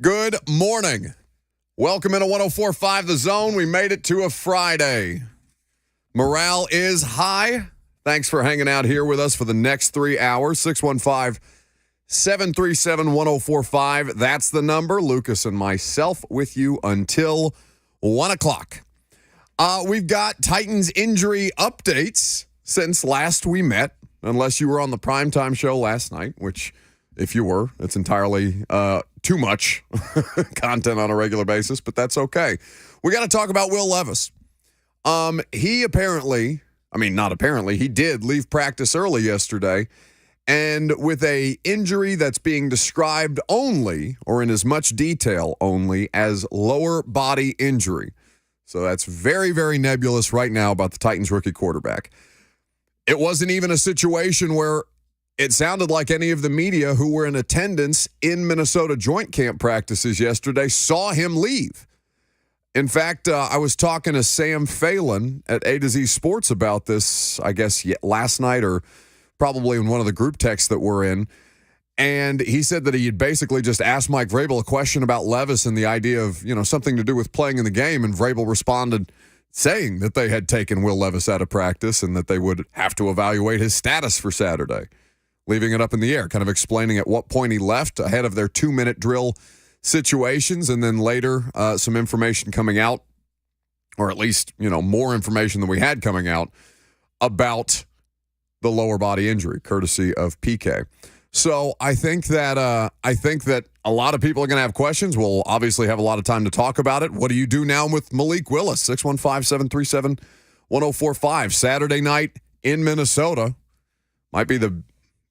Good morning. Welcome into 104.5 The Zone. We made it to a Friday. Morale is high. Thanks for hanging out here with us for the next 3 hours. 615-737-1045. That's the number. Lucas and myself with you until 1 o'clock. We've got Titans injury updates since last we met, unless you were on the primetime show last night, which, if you were, it's entirely too much content on a regular basis, but that's okay. We got to talk about Will Levis. He did leave practice early yesterday, and with a injury that's being described only, or in as much detail only, as lower body injury. So that's very, very nebulous right now about the Titans rookie quarterback. It wasn't even a situation where it sounded like any of the media who were in attendance in Minnesota joint camp practices yesterday saw him leave. In fact, I was talking to Sam Phelan at A to Z Sports about this, I guess, last night or probably in one of the group texts that we're in. And he said that he had basically just asked Mike Vrabel a question about Levis and the idea of, something to do with playing in the game. And Vrabel responded saying that they had taken Will Levis out of practice and that they would have to evaluate his status for Saturday, leaving it up in the air, kind of explaining at what point he left ahead of their 2-minute drill situations, and then later some information coming out, or at least, more information than we had coming out about the lower body injury, courtesy of PK. So I think that a lot of people are going to have questions. We'll obviously have a lot of time to talk about it. What do you do now with Malik Willis? 615-737-1045. Saturday night in Minnesota might be the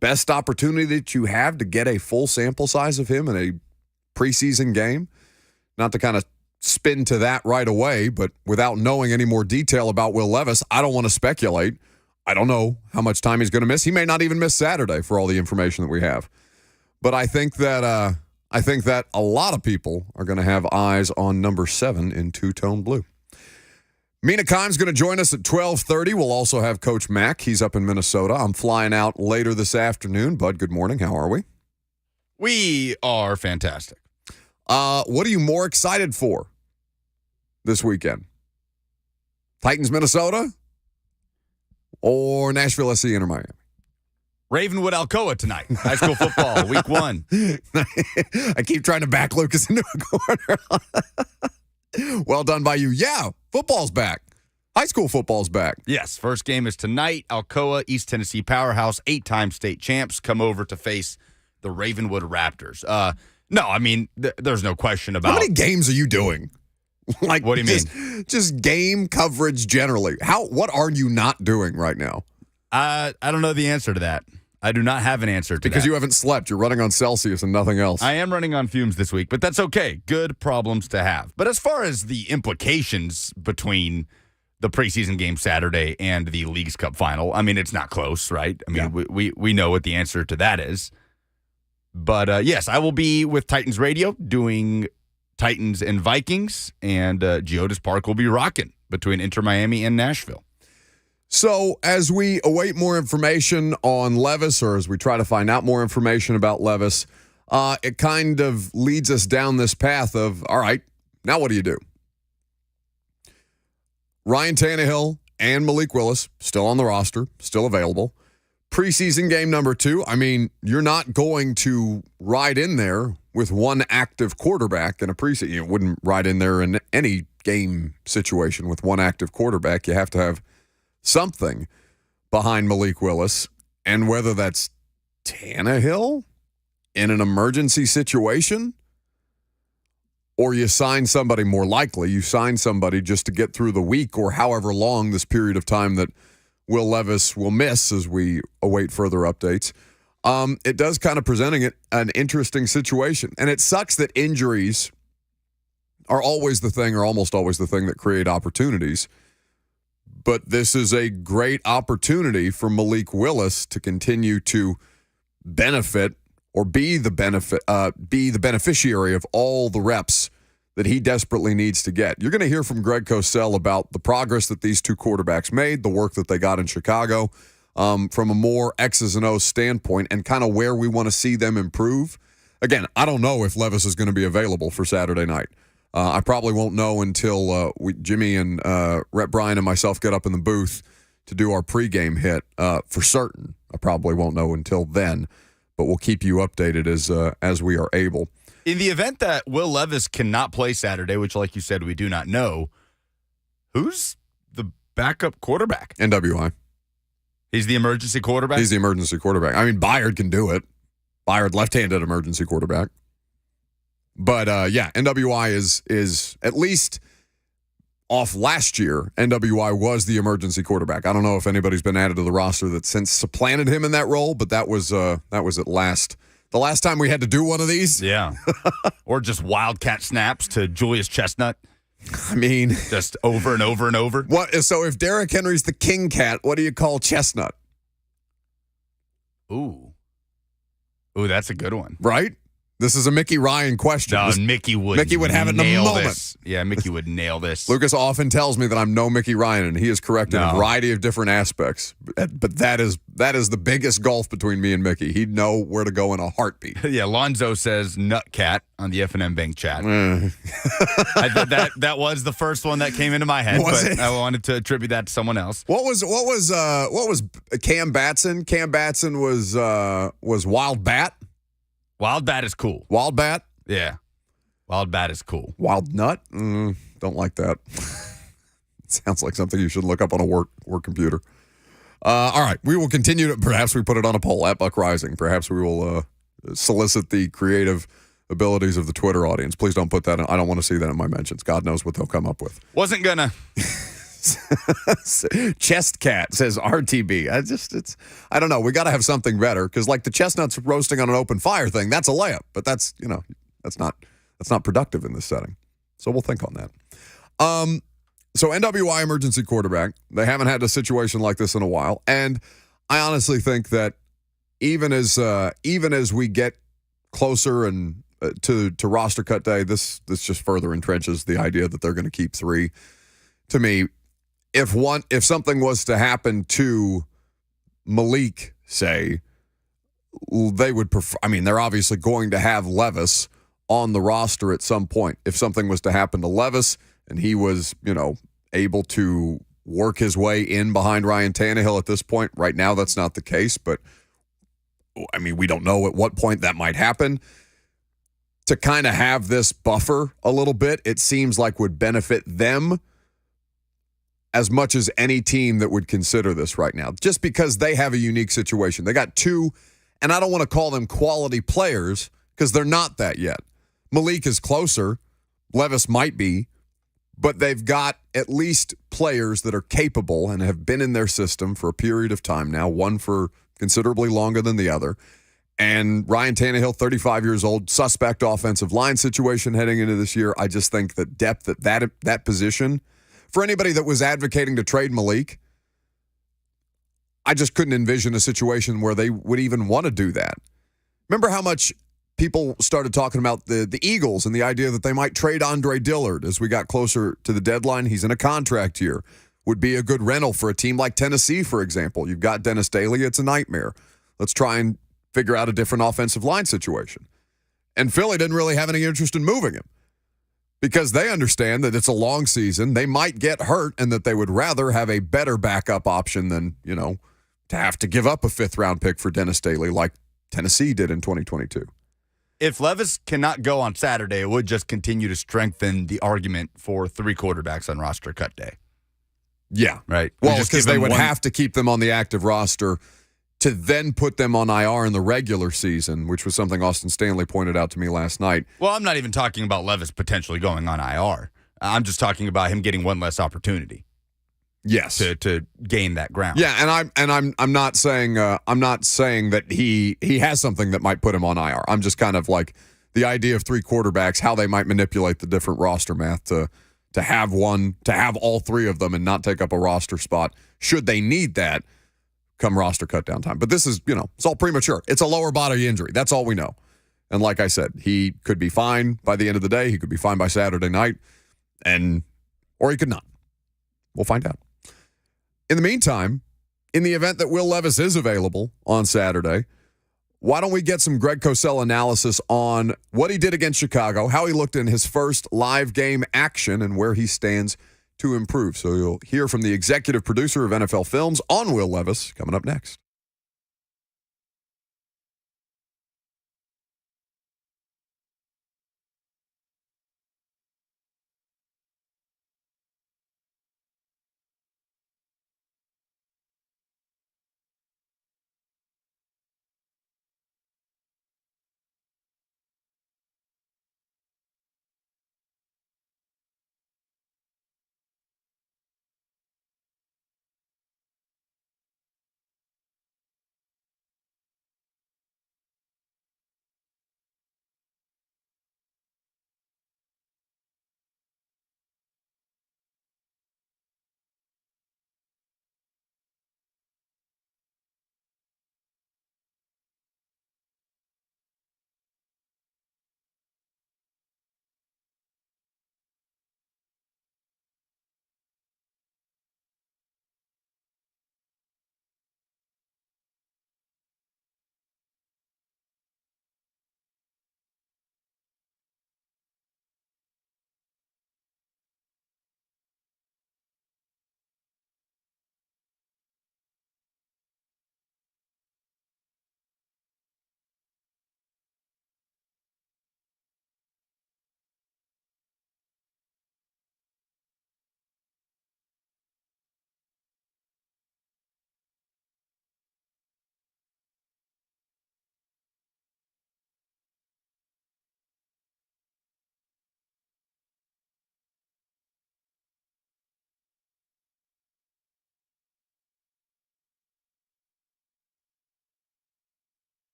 best opportunity that you have to get a full sample size of him in a preseason game. Not to kind of spin to that right away, but without knowing any more detail about Will Levis, I don't want to speculate. I don't know how much time he's going to miss. He may not even miss Saturday for all the information that we have. But I think that a lot of people are going to have eyes on number 7 in two-tone blue. Mina Kimes going to join us at 12:30. We'll also have Coach Mack. He's up in Minnesota. I'm flying out later this afternoon. Bud, good morning. How are we? We are fantastic. What are you more excited for this weekend? Titans, Minnesota? Or Nashville SC Inter Miami? Ravenwood Alcoa tonight. High school football, week 1. I keep trying to back Lucas into a corner. Well done by you. Yeah, football's back. High school football's back. Yes, first game is tonight. Alcoa, East Tennessee powerhouse, 8-time state champs, come over to face the Ravenwood Raptors. There's no question about. How many games are you doing? What do you mean? Just game coverage generally. What are you not doing right now? I don't know the answer to that. I do not have an answer to that. Because you haven't slept. You're running on Celsius and nothing else. I am running on fumes this week, but that's okay. Good problems to have. But as far as the implications between the preseason game Saturday and the Leagues Cup final, it's not close, right? We know what the answer to that is. But, yes, I will be with Titans Radio doing Titans and Vikings, and Geodis Park will be rocking between Inter Miami and Nashville. So as we await more information on Levis, or as we try to find out more information about Levis, it kind of leads us down this path of, all right, now what do you do? Ryan Tannehill and Malik Willis still on the roster, still available. Preseason game number 2. You're not going to ride in there with one active quarterback in a preseason. You wouldn't ride in there in any game situation with one active quarterback. You have to have something behind Malik Willis, and whether that's Tannehill in an emergency situation, or you sign somebody, more likely you sign somebody just to get through the week or however long this period of time that Will Levis will miss as we await further updates. It does kind of presenting it an interesting situation. And it sucks that injuries are always the thing, or almost always the thing, that create opportunities. But this is a great opportunity for Malik Willis to continue to benefit, or be the beneficiary of all the reps that he desperately needs to get. You're going to hear from Greg Cosell about the progress that these two quarterbacks made, the work that they got in Chicago, from a more X's and O's standpoint, and kind of where we want to see them improve. Again, I don't know if Levis is going to be available for Saturday night. I probably won't know until Jimmy and Rhett Bryan and myself get up in the booth to do our pregame hit for certain. I probably won't know until then, but we'll keep you updated as we are able. In the event that Will Levis cannot play Saturday, which, like you said, we do not know, who's the backup quarterback? NWI. He's the emergency quarterback? He's the emergency quarterback. I mean, Byard can do it. Byard, left-handed emergency quarterback. But, NWI is at least off last year. NWI was the emergency quarterback. I don't know if anybody's been added to the roster that since supplanted him in that role, but that was the last time we had to do one of these. Yeah. Or just wildcat snaps to Julius Chestnut. I mean, just over and over and over. What? So if Derrick Henry's the king cat, what do you call Chestnut? Ooh, that's a good one. Right? This is a Mickey Ryan question. No, Mickey would have it in a moment. This. Yeah, Mickey would nail this. Lucas often tells me that I'm no Mickey Ryan, and he is correct in a variety of different aspects. But that is the biggest gulf between me and Mickey. He'd know where to go in a heartbeat. Yeah, Lonzo says Nutcat on the F&M Bank chat. That was the first one that came into my head, but I wanted to attribute that to someone else. What was Cam Batson? Cam Batson was Wild Bat. Wild Bat is cool. Wild Bat? Yeah. Wild Bat is cool. Wild Nut? Don't like that. It sounds like something you should look up on a work computer. All right. We will continue to, perhaps we put it on a poll at Buck Rising. Perhaps we will solicit the creative abilities of the Twitter audience. Please don't put that in. I don't want to see that in my mentions. God knows what they'll come up with. Wasn't gonna. Chest cat says RTB. I don't know. We got to have something better because like the chestnuts roasting on an open fire thing, that's a layup, but that's not productive in this setting. So we'll think on that. So NWI emergency quarterback. They haven't had a situation like this in a while, and I honestly think that even as we get closer and to roster cut day, this just further entrenches the idea that they're going to keep three. To me, if something was to happen to Malik, say, they would prefer. I mean, they're obviously going to have Levis on the roster at some point. If something was to happen to Levis and he was, able to work his way in behind Ryan Tannehill at this point, right now that's not the case. But I mean, we don't know at what point that might happen. To kind of have this buffer a little bit, it seems like would benefit them as much as any team that would consider this right now, just because they have a unique situation. They got two, and I don't want to call them quality players because they're not that yet. Malik is closer. Levis might be, but they've got at least players that are capable and have been in their system for a period of time now, one for considerably longer than the other. And Ryan Tannehill, 35 years old, suspect offensive line situation heading into this year. I just think the depth at that position, for anybody that was advocating to trade Malik, I just couldn't envision a situation where they would even want to do that. Remember how much people started talking about the Eagles and the idea that they might trade Andre Dillard as we got closer to the deadline? He's in a contract year. Would be a good rental for a team like Tennessee, for example. You've got Dennis Daly. It's a nightmare. Let's try and figure out a different offensive line situation. And Philly didn't really have any interest in moving him, because they understand that it's a long season. They might get hurt and that they would rather have a better backup option than, to have to give up a fifth-round pick for Dennis Daly like Tennessee did in 2022. If Levis cannot go on Saturday, it would just continue to strengthen the argument for three quarterbacks on roster cut day. Yeah. Right. Well, because they would have to keep them on the active roster to then put them on IR in the regular season, which was something Austin Stanley pointed out to me last night. Well, I'm not even talking about Levis potentially going on IR. I'm just talking about him getting one less opportunity. Yes, to gain that ground. Yeah, I'm not saying that he has something that might put him on IR. I'm just kind of like the idea of three quarterbacks, how they might manipulate the different roster math to have all three of them and not take up a roster spot should they need that come roster cut down time. But this is, it's all premature. It's a lower body injury. That's all we know. And like I said, he could be fine by the end of the day. He could be fine by Saturday night, or he could not. We'll find out. In the meantime, in the event that Will Levis is available on Saturday, why don't we get some Greg Cosell analysis on what he did against Chicago, how he looked in his first live game action, and where he stands to improve. So you'll hear from the executive producer of NFL Films on Will Levis coming up next.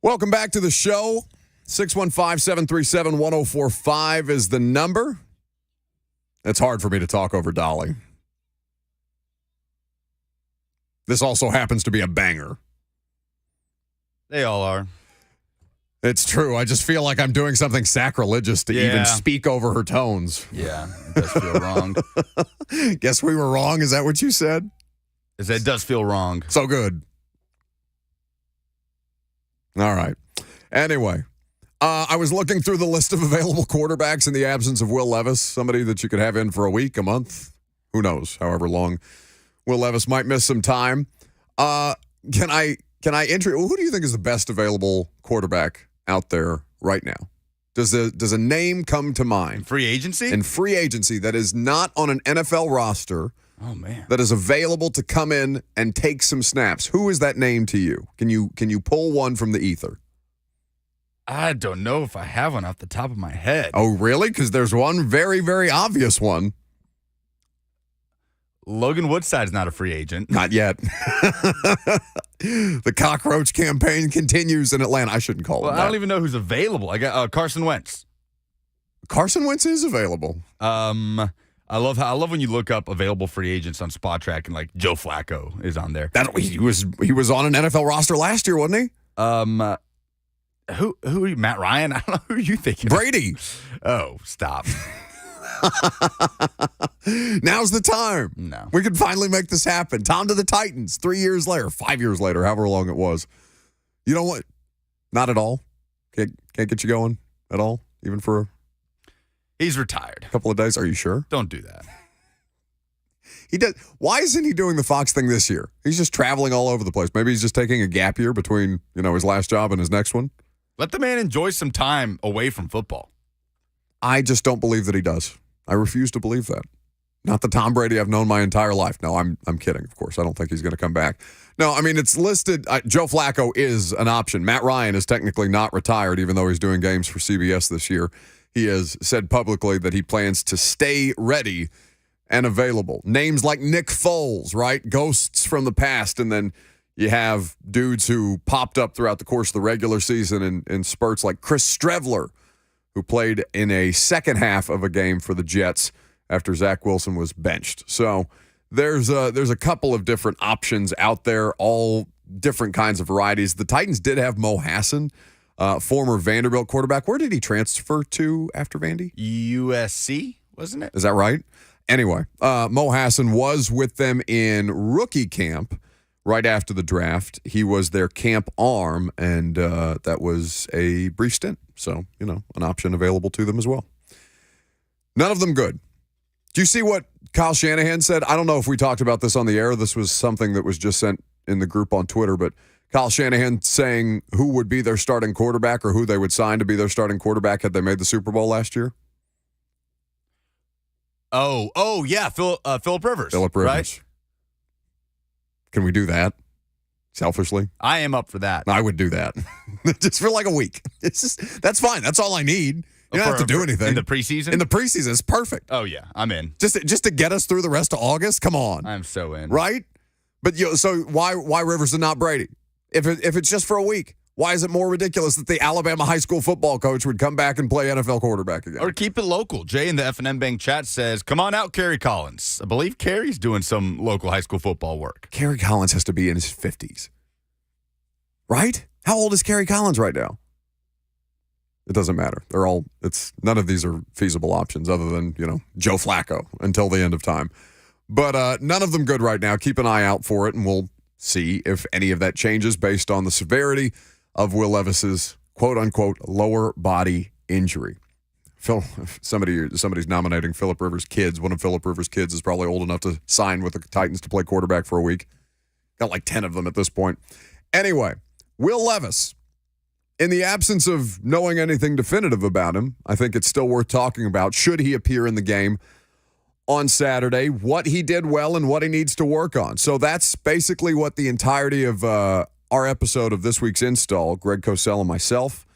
Welcome back to the show. 615-737-1045 is the number. It's hard for me to talk over Dolly. This also happens to be a banger. They all are. It's true. I just feel like I'm doing something sacrilegious to even speak over her tones. Yeah, it does feel wrong. Guess we were wrong. Is that what you said? It does feel wrong. So good. All right. Anyway, I was looking through the list of available quarterbacks in the absence of Will Levis, somebody that you could have in for a week, a month, who knows, however long Will Levis might miss some time. Can I enter? Who do you think is the best available quarterback out there right now? Does a name come to mind? Free agency? In free agency that is not on an NFL roster. Oh, man. That is available to come in and take some snaps. Who is that name to you? Can you pull one from the ether? I don't know if I have one off the top of my head. Oh, really? Because there's one very, very obvious one. Logan Woodside's not a free agent. Not yet. The cockroach campaign continues in Atlanta. I shouldn't call it that. I don't even know who's available. I got Carson Wentz. Carson Wentz is available. I love when you look up available free agents on Spot Track and like Joe Flacco is on there. He was on an NFL roster last year, wasn't he? Who are you? Matt Ryan? I don't know. Who are you thinking? Brady. Oh, stop. Now's the time. No. We can finally make this happen. Tom to the Titans 3 years later, 5 years later, however long it was. You know what? Not at all. Can't get you going at all, even for He's retired. a couple of days. Are you sure? Don't do that. He does. Why isn't he doing the Fox thing this year? He's just traveling all over the place. Maybe he's just taking a gap year between, his last job and his next one. Let the man enjoy some time away from football. I just don't believe that he does. I refuse to believe that. Not the Tom Brady I've known my entire life. No, I'm kidding, of course. I don't think he's going to come back. No, I mean, it's listed. Joe Flacco is an option. Matt Ryan is technically not retired, even though he's doing games for CBS this year. He has said publicly that he plans to stay ready and available. Names like Nick Foles, right? Ghosts from the past. And then you have dudes who popped up throughout the course of the regular season in spurts like Chris Streveler, who played in a second half of a game for the Jets after Zach Wilson was benched. So there's a couple of different options out there, all different kinds of varieties. The Titans did have Mo Hassan, former Vanderbilt quarterback. Where did he transfer to after Vandy? USC, wasn't it? Is that right? Anyway, Mo Hassan was with them in rookie camp right after the draft. He was their camp arm, and that was a brief stint. So, an option available to them as well. None of them good. Do you see what Kyle Shanahan said? I don't know if we talked about this on the air. This was something that was just sent in the group on Twitter, but Kyle Shanahan saying who would be their starting quarterback or who they would sign to be their starting quarterback had they made the Super Bowl last year. Oh, yeah, Phillip Rivers. Phillip Rivers. Right? Can we do that? Selfishly? I am up for that. I would do that. Just for like a week. That's fine. That's all I need. You don't have to do anything. In the preseason? In the preseason, it's perfect. Oh, yeah, I'm in. Just to get us through the rest of August? Come on. I'm so in. Right? But so why Rivers and not Brady? If it's just for a week, why is it more ridiculous that the Alabama high school football coach would come back and play NFL quarterback again? Or keep it local. Jay in the F&M Bank chat says, come on out, Kerry Collins. I believe Kerry's doing some local high school football work. Kerry Collins has to be in his 50s. Right? How old is Kerry Collins right now? It doesn't matter. None of these are feasible options other than, Joe Flacco until the end of time. But none of them good right now. Keep an eye out for it, and we'll see if any of that changes based on the severity of Will Levis's quote-unquote lower body injury. Somebody's nominating Phillip Rivers' kids. One of Phillip Rivers' kids is probably old enough to sign with the Titans to play quarterback for a week. Got like 10 of them at this point. Anyway, Will Levis, in the absence of knowing anything definitive about him, I think it's still worth talking about. Should he appear in the game on Saturday, what he did well and what he needs to work on. So that's basically what the entirety of our episode of this week's install, Greg Cosell and myself,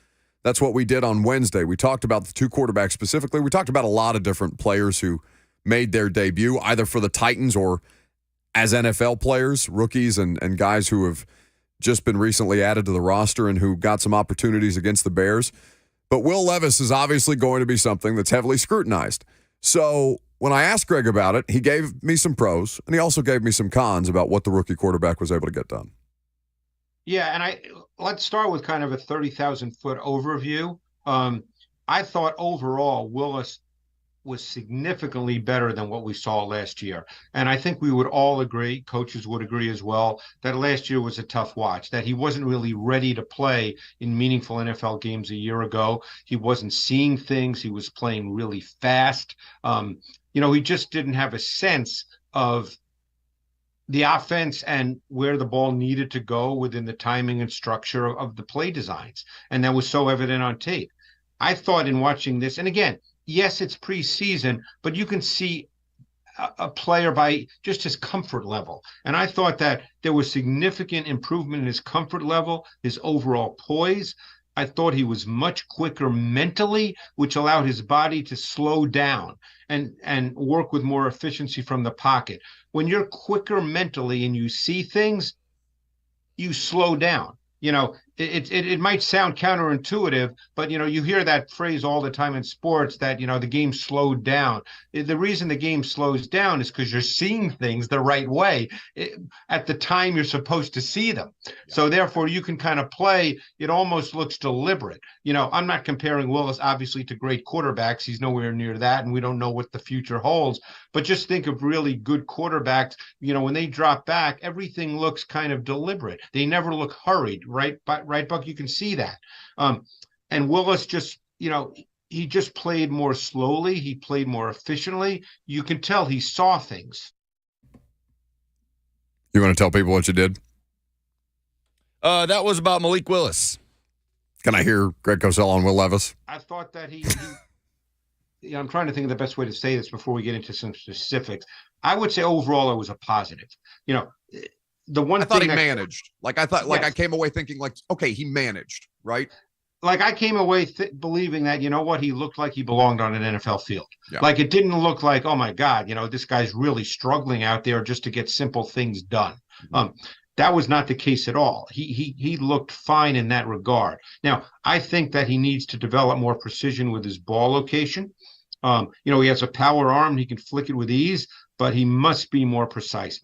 that's what we did on Wednesday. We talked about the two quarterbacks specifically. We talked about a lot of different players who made their debut, either for the Titans or as NFL players, rookies and guys who have just been recently added to the roster and who got some opportunities against the Bears. But Will Levis is obviously going to be something that's heavily scrutinized. So when I asked Greg about it, he gave me some pros, and he also gave me some cons about what the rookie quarterback was able to get done. Yeah, and let's start with kind of a 30,000-foot overview. I thought overall Willis was significantly better than what we saw last year. And I think we would all agree, coaches would agree as well, that last year was a tough watch, that he wasn't really ready to play in meaningful NFL games a year ago. He wasn't seeing things. He was playing really fast. He just didn't have a sense of the offense and where the ball needed to go within the timing and structure of the play designs. And that was so evident on tape. I thought in watching this, and again, yes, it's preseason, but you can see a player by just his comfort level. And I thought that there was significant improvement in his comfort level, his overall poise. I thought he was much quicker mentally, which allowed his body to slow down and work with more efficiency from the pocket. When you're quicker mentally and you see things, you slow down. It might sound counterintuitive, but, you hear that phrase all the time in sports that, the game slowed down. The reason the game slows down is because you're seeing things the right way at the time you're supposed to see them. Yeah. So therefore, you can kind of play. It almost looks deliberate. I'm not comparing Willis, obviously, to great quarterbacks. He's nowhere near that, and we don't know what the future holds. But just think of really good quarterbacks. When they drop back, everything looks kind of deliberate. They never look hurried, right, Buck? You can see that. And Willis just, he just played more slowly. He played more efficiently. You can tell he saw things. You want to tell people what you did? That was about Malik Willis. Can I hear Greg Cosell on Will Levis? I thought that I'm trying to think of the best way to say this before we get into some specifics. I would say overall it was a positive. The one I thought thing he managed. Yes. I came away thinking okay, he managed, right? Like I came away believing that, he looked like he belonged on an NFL field. Yeah. Like it didn't look like, oh my God, this guy's really struggling out there just to get simple things done. That was not the case at all. He looked fine in that regard. Now, I think that he needs to develop more precision with his ball location. He has a power arm. He can flick it with ease, but he must be more precise,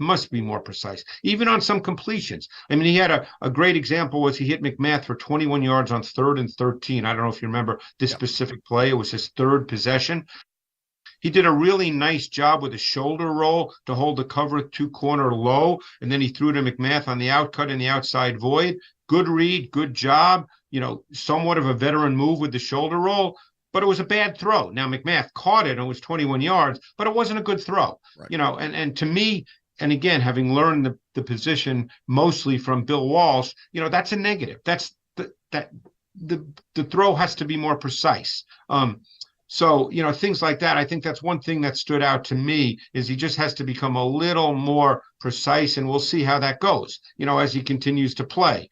even on some completions. I mean, he had a great example was he hit McMath for 21 yards on 3rd and 13. I don't know if you remember this specific play. It was his third possession. He did a really nice job with a shoulder roll to hold the cover 2-corner low, and then he threw to McMath on the outcut in the outside void. Good read, good job. Somewhat of a veteran move with the shoulder roll. But it was a bad throw. Now, McMath caught it and it was 21 yards, but it wasn't a good throw. Right. And to me, and again, having learned the position mostly from Bill Walsh, that's a negative. That's the throw has to be more precise. So, things like that, I think that's one thing that stood out to me is he just has to become a little more precise, and we'll see how that goes, as he continues to play.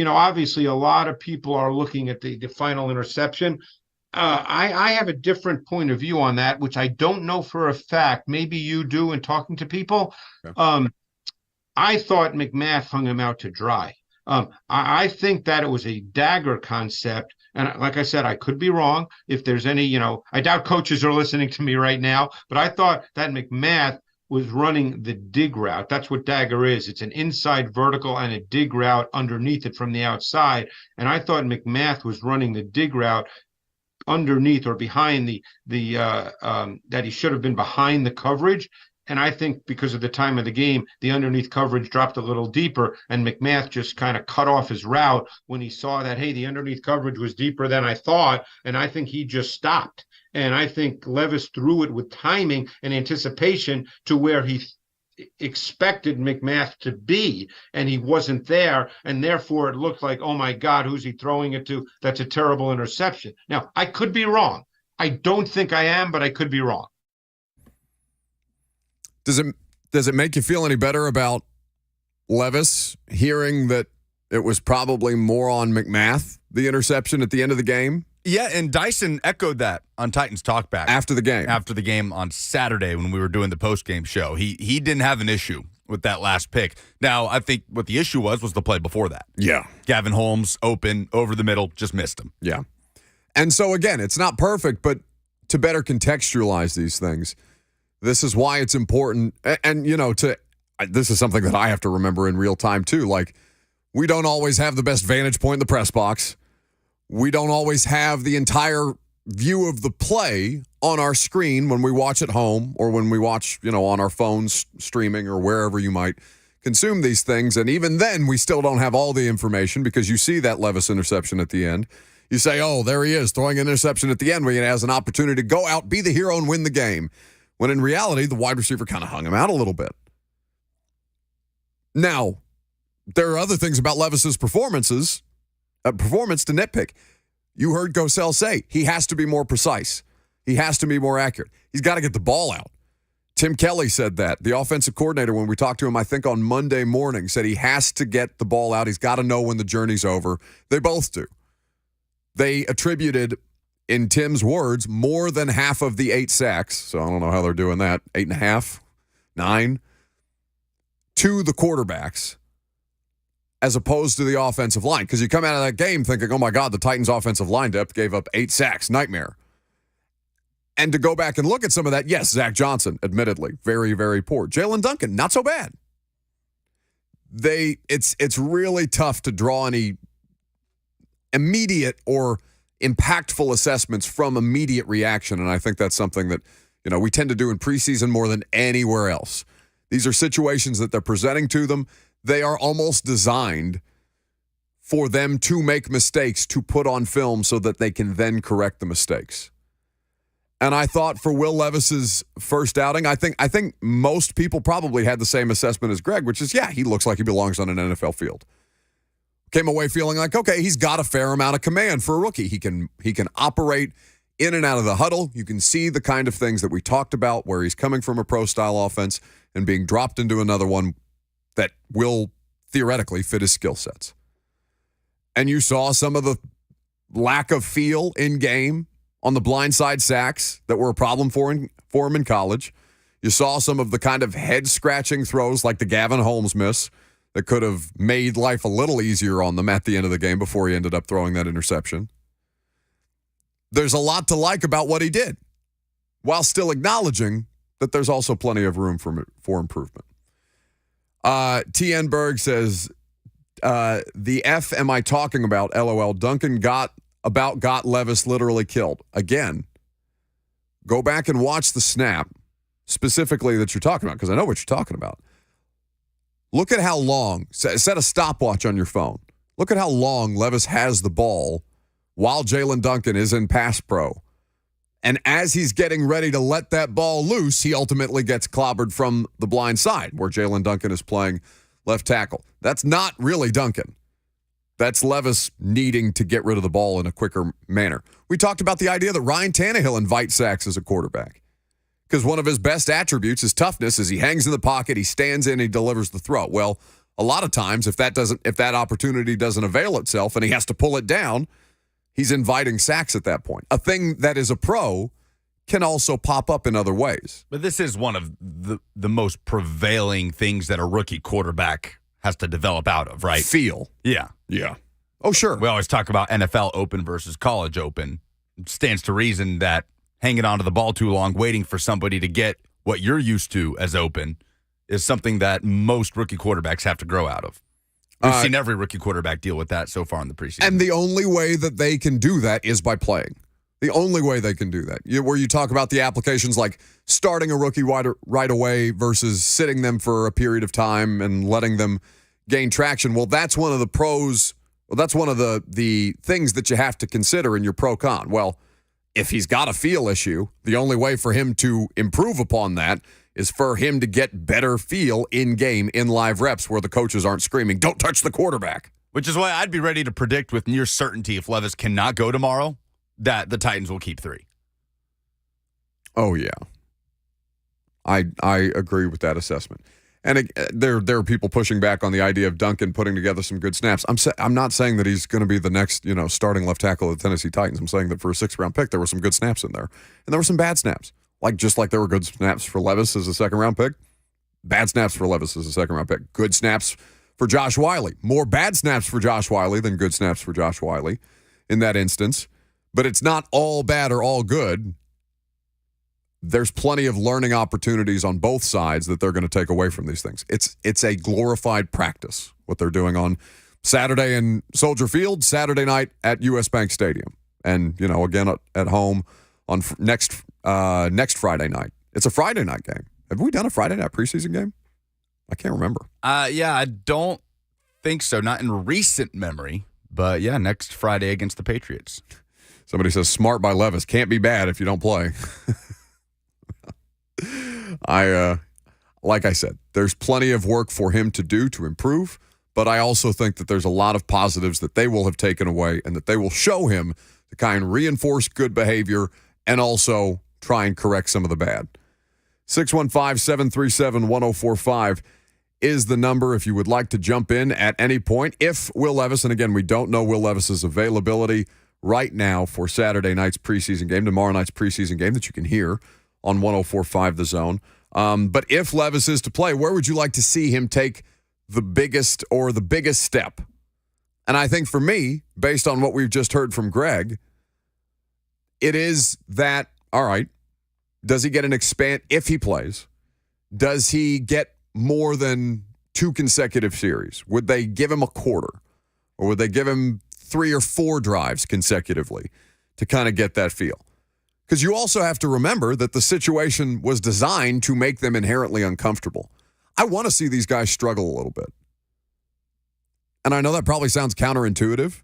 Obviously a lot of people are looking at the final interception. I have a different point of view on that, which I don't know for a fact. Maybe you do in talking to people. Okay. I thought McMath hung him out to dry. I think that it was a dagger concept. And like I said, I could be wrong. If there's any, I doubt coaches are listening to me right now, but I thought that McMath was running the dig route. That's what dagger is. It's an inside vertical and a dig route underneath it from the outside. And I thought McMath was running the dig route underneath or behind that he should have been behind the coverage. And I think because of the time of the game, the underneath coverage dropped a little deeper, and McMath just kind of cut off his route when he saw that, hey, the underneath coverage was deeper than I thought, and I think he just stopped. And I think Levis threw it with timing and anticipation to where he expected McMath to be, and he wasn't there, and therefore it looked like, oh my God, who's he throwing it to? That's a terrible interception. Now, I could be wrong. I don't think I am, but I could be wrong. Does it make you feel any better about Levis hearing that it was probably more on McMath, the interception at the end of the game? Yeah, and Dyson echoed that on Titans Talkback. After the game. After the game on Saturday when we were doing the post-game show. He didn't have an issue with that last pick. Now, I think what the issue was the play before that. Yeah. Gavin Holmes, open, over the middle, just missed him. Yeah. And so, again, it's not perfect, but to better contextualize these things, this is why it's important. And this is something that I have to remember in real time, too. Like, we don't always have the best vantage point in the press box. We don't always have the entire view of the play on our screen when we watch at home or when we watch, on our phones streaming or wherever you might consume these things. And even then, we still don't have all the information because you see that Levis interception at the end. You say, oh, there he is throwing an interception at the end where he has an opportunity to go out, be the hero, and win the game. When in reality, the wide receiver kind of hung him out a little bit. Now, there are other things about Levis's performance to nitpick. You heard Cosell say he has to be more precise. He has to be more accurate. He's got to get the ball out. Tim Kelly said that. The offensive coordinator, when we talked to him, I think on Monday morning, said he has to get the ball out. He's got to know when the journey's over. They both do. They attributed, in Tim's words, more than half of the 8 sacks, so I don't know how they're doing that, 8.5, 9, to the quarterbacks, as opposed to the offensive line. Because you come out of that game thinking, oh my God, the Titans' offensive line depth gave up 8 sacks. Nightmare. And to go back and look at some of that, yes, Zach Johnson, admittedly, very, very poor. Jalen Duncan, not so bad. It's really tough to draw any immediate or impactful assessments from immediate reaction, and I think that's something that we tend to do in preseason more than anywhere else. These are situations that they're presenting to them. They are almost designed for them to make mistakes to put on film so that they can then correct the mistakes. And I thought for Will Levis's first outing, I think most people probably had the same assessment as Greg, which is, yeah, he looks like he belongs on an NFL field. Came away feeling like, okay, he's got a fair amount of command for a rookie. He can operate in and out of the huddle. You can see the kind of things that we talked about where he's coming from a pro-style offense and being dropped into another one that will theoretically fit his skill sets. And you saw some of the lack of feel in game on the blindside sacks that were a problem for him in college. You saw some of the kind of head-scratching throws like the Gavin Holmes miss that could have made life a little easier on them at the end of the game before he ended up throwing that interception. There's a lot to like about what he did, while still acknowledging that there's also plenty of room for improvement. T.N. Berg says, the F am I talking about? LOL. Duncan got Levis literally killed. Again, go back and watch the snap specifically that you're talking about, because I know what you're talking about. Look at how long, set a stopwatch on your phone. Look at how long Levis has the ball while Jalen Duncan is in pass pro. And as he's getting ready to let that ball loose, he ultimately gets clobbered from the blind side where Jalen Duncan is playing left tackle. That's not really Duncan. That's Levis needing to get rid of the ball in a quicker manner. We talked about the idea that Ryan Tannehill invites sacks as a quarterback because one of his best attributes is toughness. As he hangs in the pocket, he stands in, he delivers the throw. Well, a lot of times if that opportunity doesn't avail itself and he has to pull it down, he's inviting sacks at that point. A thing that is a pro can also pop up in other ways. But this is one of the most prevailing things that a rookie quarterback has to develop out of, right? Feel. Yeah. Yeah. Oh, sure. We always talk about NFL open versus college open. It stands to reason that hanging onto the ball too long, waiting for somebody to get what you're used to as open is something that most rookie quarterbacks have to grow out of. We've seen every rookie quarterback deal with that so far in the preseason. And the only way that they can do that is by playing. The only way they can do that. Where you talk about the applications like starting a rookie right away versus sitting them for a period of time and letting them gain traction. Well, that's one of the pros. Well, that's one of the things that you have to consider in your pro-con. Well, if he's got a feel issue, the only way for him to improve upon that is for him to get better feel in-game, in live reps where the coaches aren't screaming, don't touch the quarterback. Which is why I'd be ready to predict with near certainty if Levis cannot go tomorrow, that the Titans will keep 3. Oh, yeah. I agree with that assessment. And there are people pushing back on the idea of Duncan putting together some good snaps. I'm not saying that he's going to be the next, starting left tackle of the Tennessee Titans. I'm saying that for a 6th-round pick, there were some good snaps in there. And there were some bad snaps. Just like there were good snaps for Levis as a 2nd-round pick, Bad snaps for Levis as a second-round pick. Good snaps for Josh Wiley. More bad snaps for Josh Wiley than good snaps for Josh Wiley in that instance. But it's not all bad or all good. There's plenty of learning opportunities on both sides that they're going to take away from these things. It's a glorified practice, what they're doing on Saturday in Soldier Field, Saturday night at US Bank Stadium, and, again, at home on next Friday night. It's a Friday night game. Have we done a Friday night preseason game? I can't remember. Yeah, I don't think so. Not in recent memory. But, yeah, next Friday against the Patriots. Somebody says, smart by Levis. Can't be bad if you don't play. Like I said, there's plenty of work for him to do to improve, but I also think that there's a lot of positives that they will have taken away and that they will show him to kind of reinforce good behavior and also try and correct some of the bad. 615-737-1045 is the number if you would like to jump in at any point. If Will Levis, and again, we don't know Will Levis's availability right now for Saturday night's preseason game, tomorrow night's preseason game that you can hear on 104.5 The Zone. But if Levis is to play, where would you like to see him take the biggest step? And I think for me, based on what we've just heard from Greg, it is that, all right, does he get an expand if he plays? Does he get more than 2 consecutive series? Would they give him a quarter? Or would they give him 3 or 4 drives consecutively to kind of get that feel? Because you also have to remember that the situation was designed to make them inherently uncomfortable. I want to see these guys struggle a little bit. And I know that probably sounds counterintuitive,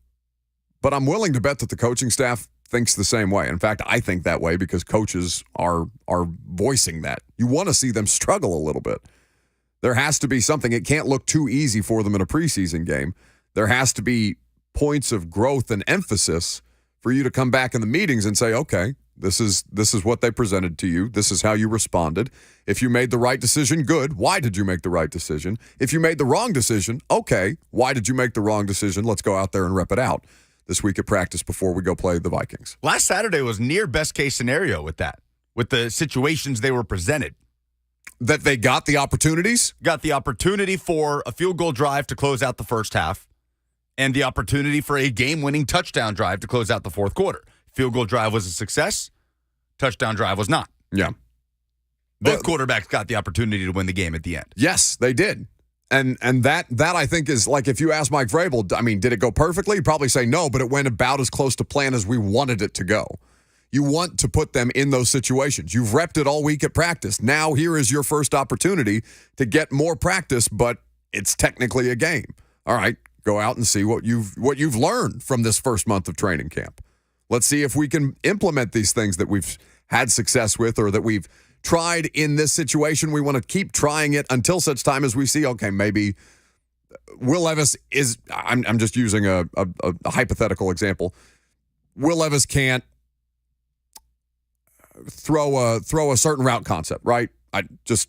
but I'm willing to bet that the coaching staff thinks the same way. In fact, I think that way because coaches are voicing that. You want to see them struggle a little bit. There has to be something. It can't look too easy for them in a preseason game. There has to be points of growth and emphasis for you to come back in the meetings and say, okay, this is what they presented to you. This is how you responded. If you made the right decision, good. Why did you make the right decision? If you made the wrong decision, okay, why did you make the wrong decision? Let's go out there and rep it out this week at practice before we go play the Vikings. Last Saturday was near best case scenario with that, with the situations they were presented. That they got the opportunities? Got the opportunity for a field goal drive to close out the first half and the opportunity for a game-winning touchdown drive to close out the fourth quarter. Field goal drive was a success. Touchdown drive was not. Yeah. Both quarterbacks got the opportunity to win the game at the end. Yes, they did. And that I think is like if you ask Mike Vrabel, I mean, did it go perfectly? He'd probably say no, but it went about as close to plan as we wanted it to go. You want to put them in those situations. You've repped it all week at practice. Now here is your first opportunity to get more practice, but it's technically a game. All right, go out and see what you've learned from this first month of training camp. Let's see if we can implement these things that we've had success with or that we've tried in this situation. We want to keep trying it until such time as we see, okay, maybe Will Levis is, I'm just using a hypothetical example. Will Levis can't throw a certain route concept, right? I just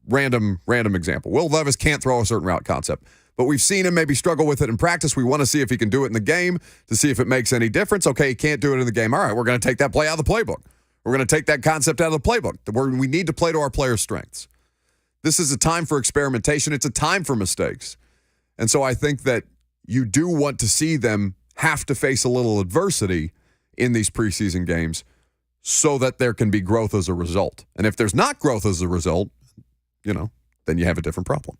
random example. Will Levis can't throw a certain route concept. But we've seen him maybe struggle with it in practice. We want to see if he can do it in the game to see if it makes any difference. Okay, he can't do it in the game. All right, we're going to take that play out of the playbook. We're going to take that concept out of the playbook. We need to play to our players' strengths. This is a time for experimentation. It's a time for mistakes. And so I think that you do want to see them have to face a little adversity in these preseason games so that there can be growth as a result. And if there's not growth as a result, then you have a different problem.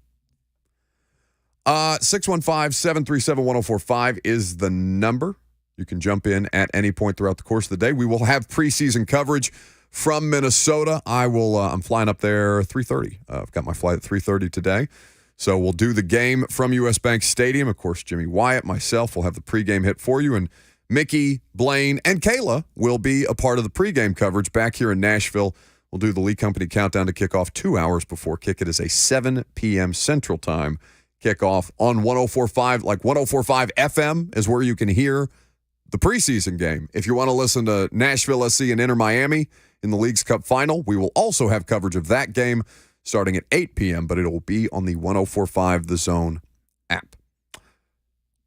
615-737-1045 is the number. You can jump in at any point throughout the course of the day. We will have preseason coverage from Minnesota. I'm flying up there 3:30. I've got my flight at 3:30 today. So we'll do the game from US Bank Stadium. Of course, Jimmy Wyatt, myself, will have the pregame hit for you. And Mickey, Blaine, and Kayla will be a part of the pregame coverage back here in Nashville. We'll do the Lee Company countdown to kickoff 2 hours before kick. It is a 7 p.m. Central Time kickoff on 104.5. Like 104.5 FM is where you can hear the preseason game. If you want to listen to Nashville SC and Inter Miami in the Leagues Cup Final, we will also have coverage of that game starting at 8 p.m., but it will be on the 104.5 The Zone app.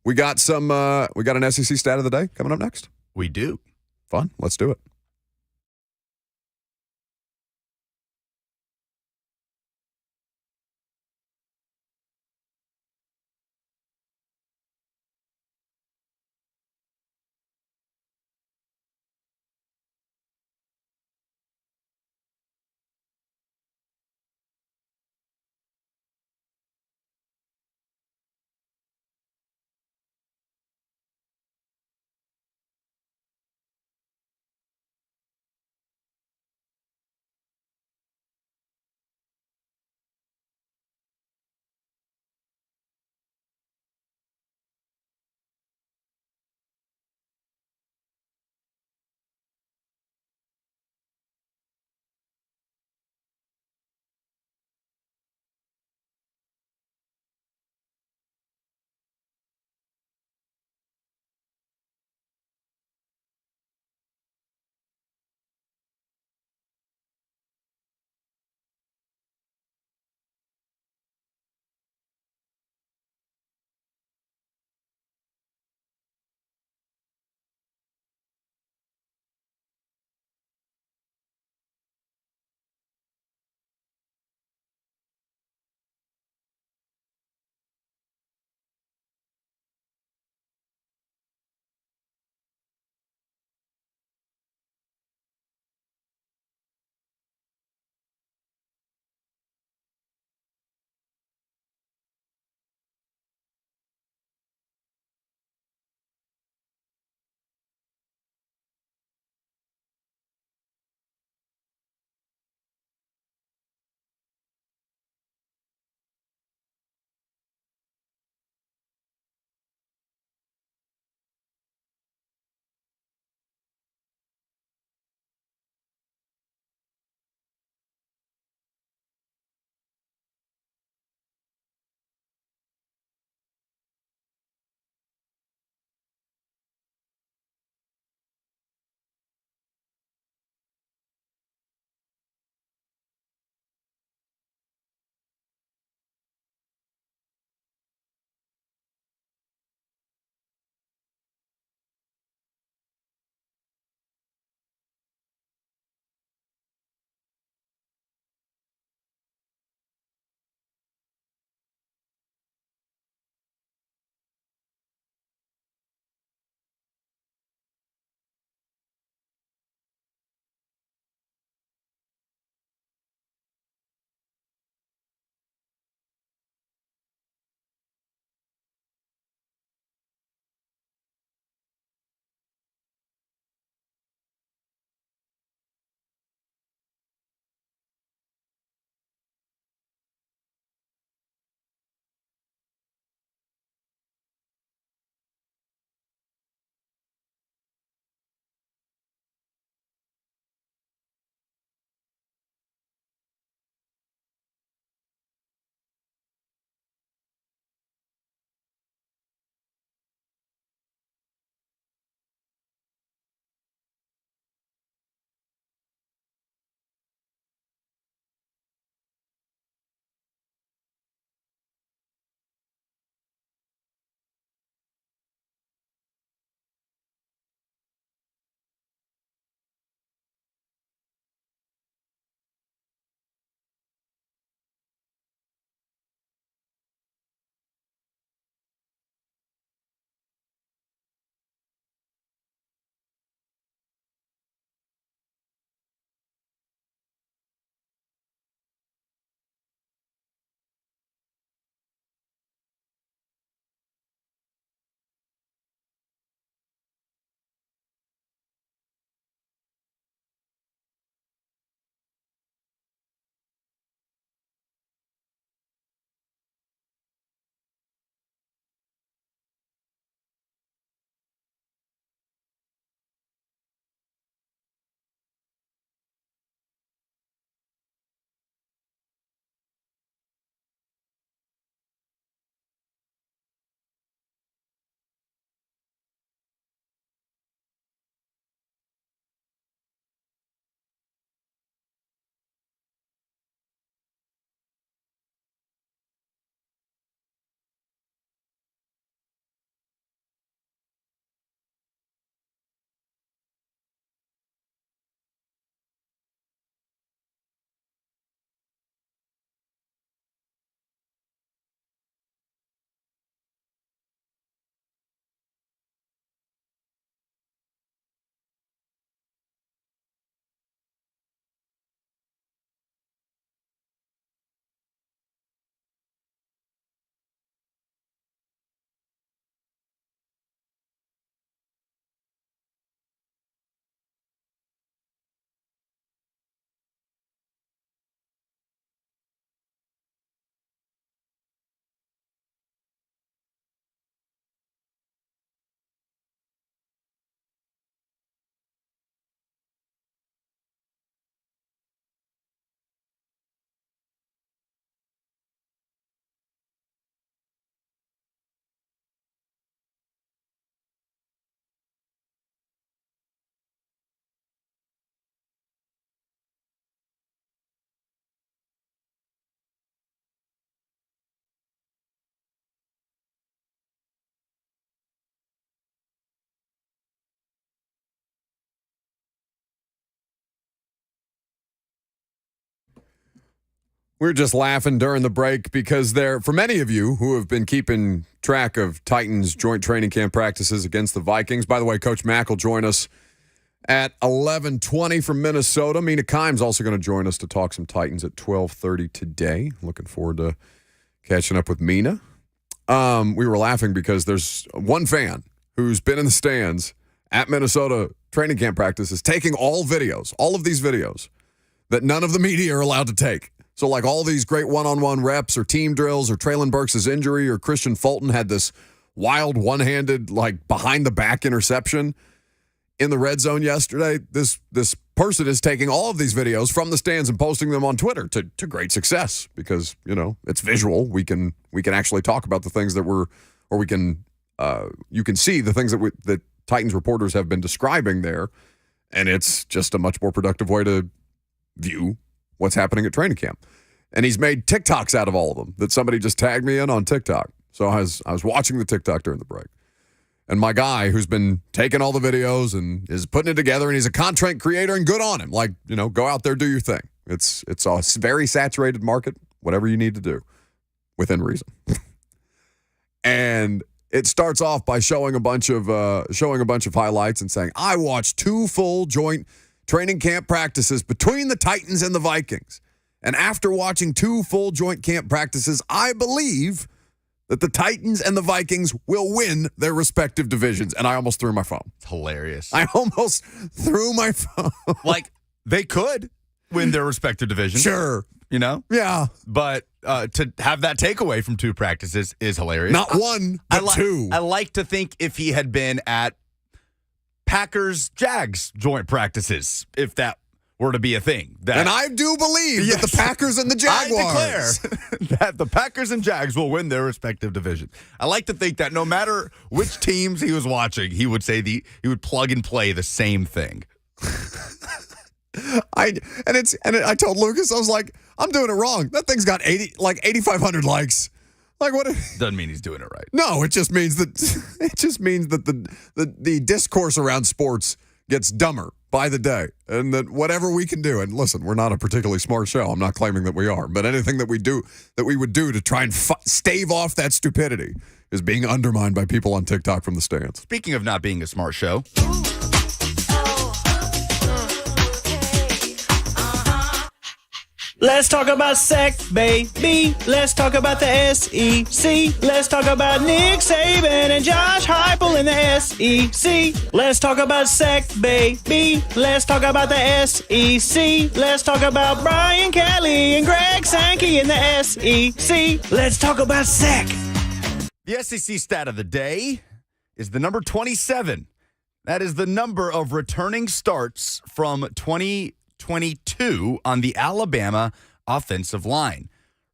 We got an SEC stat of the day coming up next. We do. Fun. Let's do it. We were just laughing during the break because for many of you who have been keeping track of Titans joint training camp practices against the Vikings. By the way, Coach Mack will join us at 11:20 from Minnesota. Mina Kimes also going to join us to talk some Titans at 12:30 today. Looking forward to catching up with Mina. We were laughing because there's one fan who's been in the stands at Minnesota training camp practices taking all of these videos that none of the media are allowed to take. So like all these great one-on-one reps or team drills or Traylon Burks' injury or Christian Fulton had this wild one-handed like behind-the-back interception in the red zone yesterday. This person is taking all of these videos from the stands and posting them on Twitter to great success because, it's visual. We can actually talk about the things that you can see the things that Titans reporters have been describing there, and it's just a much more productive way to view what's happening at training camp. And he's made TikToks out of all of them that somebody just tagged me in on TikTok. So I was watching the TikTok during the break. And my guy who's been taking all the videos and is putting it together, and he's a content creator, and good on him. Like, go out there, do your thing. It's a very saturated market, whatever you need to do, within reason. And it starts off by showing a bunch of highlights and saying, I watched 2 full joint training camp practices between the Titans and the Vikings. And after watching 2 full joint camp practices, I believe that the Titans and the Vikings will win their respective divisions. And I almost threw my phone. It's hilarious. I almost threw my phone. Like, they could win their respective divisions. Sure. Yeah. But to have that takeaway from 2 practices is hilarious. Not one, but 2. I like to think if he had been at Packers-Jags joint practices, if that were to be a thing. And I do believe that the Packers and the Jaguars. I declare that the Packers and Jags will win their respective divisions. I like to think that no matter which teams he was watching, he would say he would plug and play the same thing. I told Lucas, I was like, I'm doing it wrong. That thing's got 8,500 likes. Like what? Doesn't mean he's doing it right. No, it just means that the discourse around sports gets dumber by the day, and that whatever we can do. And listen, we're not a particularly smart show. I'm not claiming that we are, but anything that we would do to try and stave off that stupidity is being undermined by people on TikTok from the stands. Speaking of not being a smart show. Let's talk about SEC, baby. Let's talk about the SEC. Let's talk about Nick Saban and Josh Heupel in the SEC. Let's talk about SEC, baby. Let's talk about the SEC. Let's talk about Brian Kelly and Greg Sankey in the SEC. Let's talk about SEC. The SEC stat of the day is the number 27. That is the number of returning starts from 2022 on the Alabama offensive line.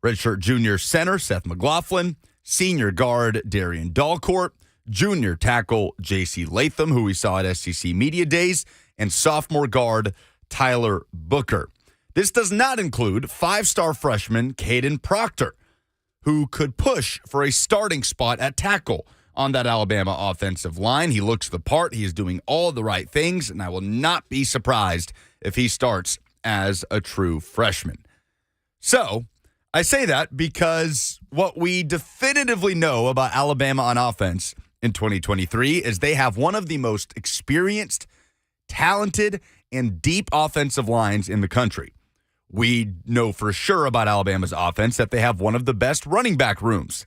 Redshirt junior center Seth McLaughlin, senior guard Darian Dalcourt, junior tackle J.C. Latham, who we saw at SEC Media Days, and sophomore guard Tyler Booker. This does not include 5-star freshman Caden Proctor, who could push for a starting spot at tackle on that Alabama offensive line. He looks the part. He is doing all the right things, and I will not be surprised if he starts as a true freshman. So I say that because what we definitively know about Alabama on offense in 2023 is they have one of the most experienced, talented, and deep offensive lines in the country. We know for sure about Alabama's offense that they have one of the best running back rooms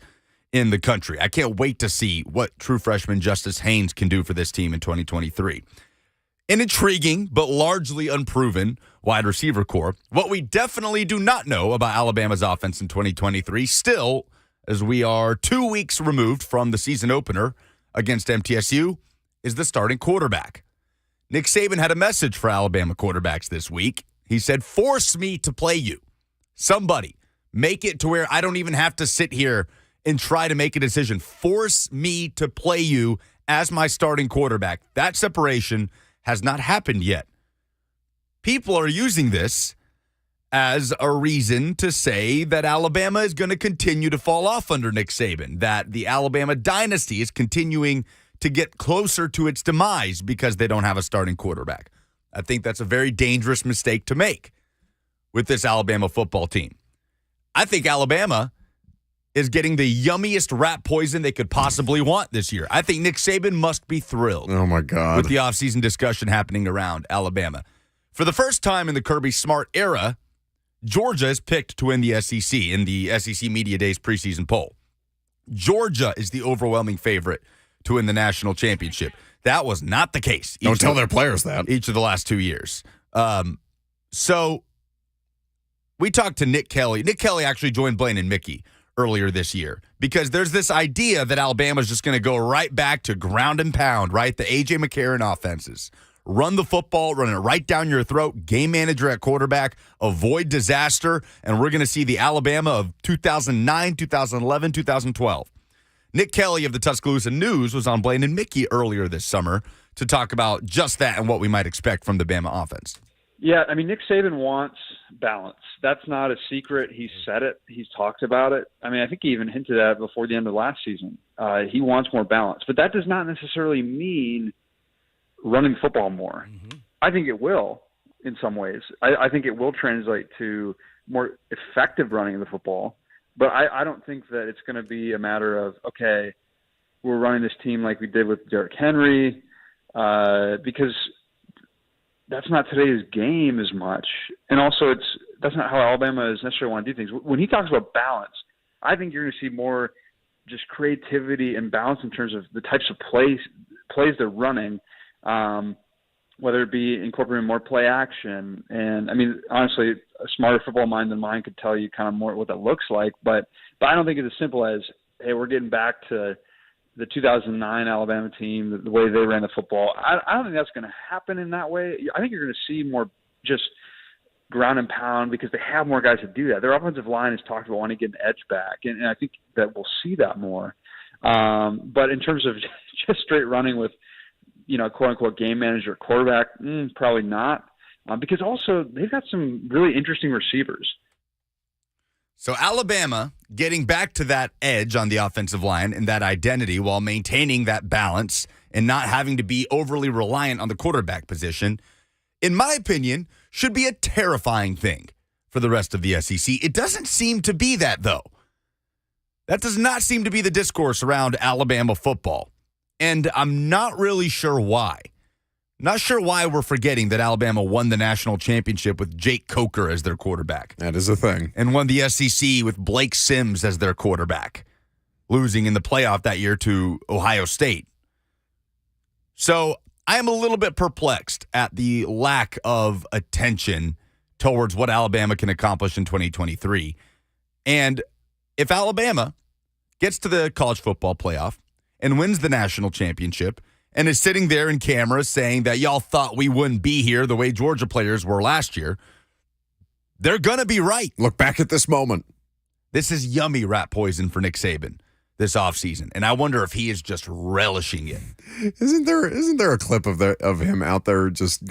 in the country. I can't wait to see what true freshman Justice Haynes can do for this team in 2023. An intriguing but largely unproven wide receiver core. What we definitely do not know about Alabama's offense in 2023, still, as we are 2 weeks removed from the season opener against MTSU, is the starting quarterback. Nick Saban had a message for Alabama quarterbacks this week. He said, force me to play you. Somebody, make it to where I don't even have to sit here and try to make a decision. Force me to play you as my starting quarterback. That separation has not happened yet. People are using this as a reason to say that Alabama is going to continue to fall off under Nick Saban, that the Alabama dynasty is continuing to get closer to its demise because they don't have a starting quarterback. I think that's a very dangerous mistake to make with this Alabama football team. I think Alabama is getting the yummiest rat poison they could possibly want this year. I think Nick Saban must be thrilled. Oh, my God. With the offseason discussion happening around Alabama. For the first time in the Kirby Smart era, Georgia is picked to win the SEC in the SEC Media Days preseason poll. Georgia is the overwhelming favorite to win the national championship. That was not the case. Don't tell their players that. Each of the last 2 years. So we talked to Nick Kelly. Nick Kelly actually joined Blaine and Mickey earlier this year because there's this idea that Alabama's just going to go right back to ground and pound, right? The A.J. McCarron offenses. Run the football, run it right down your throat, game manager at quarterback, avoid disaster, and we're going to see the Alabama of 2009, 2011, 2012. Nick Kelly of the Tuscaloosa News was on Blaine and Mickey earlier this summer to talk about just that and what we might expect from the Bama offense. Yeah, I mean, Nick Saban wants balance. That's not a secret. He said it. He's talked about it. I mean, I think he even hinted at it before the end of last season. He wants more balance. But that does not necessarily mean running the football more. Mm-hmm. I think it will in some ways. I think it will translate to more effective running of the football. But I don't think that it's going to be a matter of, okay, we're running this team like we did with Derrick Henry, because that's not today's game as much. And also that's not how Alabama is necessarily want to do things. When he talks about balance, I think you're going to see more just creativity and balance in terms of the types of plays they're running, whether it be incorporating more play action. And I mean, honestly, a smarter football mind than mine could tell you kind of more what that looks like. But I don't think it's as simple as, hey, we're getting back to the 2009 Alabama team, the way they ran the football. I don't think that's going to happen in that way. I think you're going to see more just ground and pound because they have more guys to do that. Their offensive line has talked about wanting to get an edge back, and I think that we'll see that more. But in terms of just straight running with, quote-unquote game manager quarterback, probably not, because also they've got some really interesting receivers. So Alabama getting back to that edge on the offensive line and that identity while maintaining that balance and not having to be overly reliant on the quarterback position, in my opinion, should be a terrifying thing for the rest of the SEC. It doesn't seem to be that, though. That does not seem to be the discourse around Alabama football. And I'm not really sure why. Not sure why we're forgetting that Alabama won the national championship with Jake Coker as their quarterback. That is a thing. And won the SEC with Blake Sims as their quarterback, losing in the playoff that year to Ohio State. So I am a little bit perplexed at the lack of attention towards what Alabama can accomplish in 2023. And if Alabama gets to the college football playoff and wins the national championship and is sitting there in cameras saying that y'all thought we wouldn't be here the way Georgia players were last year, they're going to be right. Look back at this moment. This is yummy rat poison for Nick Saban this offseason, and I wonder if he is just relishing it. Isn't there a clip of him out there just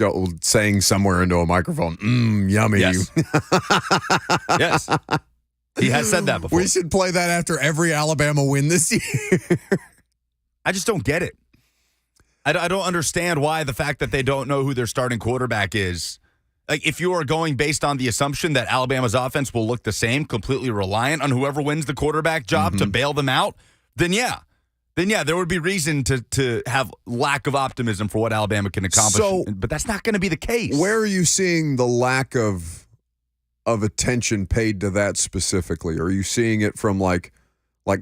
saying somewhere into a microphone, yummy? Yes. Yes. He has said that before. We should play that after every Alabama win this year. I just don't get it. I don't understand why the fact that they don't know who their starting quarterback is. Like, if you are going based on the assumption that Alabama's offense will look the same, completely reliant on whoever wins the quarterback job to bail them out, then yeah, there would be reason to have lack of optimism for what Alabama can accomplish. But that's not going to be the case. Where are you seeing the lack of attention paid to that specifically? Are you seeing it from like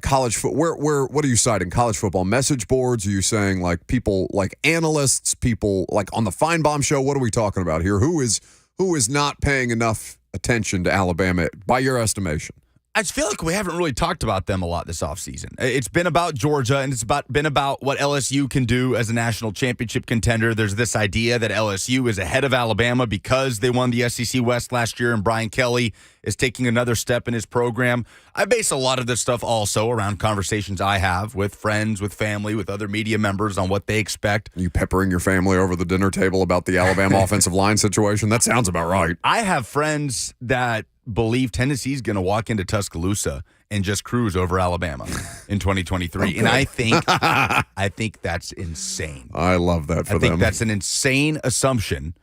college football? Where what are you citing? College football message boards? Are you saying like people, like analysts, people like on the Feinbaum show? What are we talking about here? Who is not paying enough attention to Alabama by your estimation? I just feel like we haven't really talked about them a lot this offseason. It's been about Georgia, and it's been about what LSU can do as a national championship contender. There's this idea that LSU is ahead of Alabama because they won the SEC West last year, and Brian Kelly is taking another step in his program. I base a lot of this stuff also around conversations I have with friends, with family, with other media members on what they expect. Are you peppering your family over the dinner table about the Alabama offensive line situation? That sounds about right. I have friends that believe Tennessee's going to walk into Tuscaloosa and just cruise over Alabama in 2023. Okay. And I think that's insane. I love that for them. I think that's an insane assumption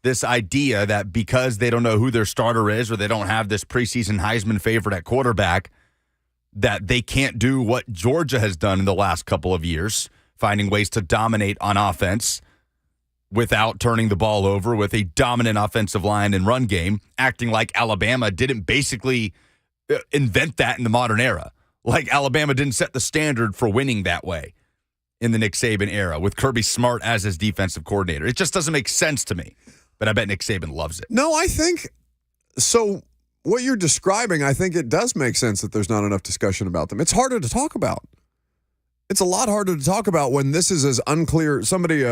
this idea that because they don't know who their starter is or they don't have this preseason Heisman favorite at quarterback, that they can't do what Georgia has done in the last couple of years, finding ways to dominate on offense without turning the ball over, with a dominant offensive line and run game, acting like Alabama didn't basically invent that in the modern era. Like Alabama didn't set the standard for winning that way in the Nick Saban era with Kirby Smart as his defensive coordinator. It just doesn't make sense to me, but I bet Nick Saban loves it. No, I think so. What you're describing, I think it does make sense that there's not enough discussion about them. It's harder to talk about. It's a lot harder to talk about when this is as unclear. Somebody,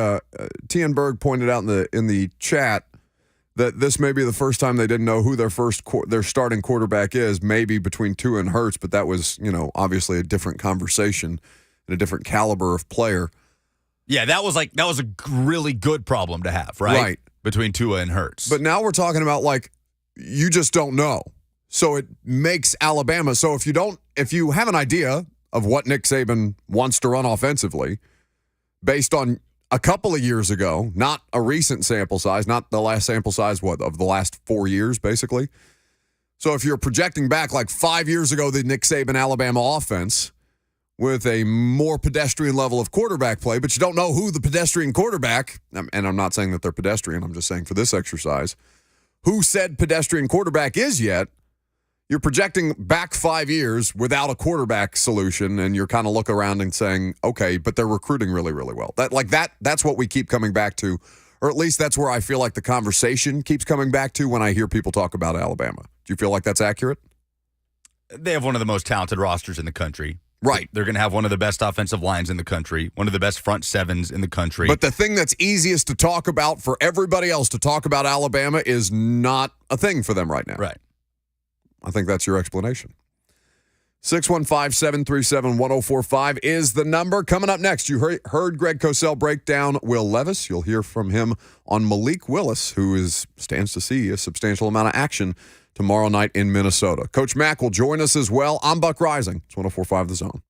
Tien Berg, pointed out in the chat that this may be the first time they didn't know who their starting quarterback is, maybe between Tua and Hurts, but that was, obviously a different conversation and a different caliber of player. Yeah, that was a really good problem to have, right? Right. Between Tua and Hurts. But now we're talking about you just don't know. So it makes Alabama. So if you have an idea of what Nick Saban wants to run offensively based on a couple of years ago, not a recent sample size, not the last sample size, of the last 4 years, basically. So if you're projecting back 5 years ago, the Nick Saban Alabama offense with a more pedestrian level of quarterback play, but you don't know who the pedestrian quarterback, and I'm not saying that they're pedestrian, I'm just saying for this exercise, who said pedestrian quarterback is yet, you're projecting back 5 years without a quarterback solution, and you're kind of looking around and saying, okay, but they're recruiting really, really well. That's what we keep coming back to, or at least that's where I feel like the conversation keeps coming back to when I hear people talk about Alabama. Do you feel like that's accurate? They have one of the most talented rosters in the country. Right. They're going to have one of the best offensive lines in the country, one of the best front sevens in the country. But the thing that's easiest to talk about for everybody else to talk about Alabama is not a thing for them right now. Right. I think that's your explanation. 615-737-1045 is the number. Coming up next, you heard Greg Cosell break down Will Levis. You'll hear from him on Malik Willis, who stands to see a substantial amount of action tomorrow night in Minnesota. Coach Mack will join us as well. I'm Buck Rising. It's 104.5 The Zone.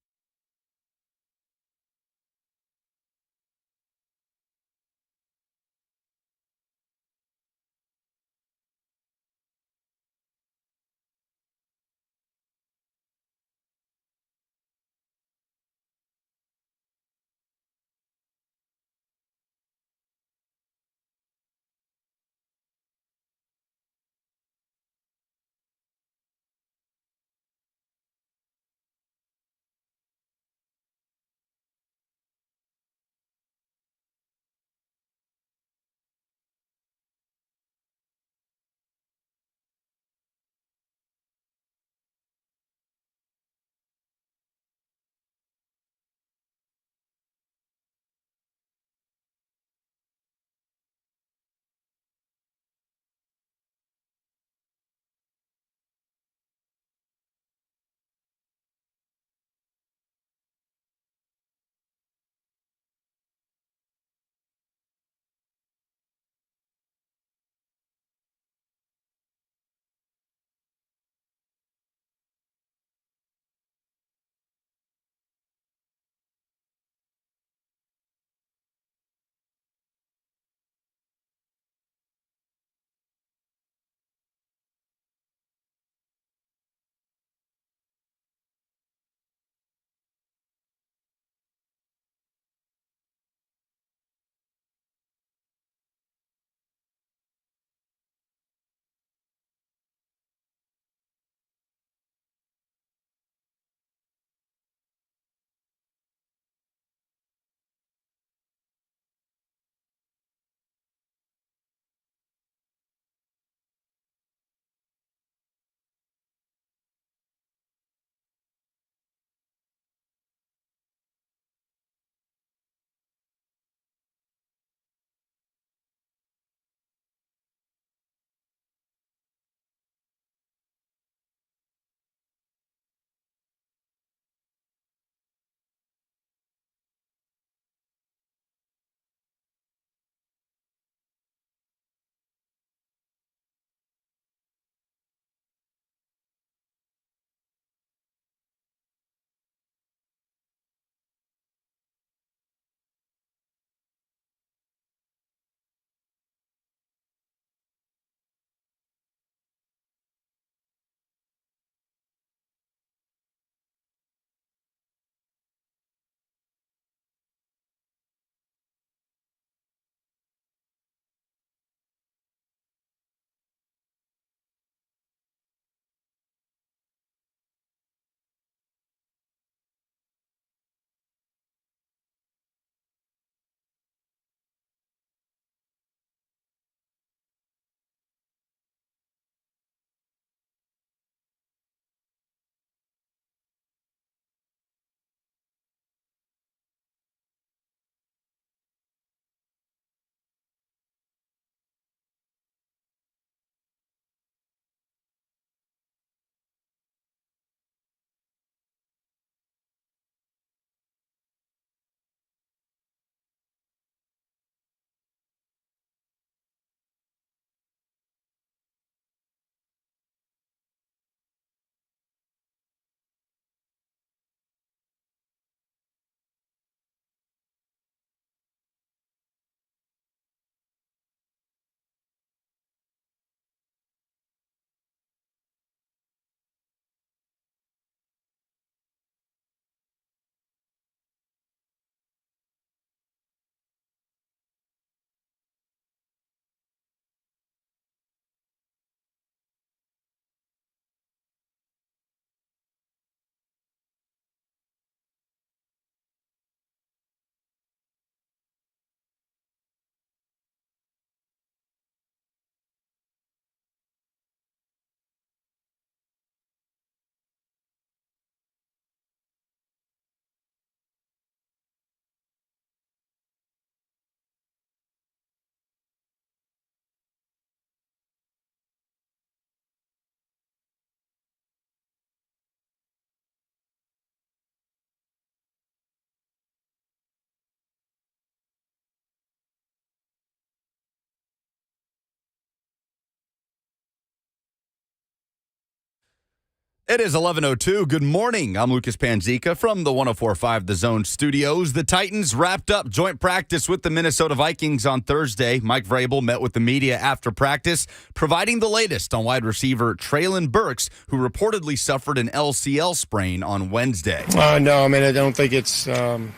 It is 11:02. Good morning. I'm Lucas Panzica from the 104.5 The Zone studios. The Titans wrapped up joint practice with the Minnesota Vikings on Thursday. Mike Vrabel met with the media after practice, providing the latest on wide receiver Treylon Burks, who reportedly suffered an LCL sprain on Wednesday. No, I mean, I don't think it's going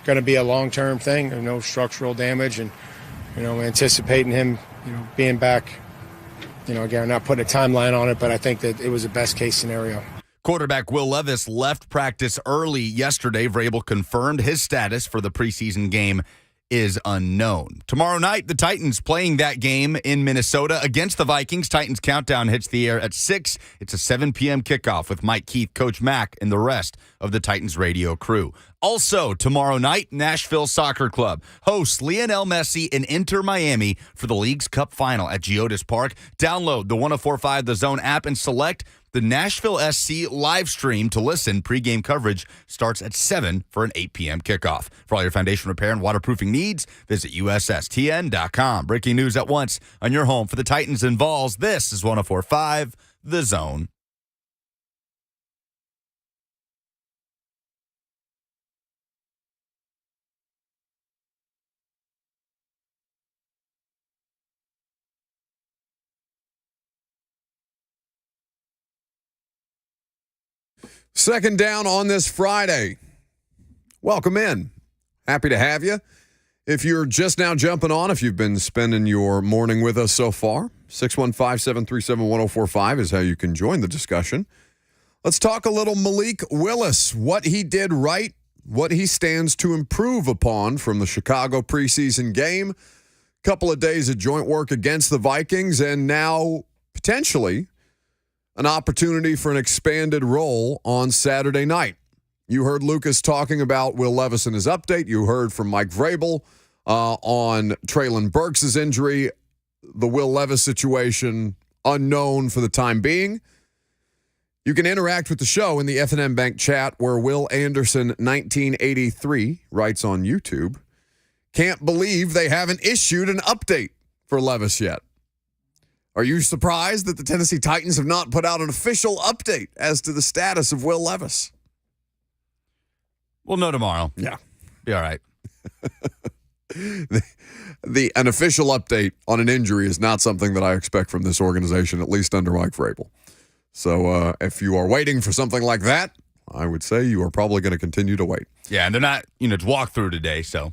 to be a long-term thing. There's no structural damage, and, anticipating him, being back. Again, I'm not putting a timeline on it, but I think that it was a best-case scenario. Quarterback Will Levis left practice early yesterday. Vrabel confirmed his status for the preseason game is unknown. Tomorrow night, the Titans playing that game in Minnesota against the Vikings. Titans countdown hits the air at 6. It's a 7 p.m. kickoff with Mike Keith, Coach Mack, and the rest of the Titans radio crew. Also, tomorrow night, Nashville Soccer Club hosts Lionel Messi and Inter Miami for the League's Cup Final at Geodis Park. Download the 104.5 The Zone app and select the Nashville SC live stream to listen. Pre-game coverage starts at 7 for an 8 p.m. kickoff. For all your foundation repair and waterproofing needs, visit USSTN.com. Breaking news at once on your home for the Titans and Vols. This is 104.5 The Zone. Second down on this Friday. Welcome in. Happy to have you. If you're just now jumping on, if you've been spending your morning with us so far, 615-737-1045 is how you can join the discussion. Let's talk a little Malik Willis, what he did right, what he stands to improve upon from the Chicago preseason game, couple of days of joint work against the Vikings, and now potentially an opportunity for an expanded role on Saturday night. You heard Lucas talking about Will Levis in his update. You heard from Mike Vrabel on Treylon Burks' injury. The Will Levis situation, unknown for the time being. You can interact with the show in the F&M Bank chat where Will Anderson 1983 writes on YouTube, "Can't believe they haven't issued an update for Levis yet. Are you surprised that the Tennessee Titans have not put out an official update as to the status of Will Levis?" We'll know tomorrow. Yeah. Be all right. An official update on an injury is not something that I expect from this organization, at least under Mike Vrabel. So if you are waiting for something like that, I would say you are probably going to continue to wait. Yeah, and they're not, it's walkthrough today, so.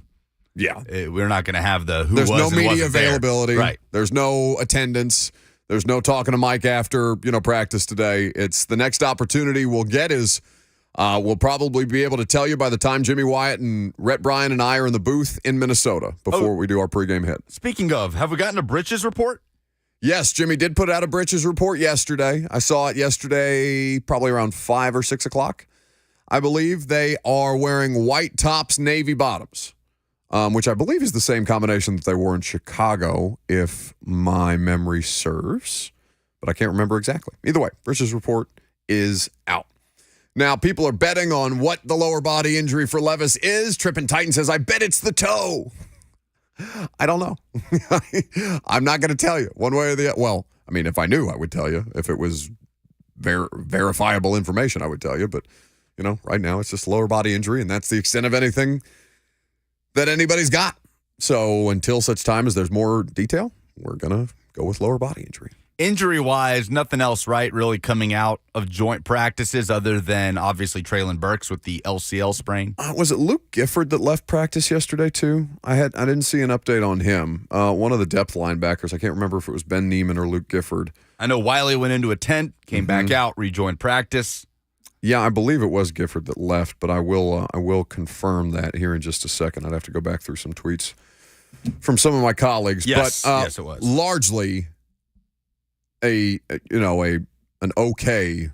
Yeah. We're not going to have the who There's was no and media wasn't availability. There. Right. There's no attendance. There's no talking to Mike after, practice today. It's the next opportunity we'll get is we'll probably be able to tell you by the time Jimmy Wyatt and Rhett Bryan and I are in the booth in Minnesota before we do our pregame hit. Speaking of, have we gotten a Britches report? Yes, Jimmy did put out a Britches report yesterday. I saw it yesterday probably around 5 or 6 o'clock. I believe they are wearing white tops, navy bottoms. Which I believe is the same combination that they wore in Chicago, if my memory serves. But I can't remember exactly. Either way, Britches report is out. Now, people are betting on what the lower body injury for Levis is. Trippin' Titan says, I bet it's the toe. I don't know. I'm not going to tell you one way or the other. Well, I mean, if I knew, I would tell you. If it was verifiable information, I would tell you. But, right now it's just lower body injury, and that's the extent of anything that anybody's got. So until such time as there's more detail, we're going to go with lower body injury. Injury-wise, nothing else, right, really coming out of joint practices other than, obviously, Treylon Burks with the LCL sprain. Was it Luke Gifford that left practice yesterday, too? I didn't see an update on him. One of the depth linebackers, I can't remember if it was Ben Neiman or Luke Gifford. I know Wiley went into a tent, came back out, rejoined practice. Yeah, I believe it was Gifford that left, but I will confirm that here in just a second. I'd have to go back through some tweets from some of my colleagues. Yes, but, yes, it was. Largely an okay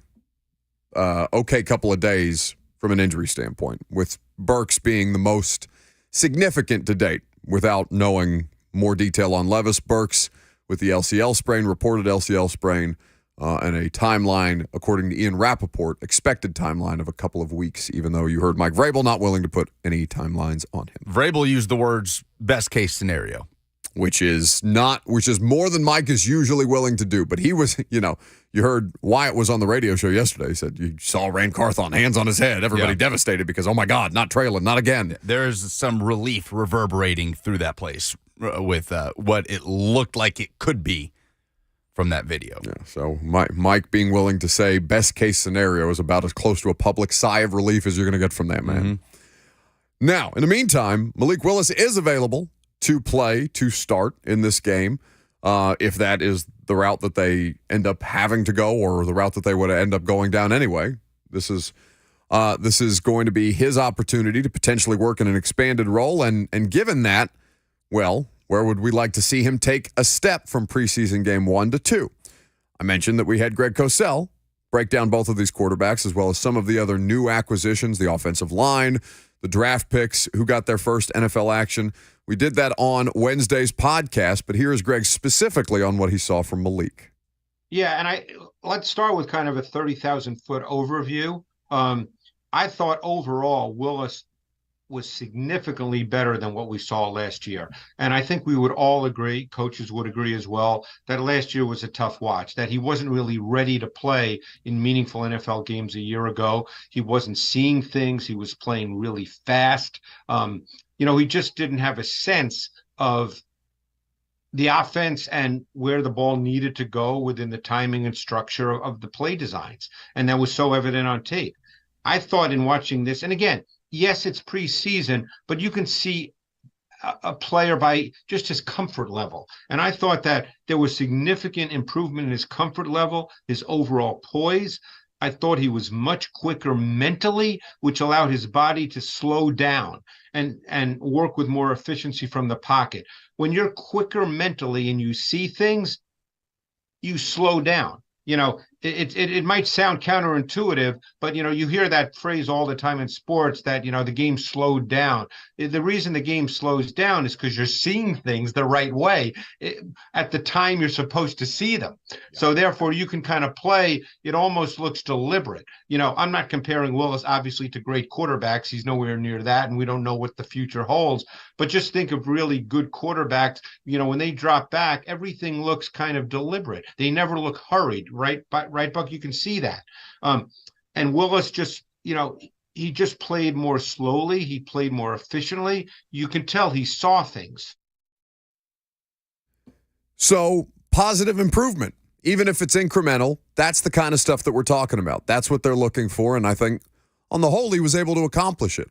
couple of days from an injury standpoint, with Burks being the most significant to date without knowing more detail on Levis. Burks with the LCL sprain, reported LCL sprain, and a timeline, according to Ian Rappaport, expected timeline of a couple of weeks, even though you heard Mike Vrabel not willing to put any timelines on him. Vrabel used the words best case scenario. which is more than Mike is usually willing to do. But he was, you heard Wyatt was on the radio show yesterday. He said you saw Rand Carthon, hands on his head, everybody devastated because, oh my God, not trailing, not again. There's some relief reverberating through that place with what it looked like it could be from that video. Yeah, so Mike being willing to say best case scenario is about as close to a public sigh of relief as you're going to get from that man. Mm-hmm. Now, in the meantime, Malik Willis is available to start in this game, if that is the route that they end up having to go or the route that they would end up going down anyway. This is going to be his opportunity to potentially work in an expanded role, and given that, well, where would we like to see him take a step from preseason game 1 to 2? I mentioned that we had Greg Cosell break down both of these quarterbacks as well as some of the other new acquisitions, the offensive line, the draft picks who got their first NFL action. We did that on Wednesday's podcast, but here is Greg specifically on what he saw from Malik. Yeah, and let's start with kind of a 30,000-foot overview. I thought overall Willis was significantly better than what we saw last year. And I think we would all agree, coaches would agree as well, that last year was a tough watch, that he wasn't really ready to play in meaningful NFL games a year ago. He wasn't seeing things. He was playing really fast. He just didn't have a sense of the offense and where the ball needed to go within the timing and structure of the play designs. And that was so evident on tape. I thought in watching this, and again, yes, it's preseason, but you can see a player by just his comfort level. And I thought that there was significant improvement in his comfort level, his overall poise. I thought he was much quicker mentally, which allowed his body to slow down and work with more efficiency from the pocket. When you're quicker mentally and you see things, you slow down. It might sound counterintuitive, but, you hear that phrase all the time in sports that, the game slowed down. The reason the game slows down is because you're seeing things the right way at the time you're supposed to see them. Yeah. So therefore you can kind of play. It almost looks deliberate. I'm not comparing Willis obviously to great quarterbacks. He's nowhere near that. And we don't know what the future holds, but just think of really good quarterbacks. When they drop back, everything looks kind of deliberate. They never look hurried, right? Right, Buck, you can see that. And Willis just, he just played more slowly. He played more efficiently. You can tell he saw things. So positive improvement, even if it's incremental, that's the kind of stuff that we're talking about. That's what they're looking for. And I think on the whole, he was able to accomplish it.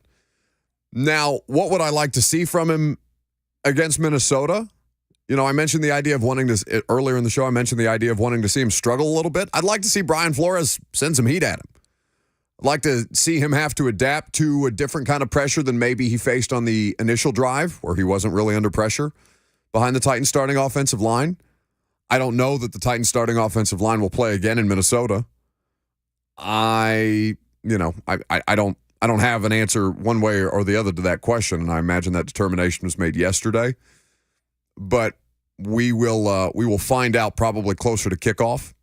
Now, what would I like to see from him against Minnesota? I mentioned the idea of wanting to, earlier in the show, I mentioned the idea of wanting to see him struggle a little bit. I'd like to see Brian Flores send some heat at him. I'd like to see him have to adapt to a different kind of pressure than maybe he faced on the initial drive, where he wasn't really under pressure behind the Titans starting offensive line. I don't know that the Titans starting offensive line will play again in Minnesota. I don't have an answer one way or the other to that question, and I imagine that determination was made yesterday. But we will find out probably closer to kickoff.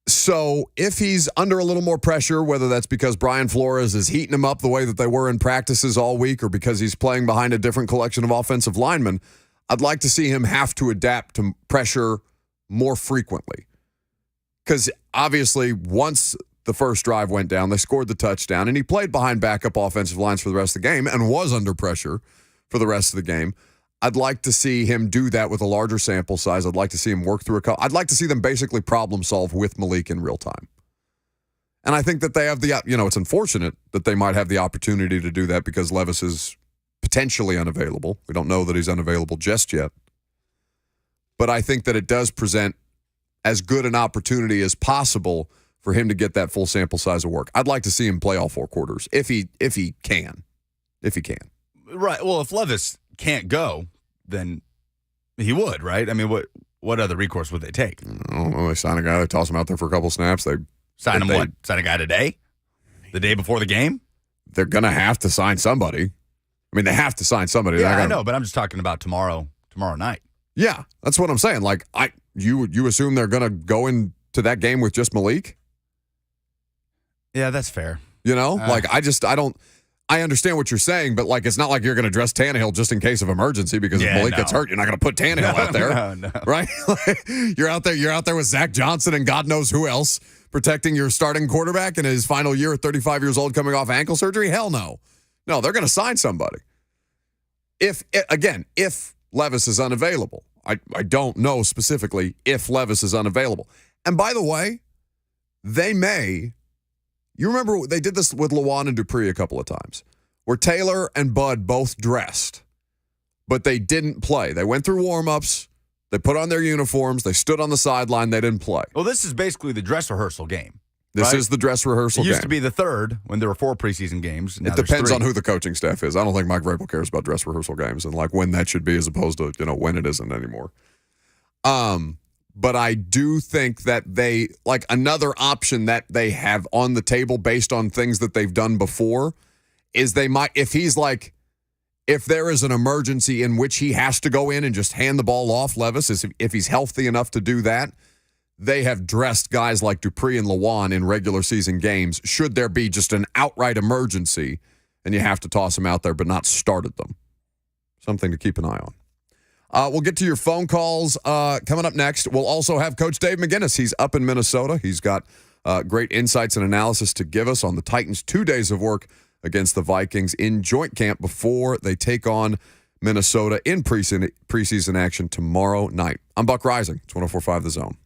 So if he's under a little more pressure, whether that's because Brian Flores is heating him up the way that they were in practices all week or because he's playing behind a different collection of offensive linemen, I'd like to see him have to adapt to pressure more frequently. Because obviously once the first drive went down, they scored the touchdown, and he played behind backup offensive lines for the rest of the game and was under pressure for the rest of the game. I'd like to see him do that with a larger sample size. I'd like to see him work through I'd like to see them basically problem solve with Malik in real time. And I think that they have it's unfortunate that they might have the opportunity to do that because Levis is potentially unavailable. We don't know that he's unavailable just yet. But I think that it does present as good an opportunity as possible for him to get that full sample size of work. I'd like to see him play all 4 quarters if he can. Right. Well, if Levis can't go, then he would, right? I mean, what other recourse would they take? I don't know. They sign a guy, they toss him out there for a couple snaps. They sign him what? Sign a guy today? The day before the game? They're going to have to sign somebody. I mean, they have to sign somebody. Yeah, I know, but I'm just talking about tomorrow night. Yeah, that's what I'm saying. Like, you assume they're going to go into that game with just Malik? Yeah, that's fair. I don't. I understand what you're saying, but like it's not like you're going to dress Tannehill just in case of emergency because if Malik gets hurt, you're not going to put Tannehill out there, no. right? You're out there with Zach Johnson and God knows who else protecting your starting quarterback in his final year at 35 years old coming off ankle surgery. Hell no, they're going to sign somebody. If Levis is unavailable, I don't know specifically if Levis is unavailable. And by the way, they may. You remember they did this with Lewan and Dupree a couple of times, where Taylor and Bud both dressed, but they didn't play. They went through warm-ups, they put on their uniforms, they stood on the sideline, they didn't play. Well, this is basically the dress rehearsal game. This right? is the dress rehearsal game. It used to be the third when there were 4 preseason games. It depends on who the coaching staff is. I don't think Mike Vrabel cares about dress rehearsal games and like when that should be as opposed to, when it isn't anymore. But I do think that they, like another option that they have on the table based on things that they've done before is they might, if there is an emergency in which he has to go in and just hand the ball off, Levis, if he's healthy enough to do that, they have dressed guys like Dupree and Lewan in regular season games should there be just an outright emergency and you have to toss them out there but not started them. Something to keep an eye on. We'll get to your phone calls coming up next. We'll also have Coach Dave McGinnis. He's up in Minnesota. He's got great insights and analysis to give us on the Titans' 2 days of work against the Vikings in joint camp before they take on Minnesota in preseason action tomorrow night. I'm Buck Rising. It's 104.5 The Zone.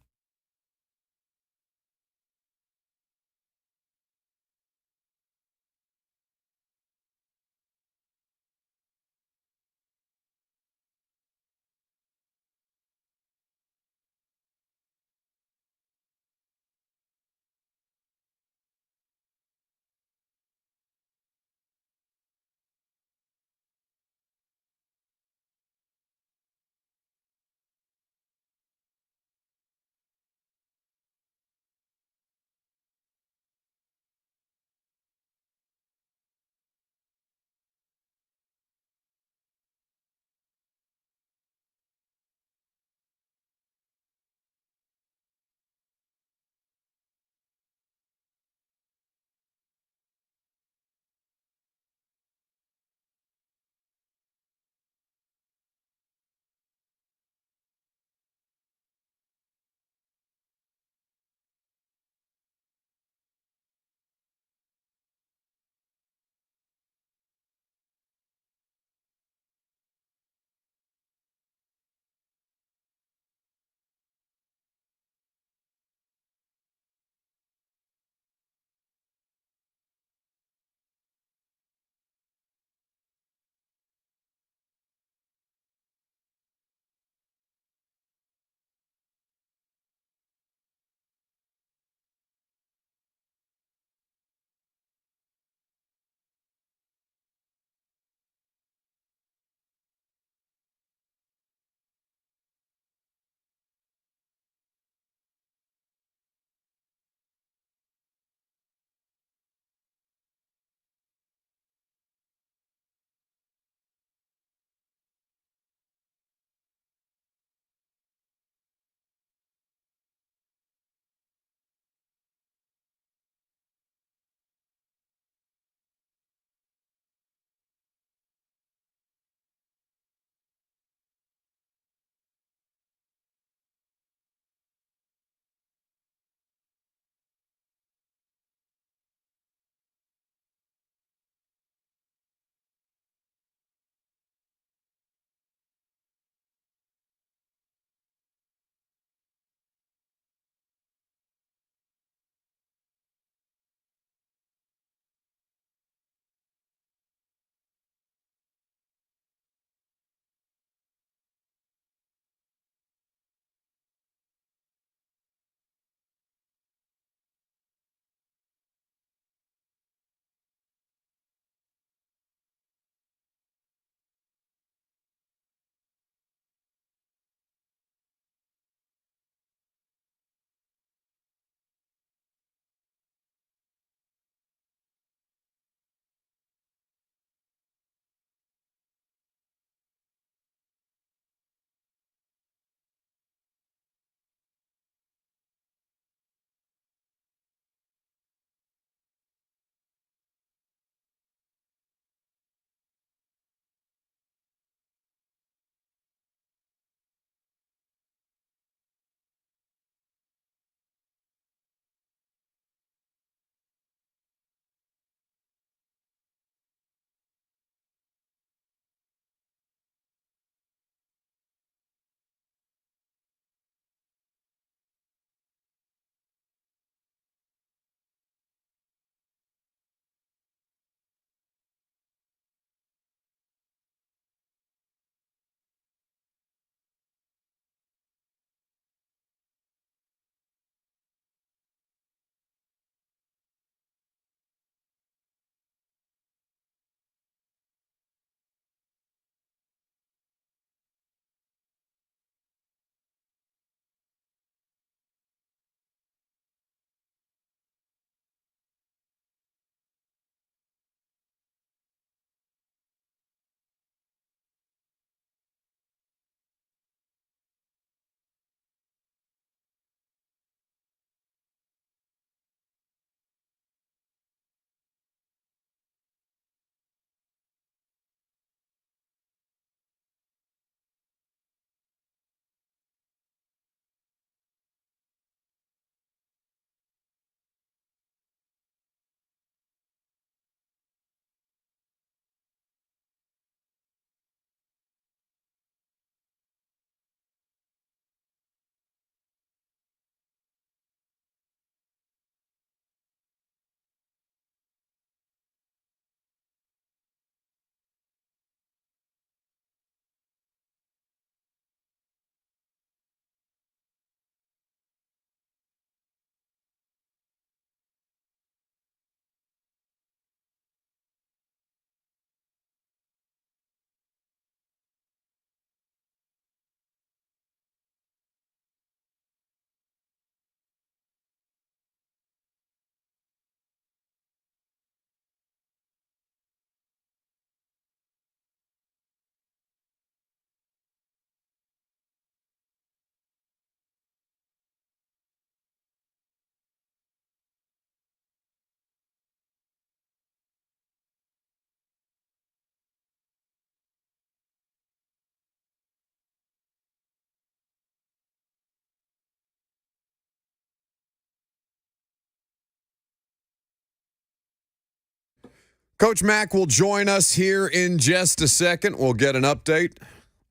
Coach Mack will join us here in just a second. We'll get an update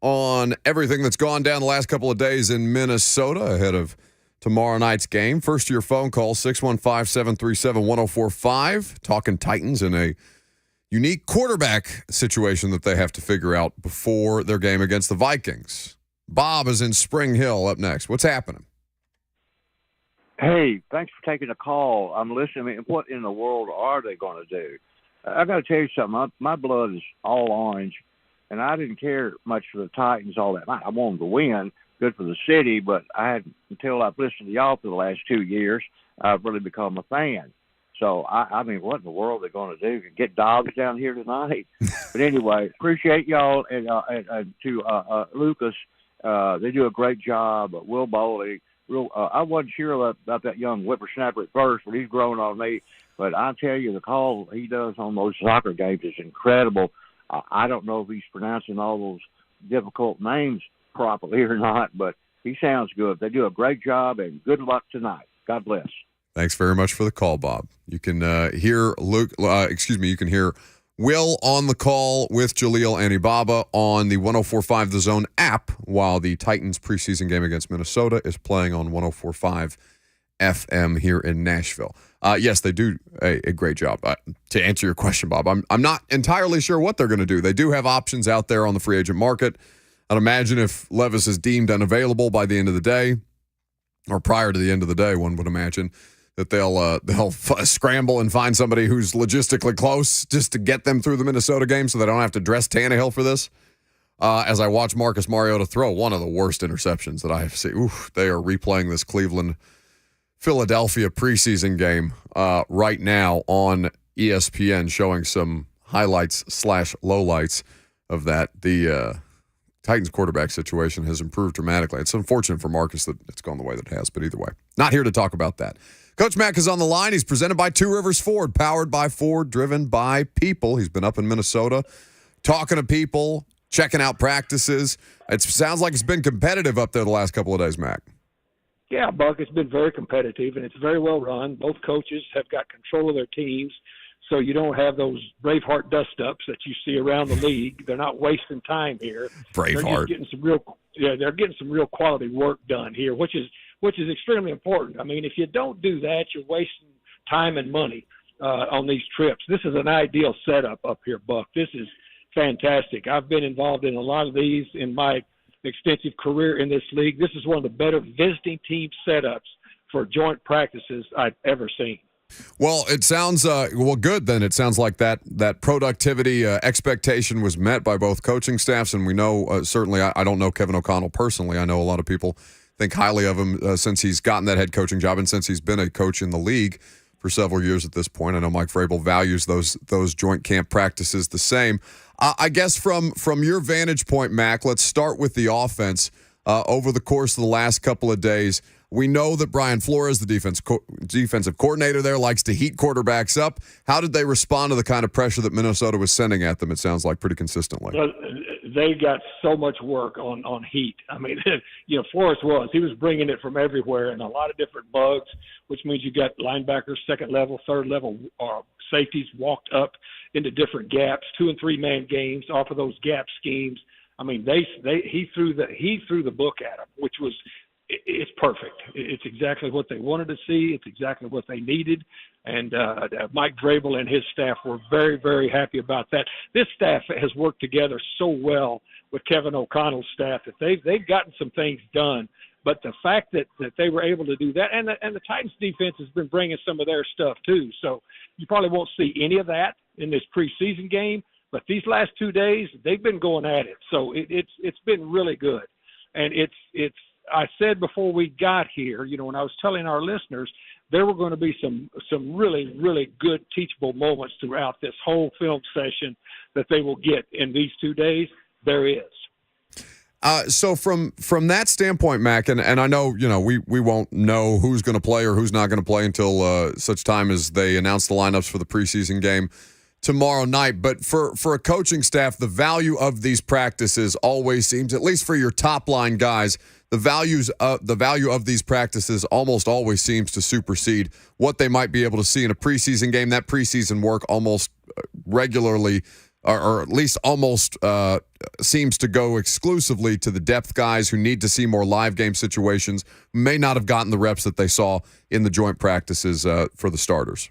on everything that's gone down the last couple of days in Minnesota ahead of tomorrow night's game. First to your phone call, 615-737-1045. Talking Titans in a unique quarterback situation that they have to figure out before their game against the Vikings. Bob is in Spring Hill up next. What's happening? Hey, thanks for taking the call. I'm listening. I mean, what in the world are they going to do? I got to tell you something. My blood is all orange, and I didn't care much for the Titans all that much. I wanted to win, good for the city, but I hadn't, until I've listened to y'all for the last 2 years, I've really become a fan. So, I mean, what in the world are they going to do? Get dogs down here tonight? But anyway, appreciate y'all, and to Lucas, they do a great job. Will Bowley, I wasn't sure about that young whippersnapper at first, but he's grown on me. But I tell you, the call he does on those soccer games is incredible. I don't know if he's pronouncing all those difficult names properly or not, but he sounds good. They do a great job, and good luck tonight. God bless. Thanks very much for the call, Bob. You can hear you can hear Will on the call with Jaleel and Ibaba on the 104.5 The Zone app, while the Titans preseason game against Minnesota is playing on 104.5 FM here in Nashville. Yes, they do a great job. To answer your question, Bob, I'm not entirely sure what they're going to do. They do have options out there on the free agent market. I'd imagine if Levis is deemed unavailable by the end of the day, or prior to the end of the day, one would imagine that they'll scramble and find somebody who's logistically close just to get them through the Minnesota game so they don't have to dress Tannehill for this. As I watch Marcus Mariota throw one of the worst interceptions that I have seen. Oof, they are replaying this Cleveland-Philadelphia preseason game right now on ESPN, showing some highlights/lowlights of that. The Titans quarterback situation has improved dramatically. It's unfortunate for Marcus that it's gone the way that it has, but either way, not here to talk about that. Coach Mack is on the line. He's presented by Two Rivers Ford, powered by Ford, driven by people. He's been up in Minnesota talking to people, checking out practices. It sounds like it's been competitive up there the last couple of days, Mack. Yeah, Buck, it's been very competitive, and it's very well run. Both coaches have got control of their teams, so you don't have those Braveheart dust-ups that you see around the league. They're not wasting time here. Braveheart. They're getting some real quality work done here, which is extremely important. I mean, if you don't do that, you're wasting time and money on these trips. This is an ideal setup up here, Buck. This is fantastic. I've been involved in a lot of these in my extensive career in this league. This is one of the better visiting team setups for joint practices I've ever seen. Well, it sounds good then. It sounds like that productivity expectation was met by both coaching staffs, and we know certainly I don't know Kevin O'Connell personally. I know a lot of people think highly of him since he's gotten that head coaching job and since he's been a coach in the league for several years at this point. I know Mike Vrabel values those joint camp practices the same. I guess from your vantage point, Mack, let's start with the offense. Over the course of the last couple of days, we know that Brian Flores, the defensive coordinator there, likes to heat quarterbacks up. How did they respond to the kind of pressure that Minnesota was sending at them, it sounds like, pretty consistently? Well, they got so much work on heat. I mean, Flores he was bringing it from everywhere and a lot of different bugs, which means you got linebackers, second level, third level, safeties walked up into different gaps, 2- and 3-man games off of those gap schemes. I mean, he threw the book at them, which was it's perfect. It's exactly what they wanted to see. It's exactly what they needed. And Mike Vrabel and his staff were very, very happy about that. This staff has worked together so well with Kevin O'Connell's staff that they've gotten some things done. But the fact that they were able to do that, and the Titans defense has been bringing some of their stuff too. So you probably won't see any of that in this preseason game. But these last 2 days, they've been going at it. So it's been really good. And it's I said before we got here, when I was telling our listeners, there were going to be some really, really good teachable moments throughout this whole film session that they will get in these 2 days. There is. So from that standpoint, Mack, and I know, we won't know who's going to play or who's not going to play until such time as they announce the lineups for the preseason game tomorrow night. But for a coaching staff, the value of these practices always seems, at least for your top line guys, the value of these practices almost always seems to supersede what they might be able to see in a preseason game. That preseason work almost regularly, or at least almost seems to go exclusively to the depth guys who need to see more live game situations, may not have gotten the reps that they saw in the joint practices for the starters.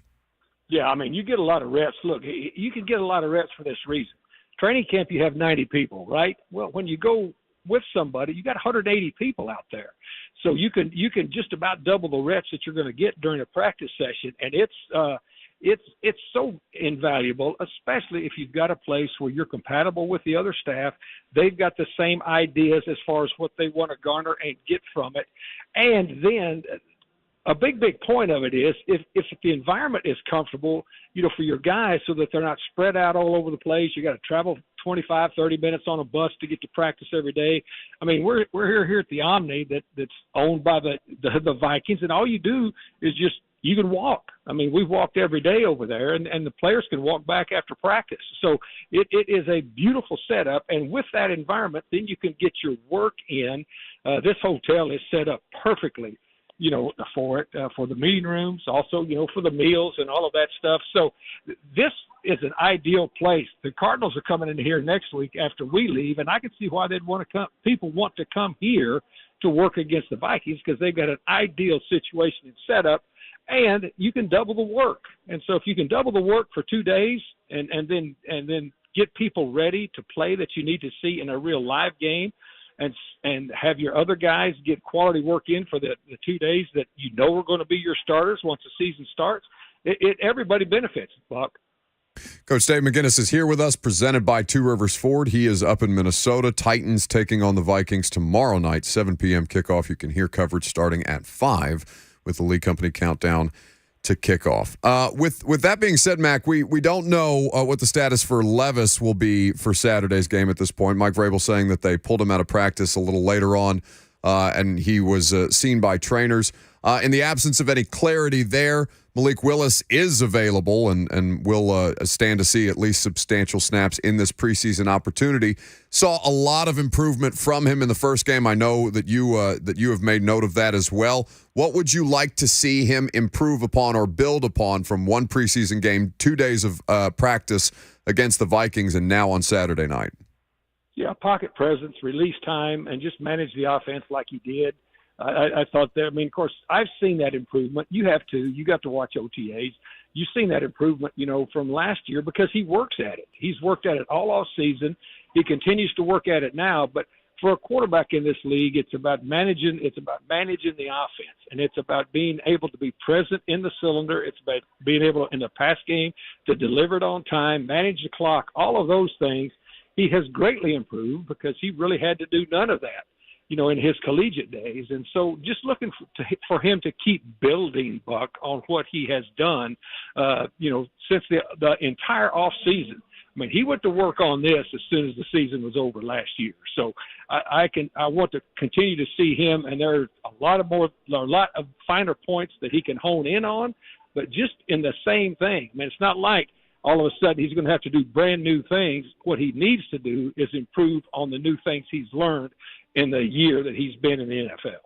Yeah, I mean, you get a lot of reps. Look, you can get a lot of reps for this reason. Training camp, you have 90 people, right? Well, when you go with somebody, you got 180 people out there. So you can just about double the reps that you're going to get during a practice session, and it's so invaluable, especially if you've got a place where you're compatible with the other staff. They've got the same ideas as far as what they want to garner and get from it. And then a big point of it is if the environment is comfortable, for your guys, so that they're not spread out all over the place. You got to travel 25, 30 minutes on a bus to get to practice every day. I mean, we're here at the Omni that's owned by the Vikings, and all you do is you can walk. I mean, we've walked every day over there, and the players can walk back after practice. So it is a beautiful setup, and with that environment, then you can get your work in. This hotel is set up perfectly, for it, for the meeting rooms, also, for the meals and all of that stuff. So this is an ideal place. The Cardinals are coming in here next week after we leave, and I can see why they'd want to come. People want to come here to work against the Vikings because they've got an ideal situation and setup. And you can double the work. And so if you can double the work for 2 days and then get people ready to play that you need to see in a real live game and have your other guys get quality work in for the 2 days that are going to be your starters once the season starts, everybody benefits, Buck. Coach Dave McGinnis is here with us, presented by Two Rivers Ford. He is up in Minnesota. Titans taking on the Vikings tomorrow night, 7 p.m. kickoff. You can hear coverage starting at 5 with the Lee Company countdown to kickoff. With that being said, Mack, we don't know what the status for Levis will be for Saturday's game at this point. Mike Vrabel saying that they pulled him out of practice a little later on, and he was seen by trainers. In the absence of any clarity there, Malik Willis is available and will stand to see at least substantial snaps in this preseason opportunity. Saw a lot of improvement from him in the first game. I know that you have made note of that as well. What would you like to see him improve upon or build upon from one preseason game, 2 days of practice against the Vikings, and now on Saturday night? Yeah, pocket presence, release time, and just manage the offense like he did. I thought that. I mean, of course, I've seen that improvement. You have to. You got to watch OTAs. You've seen that improvement, from last year because he works at it. He's worked at it all off season. He continues to work at it now. But for a quarterback in this league, it's about managing. It's about managing the offense, and it's about being able to be present in the cylinder. It's about being able in the pass game to deliver it on time, manage the clock, all of those things. He has greatly improved because he really had to do none of that, in his collegiate days. And so just looking for him to keep building, Buck, on what he has done, since the entire off season. I mean, he went to work on this as soon as the season was over last year. So I want to continue to see him, and there are a lot of finer points that he can hone in on, but just in the same thing. I mean, it's not like all of a sudden he's going to have to do brand new things. What he needs to do is improve on the new things he's learned in the year that he's been in the NFL.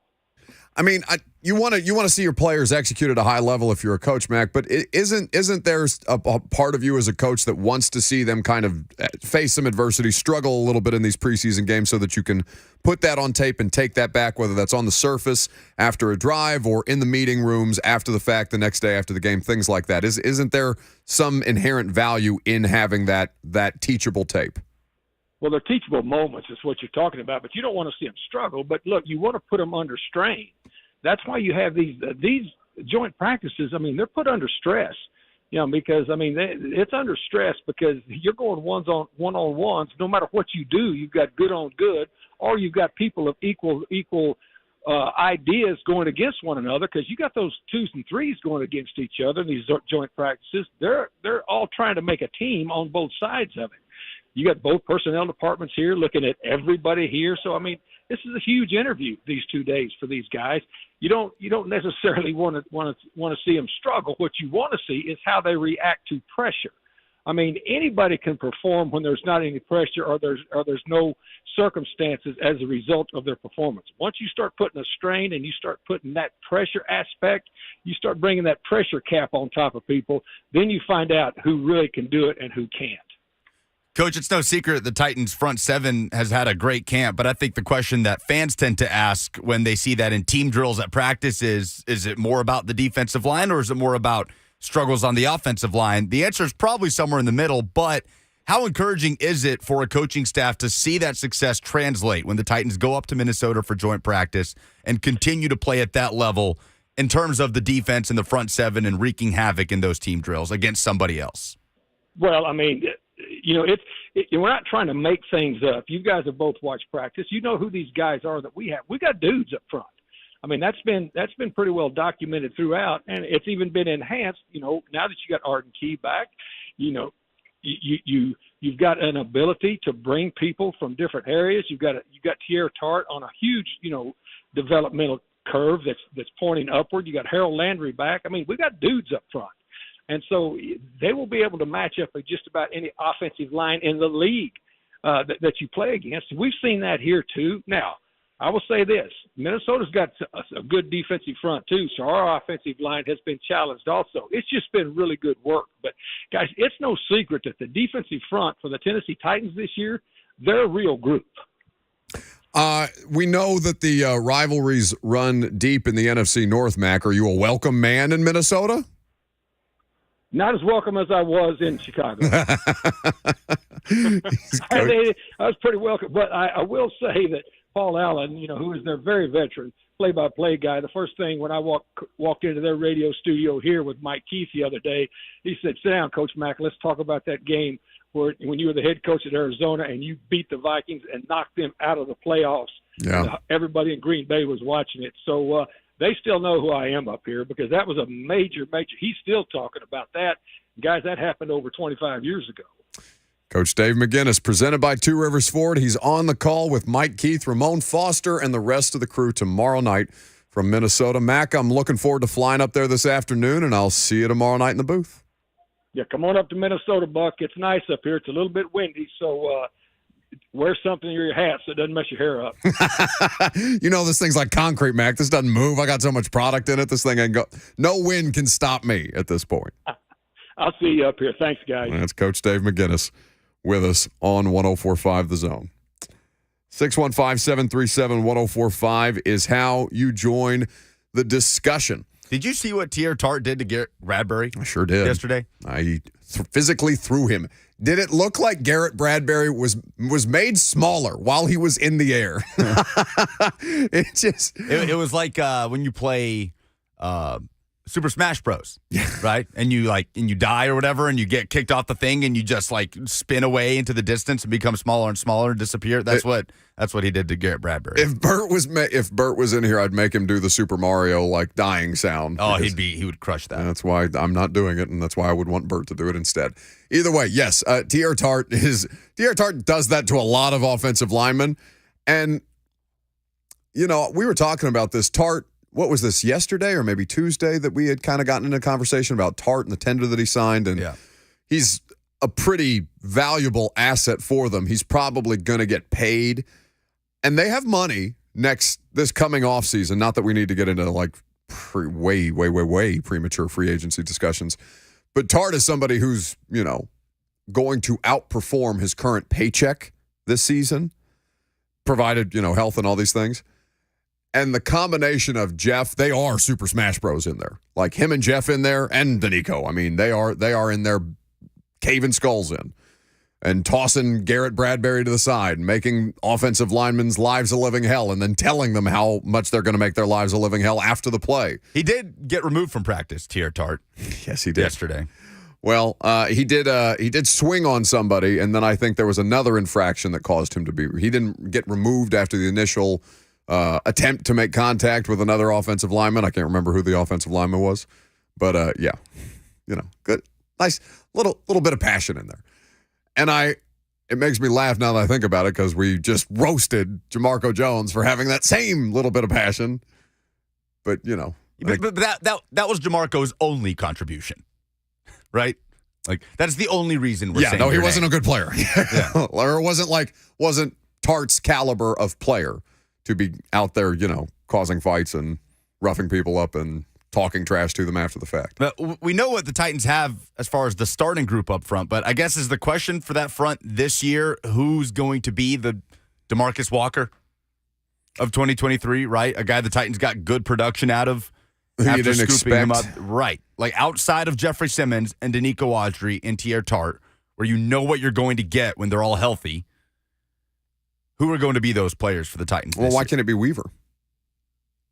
I mean, you want to see your players execute at a high level if you're a coach, Mack, but isn't there a part of you as a coach that wants to see them kind of face some adversity, struggle a little bit in these preseason games so that you can put that on tape and take that back, whether that's on the surface after a drive or in the meeting rooms after the fact, the next day after the game, things like that? Isn't there some inherent value in having that teachable tape? Well, they're teachable moments is what you're talking about, but you don't want to see them struggle. But look, you want to put them under strain. That's why you have these joint practices. I mean, they're put under stress, because it's under stress because you're going one-on-ones. No matter what you do, you've got good on good, or you've got people of equal ideas going against one another, because you got those 2s and 3s going against each other in these joint practices. They're all trying to make a team on both sides of it. You got both personnel departments here looking at everybody here. So, I mean, this is a huge interview these 2 days for these guys. You don't necessarily want to see them struggle. What you want to see is how they react to pressure. I mean, anybody can perform when there's not any pressure or there's no circumstances as a result of their performance. Once you start putting a strain and you start putting that pressure aspect, you start bringing that pressure cap on top of people, then you find out who really can do it and who can't. Coach, it's no secret the Titans' front seven has had a great camp, but I think the question that fans tend to ask when they see that in team drills at practice is it more about the defensive line or is it more about struggles on the offensive line? The answer is probably somewhere in the middle, but how encouraging is it for a coaching staff to see that success translate when the Titans go up to Minnesota for joint practice and continue to play at that level in terms of the defense in the front seven and wreaking havoc in those team drills against somebody else? Well, I mean, we're not trying to make things up. You guys have both watched practice. You know who these guys are that we have. We got dudes up front. I mean, that's been pretty well documented throughout, and it's even been enhanced. Now that you got Arden Key back, you've got an ability to bring people from different areas. You've got Tierra Tart on a huge developmental curve that's pointing upward. You got Harold Landry back. I mean, we got dudes up front. And so they will be able to match up with just about any offensive line in the league that you play against. We've seen that here too. Now, I will say this. Minnesota's got a good defensive front too, so our offensive line has been challenged also. It's just been really good work. But, guys, it's no secret that the defensive front for the Tennessee Titans this year, they're a real group. We know that the rivalries run deep in the NFC North, Mack. Are you a welcome man in Minnesota? Not as welcome as I was in Chicago. I was pretty welcome. But I will say that Paul Allen, who is their very veteran play-by-play guy, the first thing when I walked into their radio studio here with Mike Keith the other day, he said, "Sit down, Coach Mack. Let's talk about that game when you were the head coach at Arizona and you beat the Vikings and knocked them out of the playoffs." Yeah. Everybody in Green Bay was watching it. So they still know who I am up here because that was a major – he's still talking about that. Guys, that happened over 25 years ago. Coach Dave McGinnis, presented by Two Rivers Ford. He's on the call with Mike Keith, Ramon Foster, and the rest of the crew tomorrow night from Minnesota. Mack, I'm looking forward to flying up there this afternoon, and I'll see you tomorrow night in the booth. Yeah, come on up to Minnesota, Buck. It's nice up here. It's a little bit windy, so wear something in your hat so it doesn't mess your hair up. This thing's like concrete, Mack. This doesn't move. I got so much product in it. This thing ain't go. No wind can stop me at this point. I'll see you up here. Thanks, guys. That's Coach Dave McGinnis with us on 104.5 The Zone. 615-737-1045 is how you join the discussion. Did you see what Tierra Tart did to Garrett Bradbury? I sure did. Yesterday? I physically threw him. Did it look like Garrett Bradbury was made smaller while he was in the air? It was like when you play Super Smash Bros. Right? And you die or whatever, and you get kicked off the thing, and you just spin away into the distance and become smaller and smaller and disappear. That's what he did to Garrett Bradbury. If Bert was in here, I'd make him do the Super Mario dying sound. Oh, he would crush that. That's why I'm not doing it, and that's why I would want Bert to do it instead. Either way, yes, Tierra Tart does that to a lot of offensive linemen, and we were talking about this Tart. What was this, yesterday or maybe Tuesday, that we had kind of gotten into a conversation about Tart and the tender that he signed? And he's a pretty valuable asset for them. He's probably going to get paid. And they have money this coming offseason. Not that we need to get into way premature free agency discussions. But Tart is somebody who's, going to outperform his current paycheck this season, provided, health and all these things. And the combination of Jeff, they are Super Smash Bros. In there. Like him and Jeff in there, and Danico. I mean, they are in there caving skulls in and tossing Garrett Bradbury to the side, making offensive linemen's lives a living hell, and then telling them how much they're going to make their lives a living hell after the play. He did get removed from practice, Tierra Tart. Yes, he did. Yesterday. Well, he did swing on somebody, and then I think there was another infraction that caused him to be. He didn't get removed after the initial attempt to make contact with another offensive lineman. I can't remember who the offensive lineman was, but good, nice little bit of passion in there. And it makes me laugh now that I think about it, because we just roasted Jamarco Jones for having that same little bit of passion. But but that was Jamarco's only contribution, right? Like, that's the only reason we're saying no, he your wasn't name. a good player. Or wasn't Tart's caliber of player to be out there, causing fights and roughing people up and talking trash to them after the fact. But we know what the Titans have as far as the starting group up front, but I guess is the question for that front this year, who's going to be the DeMarcus Walker of 2023, right? A guy the Titans got good production out of. Who you after didn't scooping him up. expect. Right. Like outside of Jeffrey Simmons and Danico Audrey and Tier Tart, where you know what you're going to get when they're all healthy, who are going to be those players for the Titans? Well, this why year? can't it be Weaver?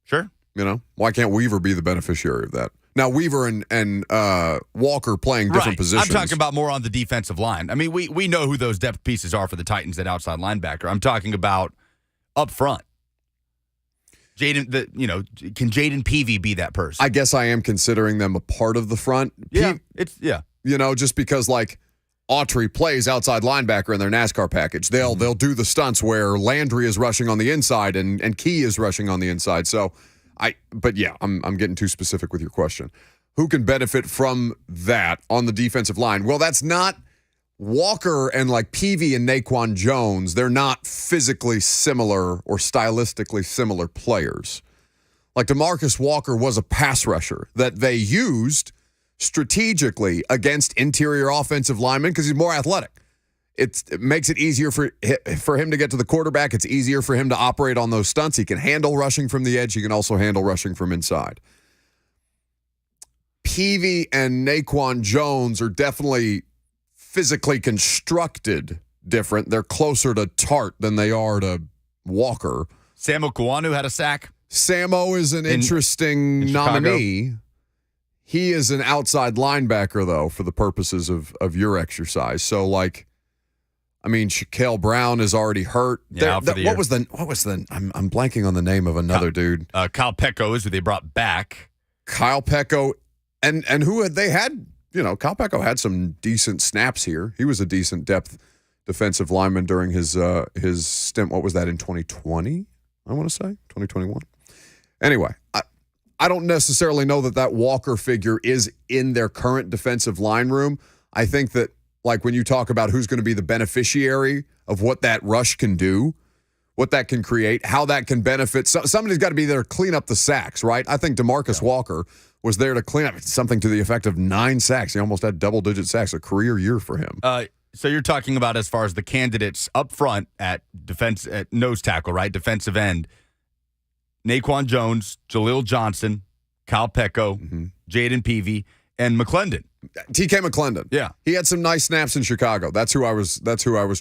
Sure. Why can't Weaver be the beneficiary of that? Now, Weaver and Walker playing different positions. I'm talking about more on the defensive line. I mean, we know who those depth pieces are for the Titans at outside linebacker. I'm talking about up front. Can Jaden Peavy be that person? I guess I am considering them a part of the front. Yeah, Just because like Autry plays outside linebacker in their NASCAR package. They'll do the stunts where Landry is rushing on the inside and Key is rushing on the inside. So I'm getting too specific with your question. Who can benefit from that on the defensive line? Well, that's not Walker and like Peavy and Naquan Jones. They're not physically similar or stylistically similar players. Like DeMarcus Walker was a pass rusher that they used strategically against interior offensive linemen because he's more athletic. It makes it easier for him to get to the quarterback. It's easier for him to operate on those stunts. He can handle rushing from the edge. He can also handle rushing from inside. Peavy and Naquan Jones are definitely physically constructed different. They're closer to Tart than they are to Walker. Samo Kawanu had a sack. Samo is an interesting in nominee. He is an outside linebacker, though, for the purposes of your exercise. So, Shaquille Brown is already hurt. Yeah, out for the year. What was the? I'm blanking on the name of another dude. Kyle Pecco is who they brought back. Kyle Pecco, and who had they had? Kyle Pecco had some decent snaps here. He was a decent depth defensive lineman during his stint. What was that in 2020? I want to say 2021. Anyway, I don't necessarily know that Walker figure is in their current defensive line room. I think that, like, when you talk about who's going to be the beneficiary of what that rush can do, what that can create, how that can benefit, somebody's got to be there to clean up the sacks, right? I think DeMarcus Walker was there to clean up something to the effect of 9 sacks. He almost had double-digit sacks, a career year for him. So you're talking about as far as the candidates up front at defense, at nose tackle, right? Defensive end. Naquan Jones, Jaleel Johnson, Kyle Pecco, Jaden Peavy, and McClendon. TK McClendon. Yeah. He had some nice snaps in Chicago. That's who I was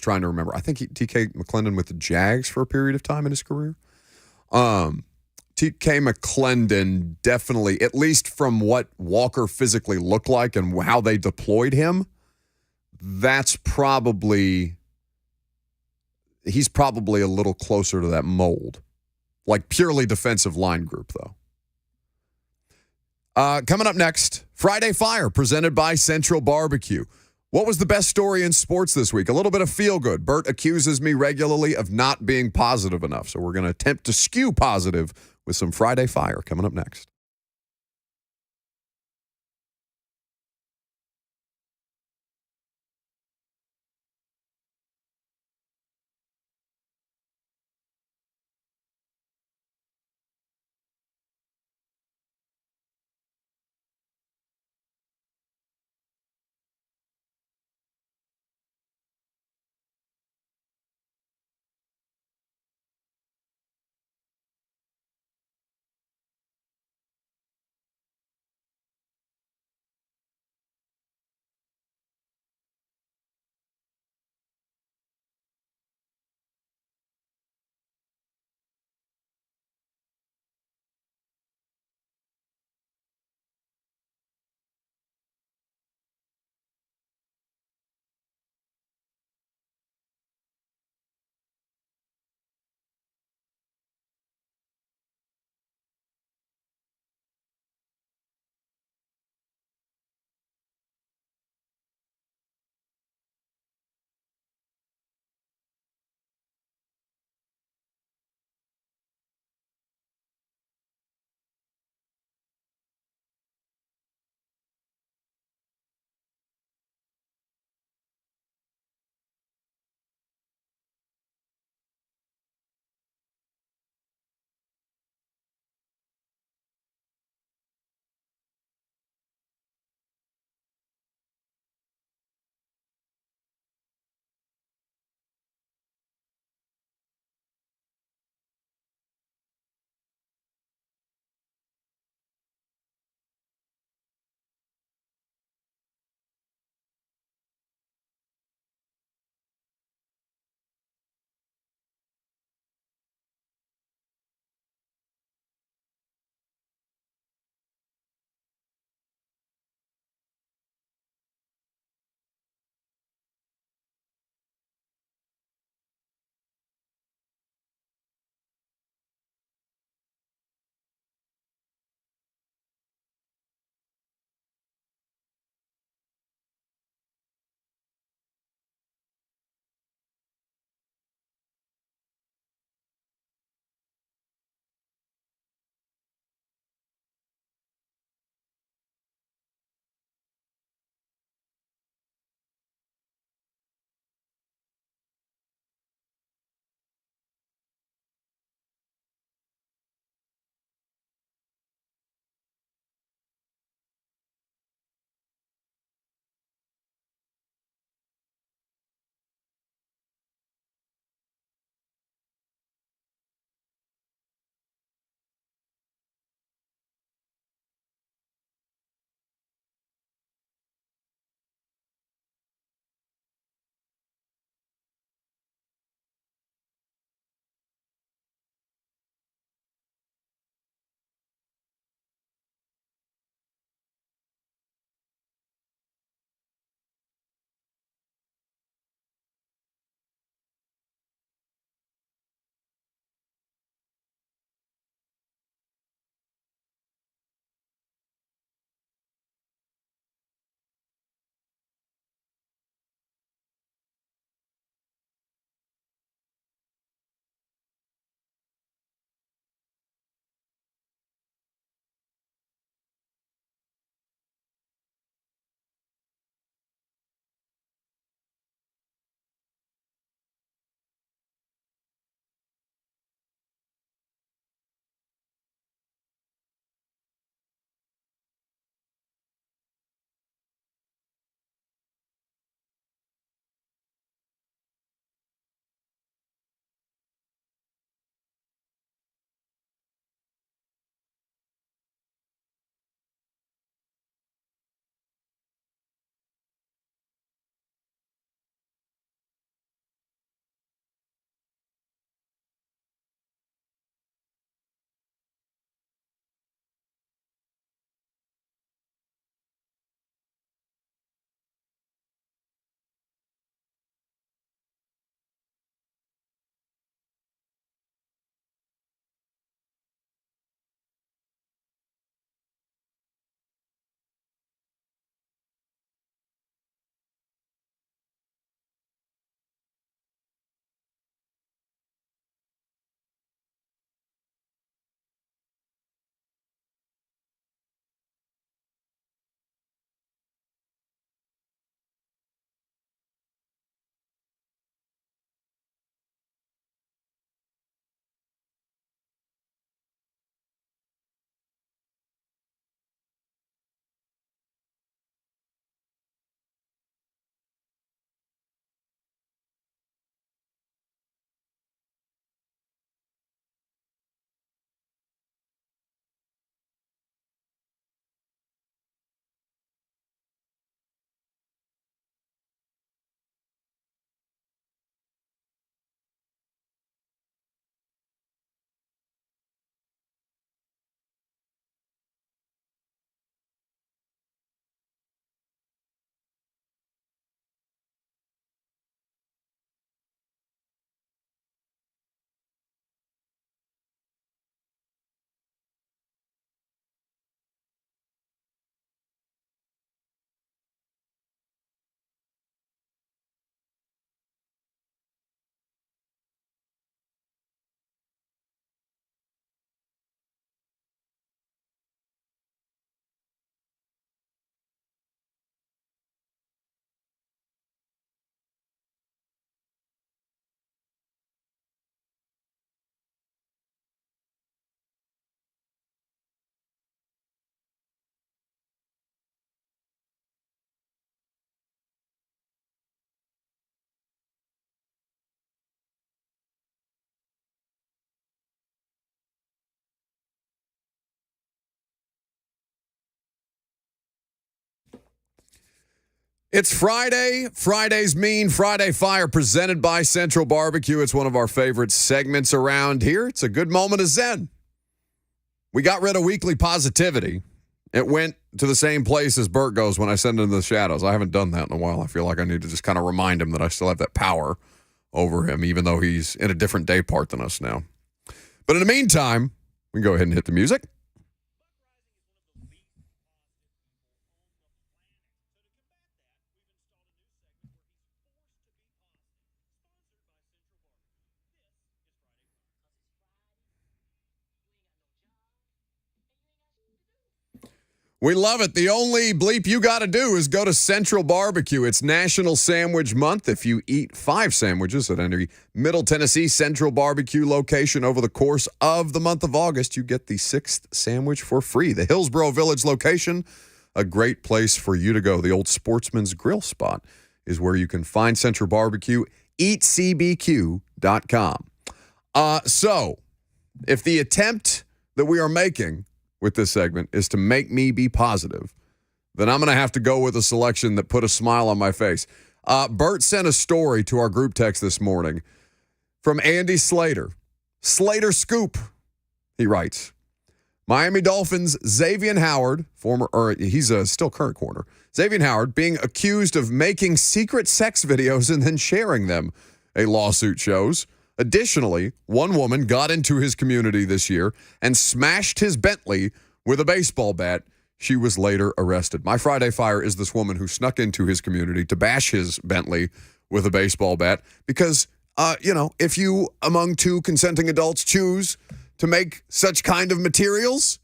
trying to remember. I think TK McClendon with the Jags for a period of time in his career. TK McClendon definitely, at least from what Walker physically looked like and how they deployed him, he's probably a little closer to that mold. Like purely defensive line group, though. Coming up next, Friday Fire, presented by Central Barbecue. What was the best story in sports this week? A little bit of feel-good. Bert accuses me regularly of not being positive enough, so we're going to attempt to skew positive with some Friday Fire coming up next. It's Friday. Friday's Mean Friday Fire presented by Central Barbecue. It's one of our favorite segments around here. It's a good moment of zen. We got rid of weekly positivity. It went to the same place as Bert goes when I send him to the shadows. I haven't done that in a while. I feel like I need to just kind of remind him that I still have that power over him, even though he's in a different day part than us now. But in the meantime, we can go ahead and hit the music. We love it. The only bleep you got to do is go to Central Barbecue. It's National Sandwich Month. If you eat 5 sandwiches at any Middle Tennessee Central Barbecue location over the course of the month of August, you get the 6th sandwich for free. The Hillsboro Village location, a great place for you to go. The old Sportsman's Grill spot is where you can find Central Barbecue. EatCBQ.com. So, if the attempt that we are making with this segment is to make me be positive, then I'm going to have to go with a selection that put a smile on my face. Bert sent a story to our group text this morning from Andy Slater. Slater Scoop, he writes, Miami Dolphins' Xavier Howard, he's a still current corner, Xavier Howard being accused of making secret sex videos and then sharing them, a lawsuit shows. Additionally, one woman got into his community this year and smashed his Bentley with a baseball bat. She was later arrested. My Friday Fire is this woman who snuck into his community to bash his Bentley with a baseball bat because, if you, among 2 consenting adults, choose to make such kind of materials,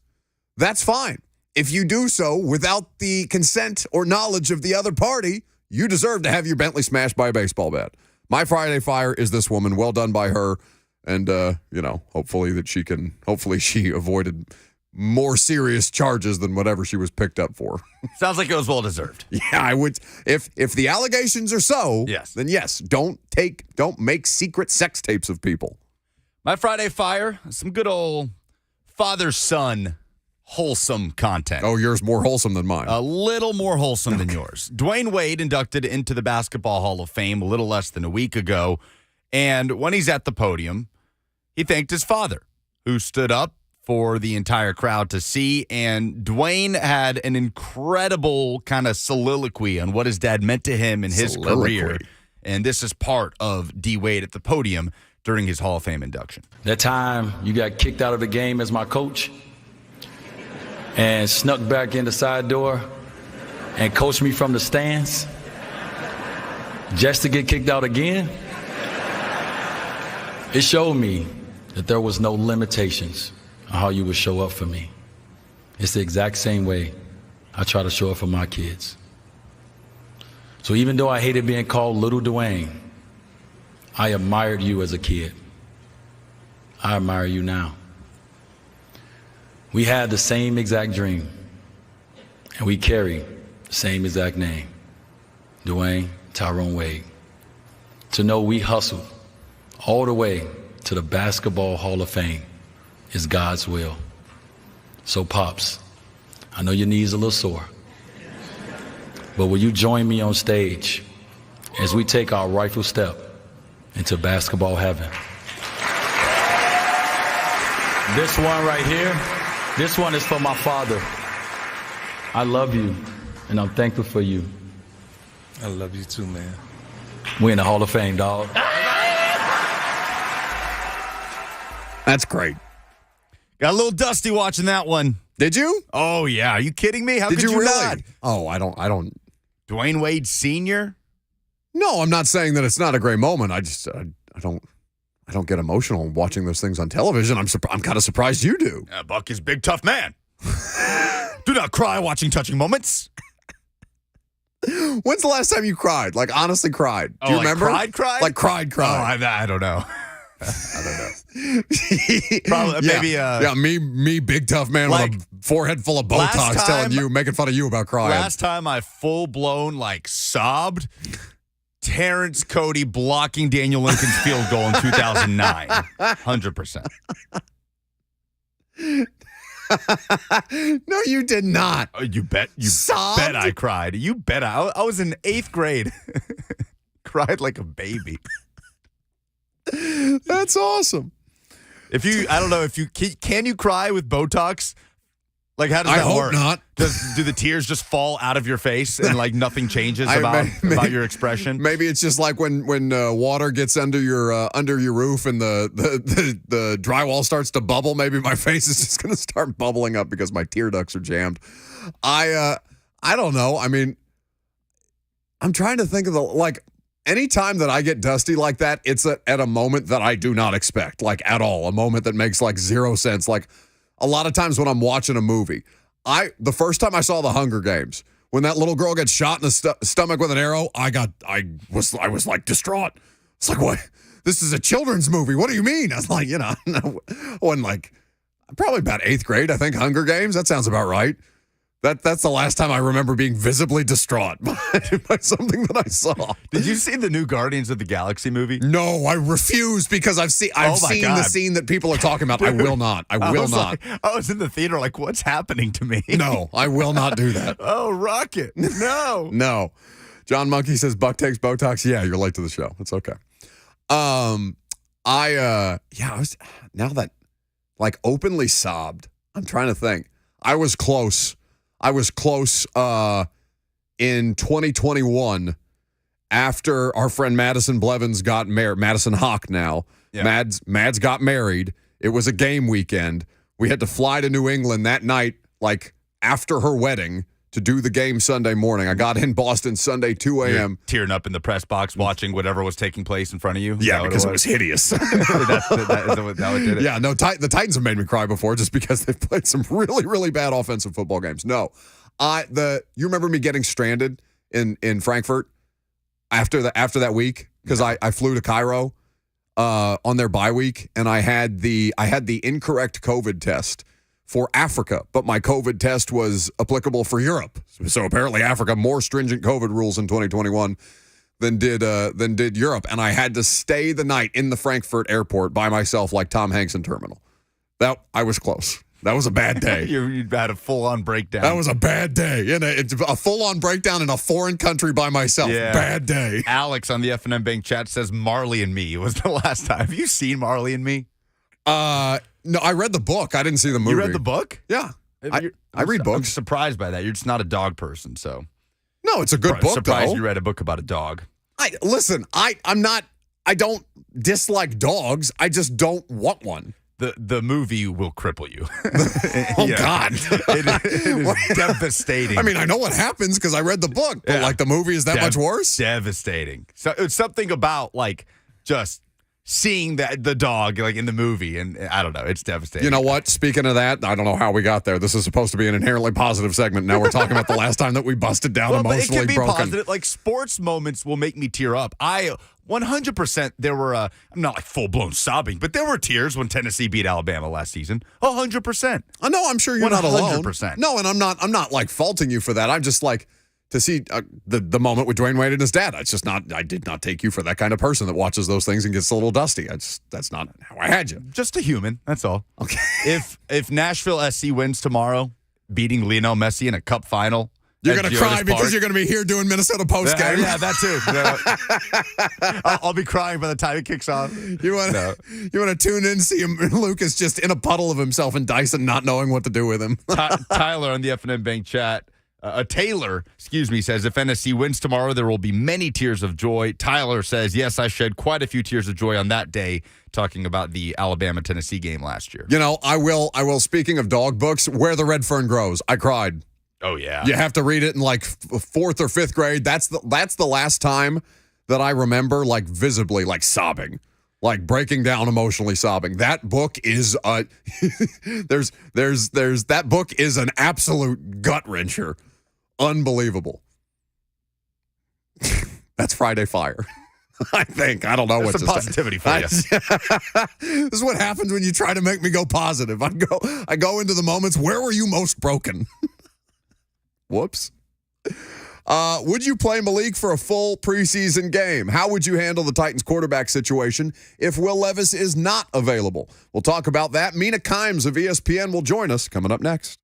that's fine. If you do so without the consent or knowledge of the other party, you deserve to have your Bentley smashed by a baseball bat. My Friday Fire is this woman. Well done by her. And, hopefully she avoided more serious charges than whatever she was picked up for. Sounds like it was well-deserved. Yeah, I would. If the allegations are so, yes, then yes, don't make secret sex tapes of people. My Friday Fire, some good old father-son wholesome content. Oh, yours more wholesome than mine. A little more wholesome than yours. Dwayne Wade inducted into the Basketball Hall of Fame a little less than a week ago. And when he's at the podium, he thanked his father, who stood up for the entire crowd to see. And Dwayne had an incredible kind of soliloquy on what his dad meant to him in his career. And this is part of D. Wade at the podium during his Hall of Fame induction. That time you got kicked out of the game as my coach and snuck back in the side door and coached me from the stands just to get kicked out again. It showed me that there was no limitations on how you would show up for me. It's the exact same way I try to show up for my kids. So even though I hated being called Little Dwayne, I admired you as a kid. I admire you now. We had the same exact dream, and we carry the same exact name, Dwayne Tyrone Wade. To know we hustled all the way to the Basketball Hall of Fame is God's will. So, Pops, I know your knees are a little sore, but will you join me on stage as we take our rightful step into basketball heaven? This one right here, this one is for my father. I love you, and I'm thankful for you. I love you too, man. We in the Hall of Fame, dog. That's great. Got a little dusty watching that one. Did you? Oh, yeah. Are you kidding me? How Did could you really? Not? Oh, I don't. Dwayne Wade Sr.? No, I'm not saying that it's not a great moment. I don't get emotional watching those things on television. I'm kind of surprised you do. Buck is a big, tough man. Do not cry watching touching moments. When's the last time you cried? Like, honestly cried? Do you remember? Cried? Like, cried. Oh, I don't know. I don't know. Probably, maybe. Me, big tough man with a forehead full of Botox making fun of you about crying. Last time I full-blown, sobbed, Terrence Cody blocking Daniel Lincoln's field goal in 2009. 100%. No, you did not. Oh, you bet. You Sobbed? bet I cried. You bet I was in 8th grade. Cried like a baby. That's awesome. I don't know if you can you cry with Botox? Like, how does that work? I hope not. Do the tears just fall out of your face and like nothing changes about your expression? Maybe it's just like when water gets under your roof and the drywall starts to bubble. Maybe my face is just going to start bubbling up because my tear ducts are jammed. I don't know. I mean, I'm trying to think of anytime that I get dusty like that, it's at a moment that I do not expect, like at all. A moment that makes like zero sense. Like a lot of times when I'm watching a movie, the first time I saw The Hunger Games, when that little girl gets shot in the stomach with an arrow, I was like distraught. It's like, what? This is a children's movie. What do you mean? I was like, when like probably about 8th grade, I think Hunger Games. That sounds about right. That's the last time I remember being visibly distraught by something that I saw. Did you see the new Guardians of the Galaxy movie? No, I refuse because I've seen the scene that people are talking about. I will not. I will not. I was in the theater like, what's happening to me? No, I will not do that. Oh, Rocket. No. No. John Monkey says Buck takes Botox. Yeah, you're late to the show. It's okay. I was now that like openly sobbed. I'm trying to think. I was close in 2021 after our friend Madison Blevins got married. Madison Hawk now. Yeah. Mads got married. It was a game weekend. We had to fly to New England that night, like after her wedding, to do the game Sunday morning. I got in Boston Sunday 2 a.m. You're tearing up in the press box watching whatever was taking place in front of you? Yeah, because it was hideous. that what did it? Yeah, no, the Titans have made me cry before just because they've played some really, really bad offensive football games. No, you remember me getting stranded in Frankfurt after that week because I flew to Cairo on their bye week and I had the incorrect COVID test for Africa, but my COVID test was applicable for Europe. So apparently Africa more stringent COVID rules in 2021 than did Europe, and I had to stay the night in the Frankfurt airport by myself like Tom Hanks in Terminal. That I was close. That was a bad day. You had a full-on breakdown. That was a bad day. It's a full-on breakdown in a foreign country by myself. Yeah. Bad day. Alex on the F&M Bank chat says Marley and Me was the last time. Have you seen Marley and Me? No, I read the book. I didn't see the movie. You read the book? Yeah. I read books. I'm surprised by that. You're just not a dog person, so. No, it's a good book, surprised though. You read a book about a dog. I don't dislike dogs. I just don't want one. The movie will cripple you. Oh, God. It is devastating. I mean, I know what happens because I read the book, but like the movie is that much worse? Devastating. So it's something about like just seeing the dog like in the movie, and I don't know, it's devastating. You know what? Speaking of that, I don't know how we got there. This is supposed to be an inherently positive segment. Now we're talking about the last time that we busted down emotionally but it can be broken. Positive. Like sports moments will make me tear up. 100% there were, I'm not like full-blown sobbing, but there were tears when Tennessee beat Alabama last season. 100%. No, I'm sure you're not alone. 100%. No, and I'm not like faulting you for that. I'm just like, to see the moment with Dwayne Wade and his dad. It's just not, I did not take you for that kind of person that watches those things and gets a little dusty. That's not how I had you. Just a human, that's all. Okay. If Nashville SC wins tomorrow, beating Lionel Messi in a cup final, you're going to cry because you're going to be here doing Minnesota post game. Yeah, that too. I'll be crying by the time it kicks off. You want to tune in, see him, Lucas just in a puddle of himself and Dyson not knowing what to do with him. Tyler on the F&M Bank chat. Taylor, says if NSC wins tomorrow, there will be many tears of joy. Tyler says, yes, I shed quite a few tears of joy on that day, talking about the Alabama-Tennessee game last year. You know, I will. Speaking of dog books, Where the Red Fern Grows, I cried. Oh, yeah. You have to read it in like 4th or 5th grade. That's the last time that I remember like visibly like sobbing. Like breaking down emotionally sobbing. That book is there's that book is an absolute gut wrencher. Unbelievable. That's Friday Fire. I think. I don't know what to say. Some positivity for you. This is what happens when you try to make me go positive. I go into the moments, where were you most broken? Whoops. Would you play Malik for a full preseason game? How would you handle the Titans quarterback situation if Will Levis is not available? We'll talk about that. Mina Kimes of ESPN will join us coming up next.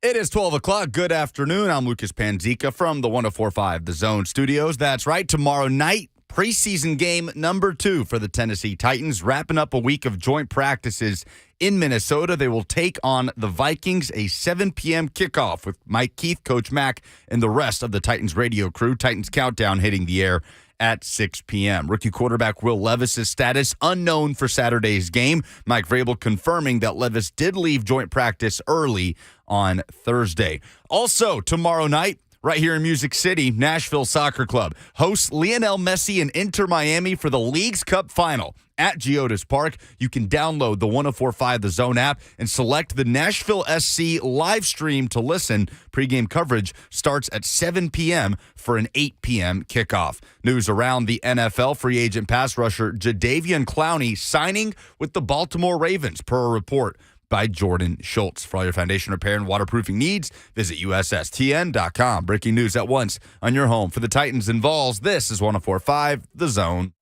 It is 12 o'clock. Good afternoon. I'm Lucas Panzica from the 104.5 The Zone Studios. That's right. Tomorrow night, preseason game number 2 for the Tennessee Titans. Wrapping up a week of joint practices in Minnesota. They will take on the Vikings, a 7 p.m. kickoff with Mike Keith, Coach Mack, and the rest of the Titans radio crew. Titans Countdown hitting the air at 6 p.m. Rookie quarterback Will Levis' status unknown for Saturday's game. Mike Vrabel confirming that Levis did leave joint practice early on Thursday. Also, tomorrow night, right here in Music City, Nashville Soccer Club hosts Lionel Messi and Inter Miami for the Leagues Cup Final at Geodis Park. You can download the 104.5 The Zone app and select the Nashville SC live stream to listen. Pre-game coverage starts at 7 p.m. for an 8 p.m. kickoff. News around the NFL, free agent pass rusher Jadeveon Clowney signing with the Baltimore Ravens, per a report by Jordan Schultz. For all your foundation repair and waterproofing needs, visit USSTN.com. Breaking news at once on your home for the Titans and Vols. This is 104.5 The Zone.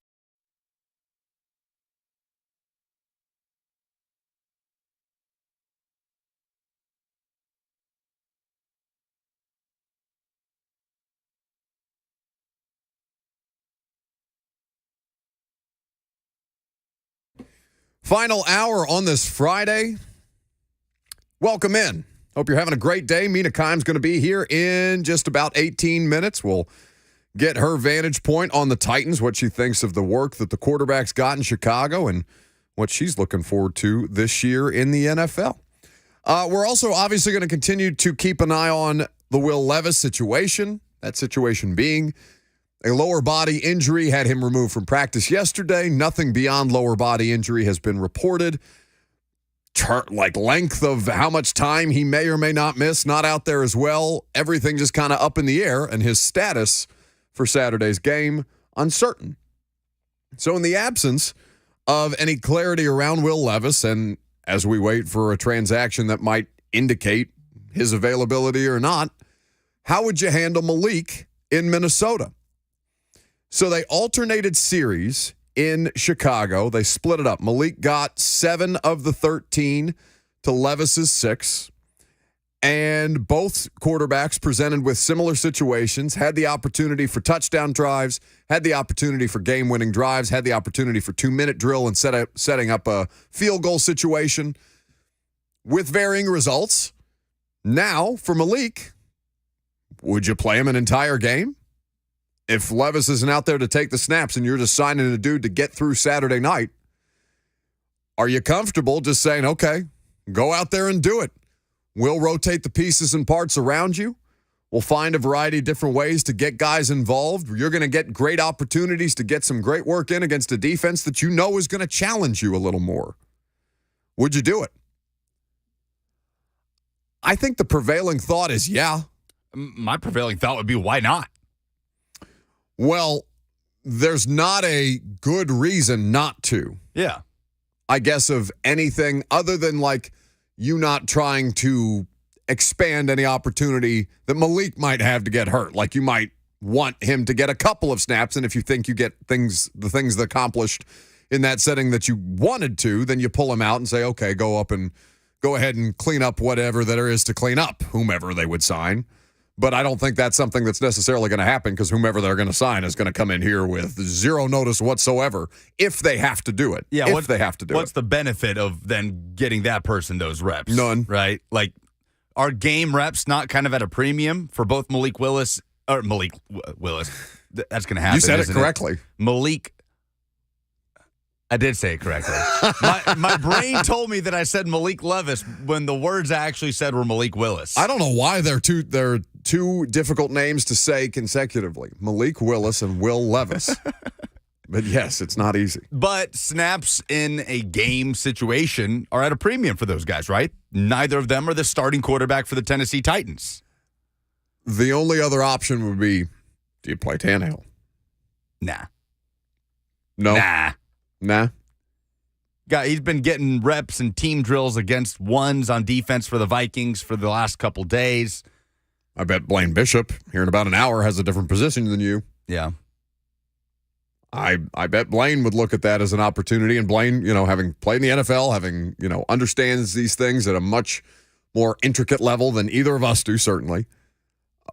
Final hour on this Friday. Welcome in. Hope you're having a great day. Mina Kimes going to be here in just about 18 minutes. We'll get her vantage point on the Titans, what she thinks of the work that the quarterback's got in Chicago, and what she's looking forward to this year in the NFL. We're also obviously going to continue to keep an eye on the Will Levis situation, that situation being a lower body injury had him removed from practice yesterday. Nothing beyond lower body injury has been reported. Like length of how much time he may or may not miss, not out there as well. Everything just kind of up in the air, and his status for Saturday's game uncertain. So in the absence of any clarity around Will Levis, and as we wait for a transaction that might indicate his availability or not, how would you handle Malik in Minnesota? So they alternated series in Chicago. They split it up. Malik got 7 of the 13 to Levis's 6. And both quarterbacks presented with similar situations, had the opportunity for touchdown drives, had the opportunity for game-winning drives, had the opportunity for 2-minute drill and setting up a field goal situation with varying results. Now, for Malik, would you play him an entire game? If Levis isn't out there to take the snaps and you're just signing a dude to get through Saturday night, are you comfortable just saying, okay, go out there and do it? We'll rotate the pieces and parts around you. We'll find a variety of different ways to get guys involved. You're going to get great opportunities to get some great work in against a defense that you know is going to challenge you a little more. Would you do it? I think the prevailing thought is yeah. My prevailing thought would be, why not? Well, there's not a good reason not to. Yeah. I guess of anything other than like you not trying to expand any opportunity that Malik might have to get hurt. Like you might want him to get a couple of snaps, and if you think you get the things accomplished in that setting that you wanted to, then you pull him out and say, okay, go ahead and clean up whatever there is to clean up, whomever they would sign. But I don't think that's something that's necessarily going to happen because whomever they're going to sign is going to come in here with zero notice whatsoever if they have to do it. Yeah, if they have to do it. What's the benefit of then getting that person those reps? None. Right? Like, are game reps not kind of at a premium for both Malik Willis? That's going to happen. You said it correctly. Malik. I did say it correctly. My brain told me that I said Malik Levis when the words I actually said were Malik Willis. I don't know why they're two difficult names to say consecutively. Malik Willis and Will Levis. But yes, it's not easy. But snaps in a game situation are at a premium for those guys, right? Neither of them are the starting quarterback for the Tennessee Titans. The only other option would be, do you play Tannehill? Nah. No? Nah. He's been getting reps and team drills against ones on defense for the Vikings for the last couple days. I bet Blaine Bishop, here in about an hour, has a different position than you. Yeah. I bet Blaine would look at that as an opportunity. And Blaine, having played in the NFL, having, understands these things at a much more intricate level than either of us do, certainly.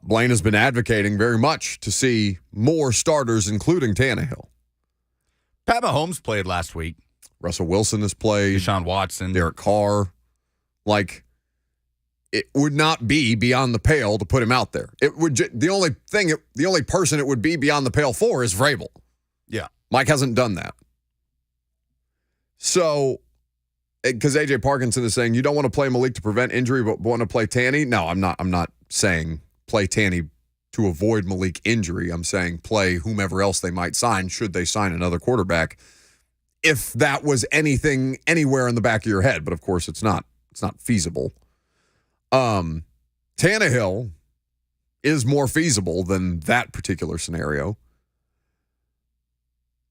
Blaine has been advocating very much to see more starters, including Tannehill. Pat Mahomes played last week. Russell Wilson has played. Deshaun Watson. Derek Carr. Like, it would not be beyond the pale to put him out there. It would. The only person it would be beyond the pale for is Vrabel. Yeah. Mike hasn't done that. So, because A.J. Parkinson is saying you don't want to play Malik to prevent injury, but want to play Tanny. No, I'm not saying play Tanny to avoid Malik injury. I'm saying play whomever else they might sign, should they sign another quarterback, if that was anything anywhere in the back of your head. But of course, it's not feasible. Tannehill is more feasible than that particular scenario.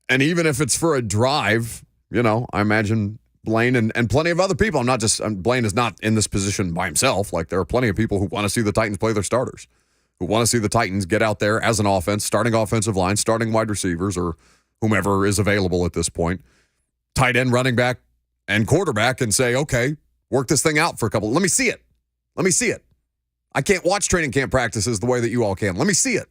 And even if it's for a drive, I imagine Blaine and plenty of other people. Blaine is not in this position by himself. Like, there are plenty of people who want to see the Titans play their starters, who want to see the Titans get out there as an offense, starting offensive line, starting wide receivers, or whomever is available at this point, tight end, running back, and quarterback, and say, okay, work this thing out for a couple. Let me see it. I can't watch training camp practices the way that you all can. Let me see it.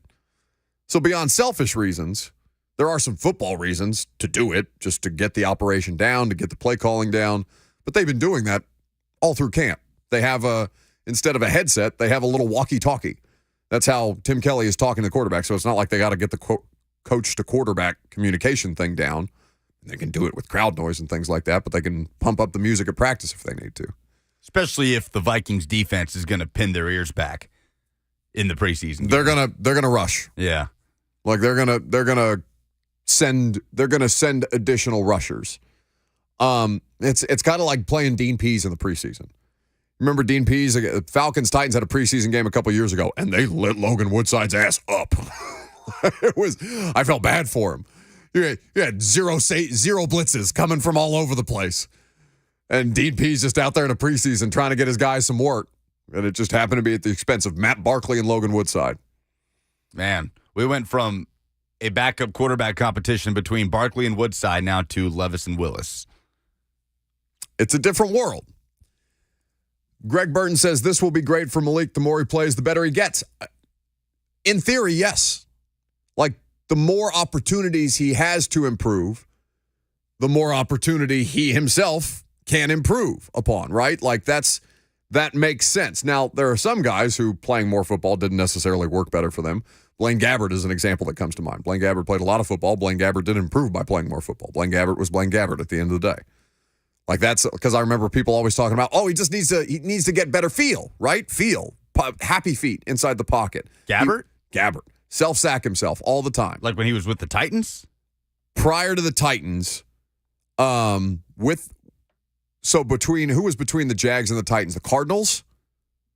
So beyond selfish reasons, there are some football reasons to do it, just to get the operation down, to get the play calling down. But they've been doing that all through camp. They have instead of a headset, they have a little walkie-talkie. That's how Tim Kelly is talking to the quarterback. So it's not like they got to get the coach to quarterback communication thing down. They can do it with crowd noise and things like that, but they can pump up the music at practice if they need to. Especially if the Vikings defense is going to pin their ears back in the preseason. They're gonna rush. Yeah. Like they're gonna send additional rushers. It's kind of like playing Dean Pease in the preseason. Remember Dean Pease? Falcons Titans had a preseason game a couple years ago, and they lit Logan Woodside's ass up. I felt bad for him. You had zero blitzes coming from all over the place. And Dean Pease just out there in a preseason trying to get his guys some work. And it just happened to be at the expense of Matt Barkley and Logan Woodside. Man, we went from a backup quarterback competition between Barkley and Woodside now to Levis and Willis. It's a different world. Greg Burton says this will be great for Malik. The more he plays, the better he gets. In theory, yes. Like, the more opportunities he has to improve, the more opportunity he himself can improve upon, right? Like, that makes sense. Now, there are some guys who playing more football didn't necessarily work better for them. Blaine Gabbert is an example that comes to mind. Blaine Gabbert played a lot of football. Blaine Gabbert didn't improve by playing more football. Blaine Gabbert was Blaine Gabbert at the end of the day. Like, that's because I remember people always talking about, he just needs to get better feel, right? Happy feet inside the pocket. Gabbert? Gabbert. Self-sack himself all the time. Like when he was with the Titans? Prior to the Titans, between the Jags and the Titans? The Cardinals?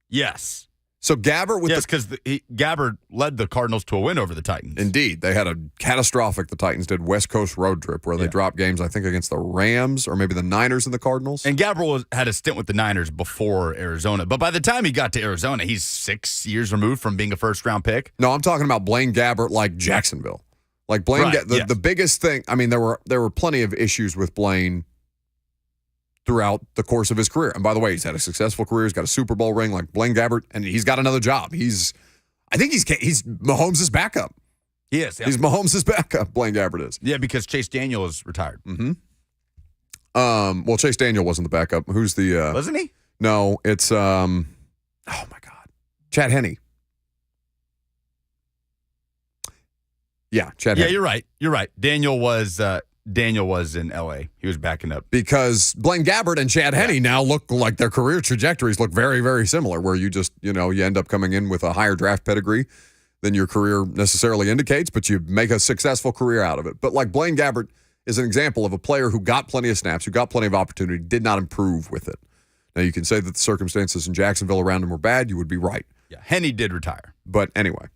Yes. So Gabbert because Gabbert led the Cardinals to a win over the Titans. Indeed. They had a catastrophic, the Titans did, West Coast road trip where they dropped games, I think, against the Rams or maybe the Niners and the Cardinals. And Gabbert had a stint with the Niners before Arizona. But by the time he got to Arizona, he's 6 years removed from being a first-round pick. No, I'm talking about Blaine Gabbert like Jacksonville. Like Blaine, the biggest thing, I mean, there were plenty of issues with Blaine throughout the course of his career. And by the way, he's had a successful career. He's got a Super Bowl ring like Blaine Gabbert, and he's got another job. I think he's Mahomes' backup. He is. Yeah. He's Mahomes' backup, Blaine Gabbert is. Yeah, because Chase Daniel is retired. Mm-hmm. Well, Chase Daniel wasn't the backup. Who's the... Wasn't he? No, it's... oh, my God. Chad Henne. Yeah, Chad Henne. Yeah, you're right. Daniel was in L.A. He was backing up. Because Blaine Gabbert and Chad Henne now look like their career trajectories look very, very similar, where you just, you end up coming in with a higher draft pedigree than your career necessarily indicates, but you make a successful career out of it. But like Blaine Gabbert is an example of a player who got plenty of snaps, who got plenty of opportunity, did not improve with it. Now, you can say that the circumstances in Jacksonville around him were bad. You would be right. Yeah, Henne did retire. But anyway.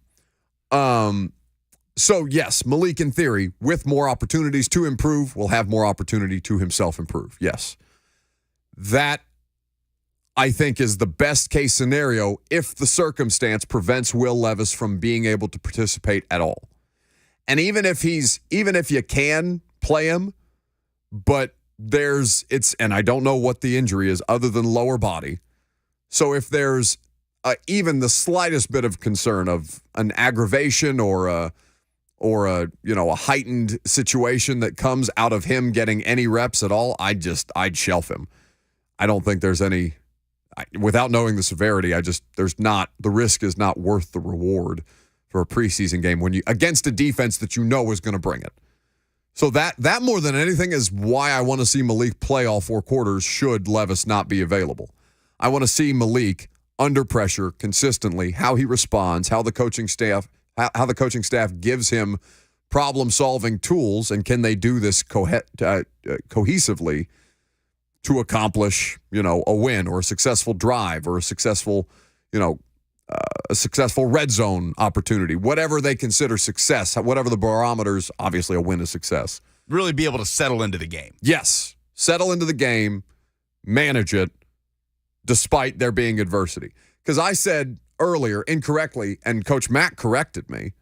So, yes, Malik, in theory, with more opportunities to improve, will have more opportunity to himself improve. Yes. That, I think, is the best-case scenario if the circumstance prevents Will Levis from being able to participate at all. And even if you can play him, but and I don't know what the injury is other than lower body. So if there's even the slightest bit of concern of an aggravation or a heightened situation that comes out of him getting any reps at all, I'd shelf him. I don't think there's any, without knowing the severity, the risk is not worth the reward for a preseason game when you against a defense that you know is going to bring it. So that more than anything is why I want to see Malik play all 4 quarters should Levis not be available. I want to see Malik under pressure consistently, how he responds, how the coaching staff gives him problem-solving tools, and can they do this cohesively to accomplish, a win or a successful drive or a successful red zone opportunity, whatever they consider success, whatever the barometers, obviously a win is success. Really be able to settle into the game. Yes, settle into the game, manage it, despite there being adversity. Because I said earlier incorrectly, and Coach Mack corrected me,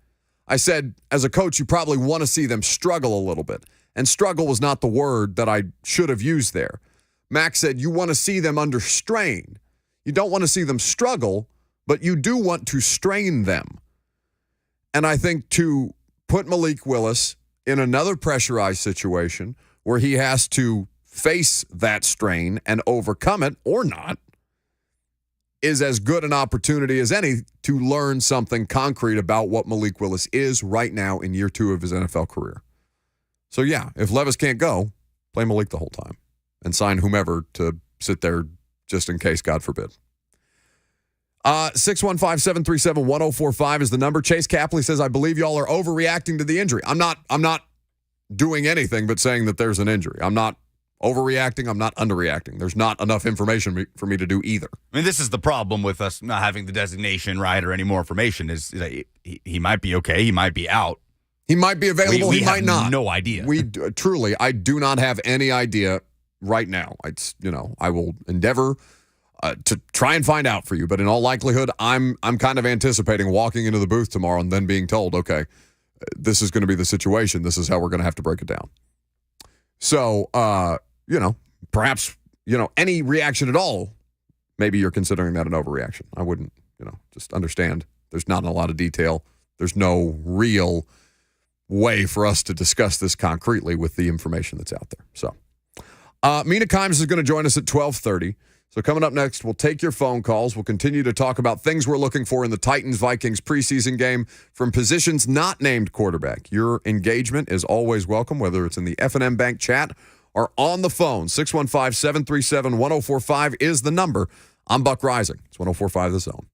I said, as a coach, you probably want to see them struggle a little bit. And struggle was not the word that I should have used there. Mack said you want to see them under strain. You don't want to see them struggle, but you do want to strain them. And I think to put Malik Willis in another pressurized situation where he has to face that strain and overcome it or not is as good an opportunity as any to learn something concrete about what Malik Willis is right now in year 2 of his NFL career. So, yeah, if Levis can't go, play Malik the whole time and sign whomever to sit there just in case, God forbid. 615-737-1045 is the number. Chase Capley says, I believe y'all are overreacting to the injury. I'm not doing anything but saying that there's an injury. I'm not overreacting. I'm not underreacting. There's not enough information for me to do either. I mean, this is the problem with us not having the designation, right, or any more information is that he might be okay. He might be out. He might be available. We he might not. No idea. Truly, I do not have any idea right now. I will endeavor to try and find out for you, but in all likelihood, I'm kind of anticipating walking into the booth tomorrow and then being told, okay, this is going to be the situation. This is how we're going to have to break it down. So, perhaps, any reaction at all, maybe you're considering that an overreaction. I wouldn't, just understand there's not a lot of detail. There's no real way for us to discuss this concretely with the information that's out there. So, Mina Kimes is going to join us at 12:30. So coming up next, we'll take your phone calls. We'll continue to talk about things we're looking for in the Titans-Vikings preseason game from positions not named quarterback. Your engagement is always welcome, whether it's in the F&M Bank chat or on the phone. 615-737-1045 is the number. I'm Buck Rising. It's 1045 The Zone.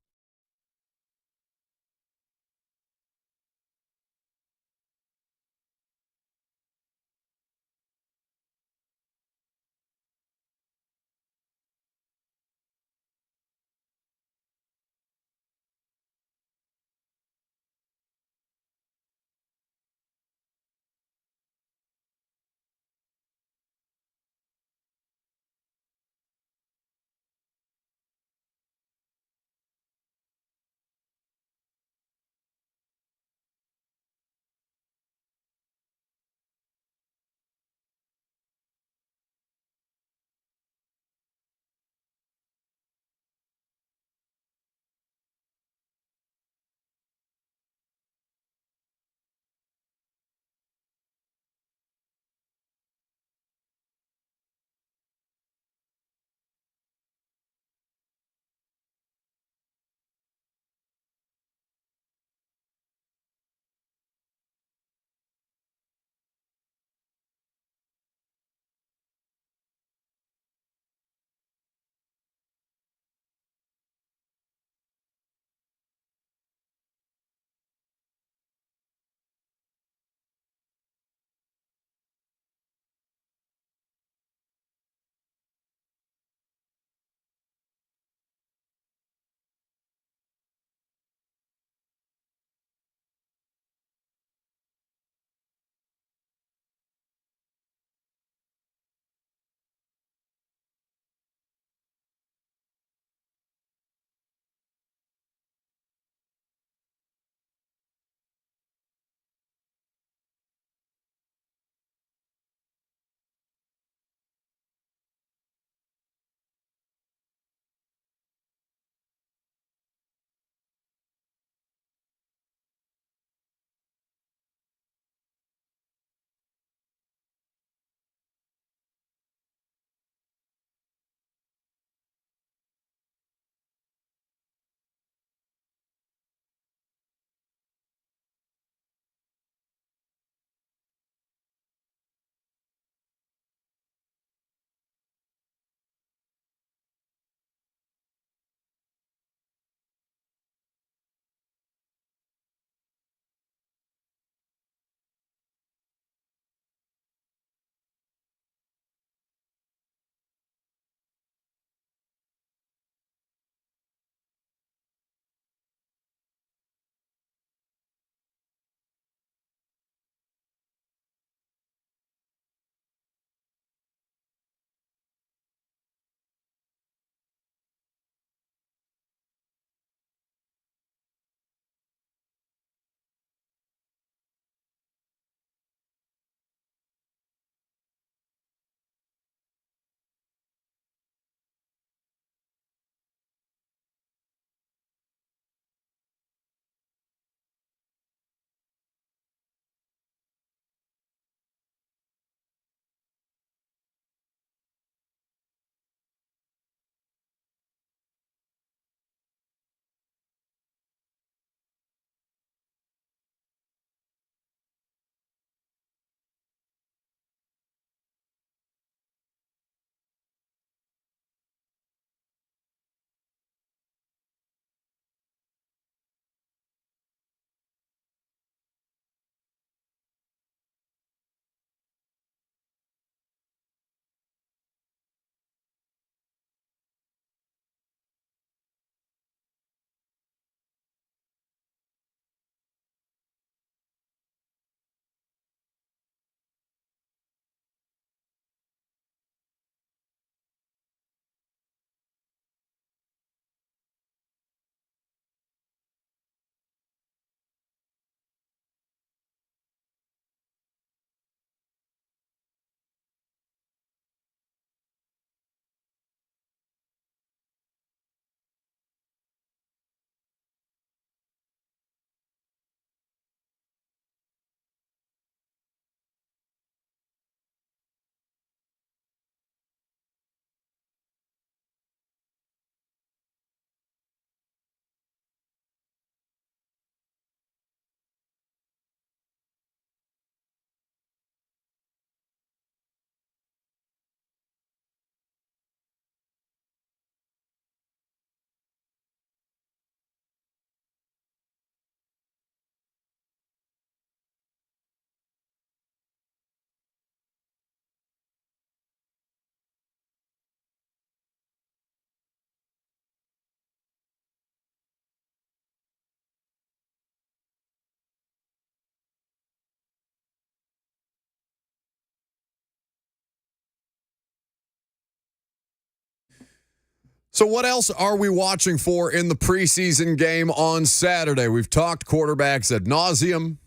So what else are we watching for in the preseason game on Saturday? We've talked quarterbacks ad nauseum.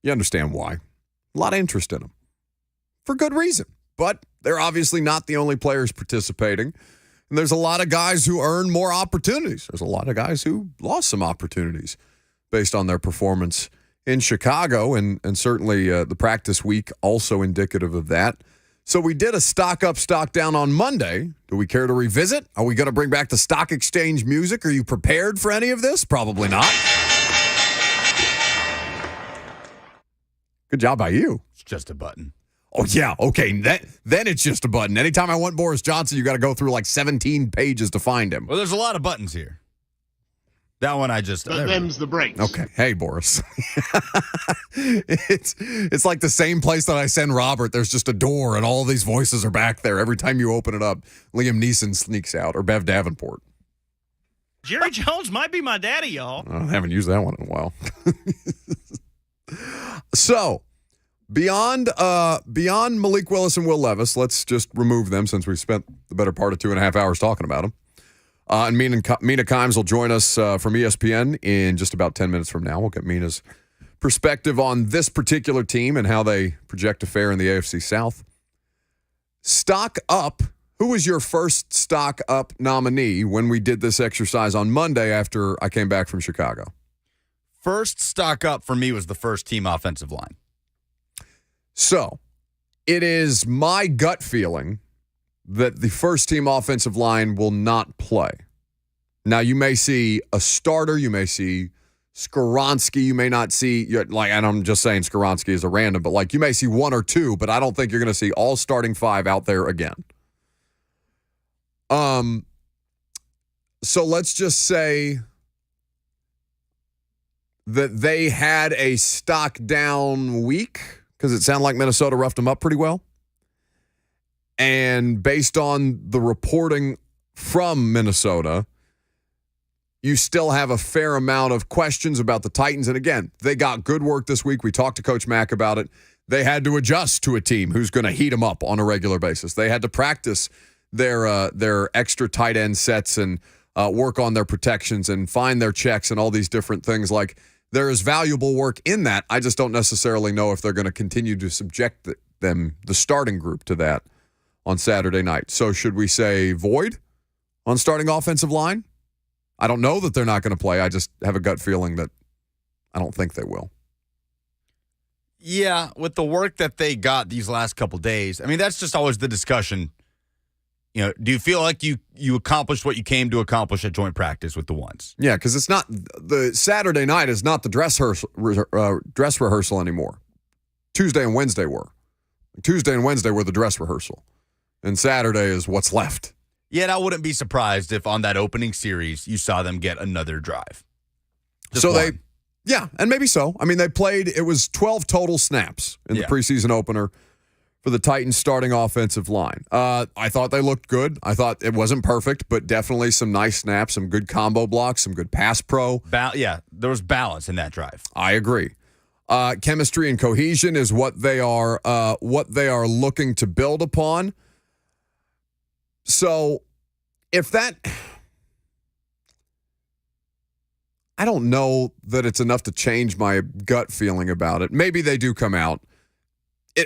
You understand why. A lot of interest in them. For good reason. But they're obviously not the only players participating. And there's a lot of guys who earn more opportunities. There's a lot of guys who lost some opportunities based on their performance in Chicago. And certainly the practice week also indicative of that. So we did a stock up, stock down on Monday. Do we care to revisit? Are we going to bring back the stock exchange music? Are you prepared for any of this? Probably not. Good job by you. It's just a button. Oh, yeah. Okay. Then it's just a button. Anytime I want Boris Johnson, you got to go through like 17 pages to find him. Well, there's a lot of buttons here. That one I just... Them's the breaks. Okay. Hey, Boris. It's like the same place that I send Robert. There's just a door, and all these voices are back there. Every time you open it up, Liam Neeson sneaks out, or Bev Davenport. Jerry Jones might be my daddy, y'all. I haven't used that one in a while. So, beyond Malik Willis and Will Levis, let's just remove them since we spent the better part of 2.5 hours talking about them. And Mina Kimes will join us from ESPN in just about 10 minutes from now. We'll get Mina's perspective on this particular team and how they project to fare in the AFC South. Stock up. Who was your first stock up nominee when we did this exercise on Monday after I came back from Chicago? First stock up for me was the first team offensive line. So, it is my gut feeling that the first team offensive line will not play. Now, you may see a starter, you may see Skoronski, you may not see, like, and I'm just saying Skoronski is a random, but like you may see one or two, but I don't think you're going to see all starting five out there again. So let's just say that they had a stock down week because it sounded like Minnesota roughed them up pretty well. And based on the reporting from Minnesota, you still have a fair amount of questions about the Titans. And again, they got good work this week. We talked to Coach Mack about it. They had to adjust to a team who's going to heat them up on a regular basis. They had to practice their extra tight end sets and work on their protections and find their checks and all these different things. Like, there is valuable work in that. I just don't necessarily know if they're going to continue to subject the starting group to that on Saturday night. So should we say void on starting offensive line? I don't know that they're not going to play. I just have a gut feeling that I don't think they will. Yeah, with the work that they got these last couple days, I mean, that's just always the discussion. You know, do you feel like you accomplished what you came to accomplish at joint practice with the ones? Yeah, because it's not the Saturday night is not the dress rehearsal anymore. Tuesday and Wednesday were. Tuesday and Wednesday were the dress rehearsal. And Saturday is what's left. Yet I wouldn't be surprised if on that opening series you saw them get another drive. And maybe so. I mean, they played, it was 12 total snaps in the preseason opener for the Titans starting offensive line. I thought they looked good. I thought it wasn't perfect, but definitely some nice snaps, some good combo blocks, some good pass pro. There was balance in that drive. I agree. Chemistry and cohesion is what they are looking to build upon. So, if that, I don't know that it's enough to change my gut feeling about it. Maybe they do come out.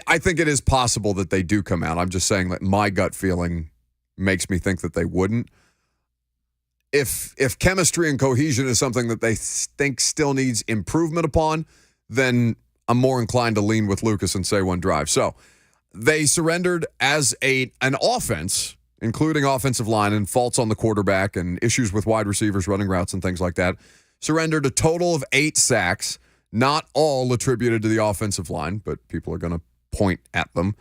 I think it is possible that they do come out. I'm just saying that my gut feeling makes me think that they wouldn't. If chemistry and cohesion is something that they think still needs improvement upon, then I'm more inclined to lean with Lucas and say one drive. So, they surrendered as an offense, including offensive line and faults on the quarterback and issues with wide receivers running routes and things like that, surrendered a total of 8 sacks, not all attributed to the offensive line, but people are going to point at them.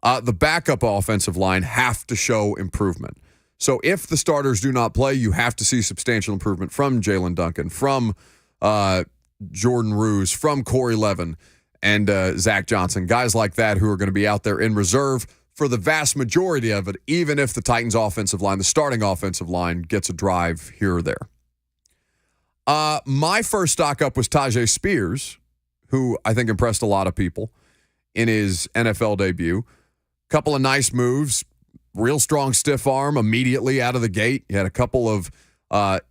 The backup offensive line have to show improvement. So if the starters do not play, you have to see substantial improvement from Jalen Duncan, from Jordan Ruse, from Corey Levin, and Zach Johnson, guys like that who are going to be out there in reserve for the vast majority of it, even if the Titans' offensive line, the starting offensive line, gets a drive here or there. My first stock up was Tajay Spears, who I think impressed a lot of people in his NFL debut. Couple of nice moves, real strong stiff arm immediately out of the gate. He had a couple of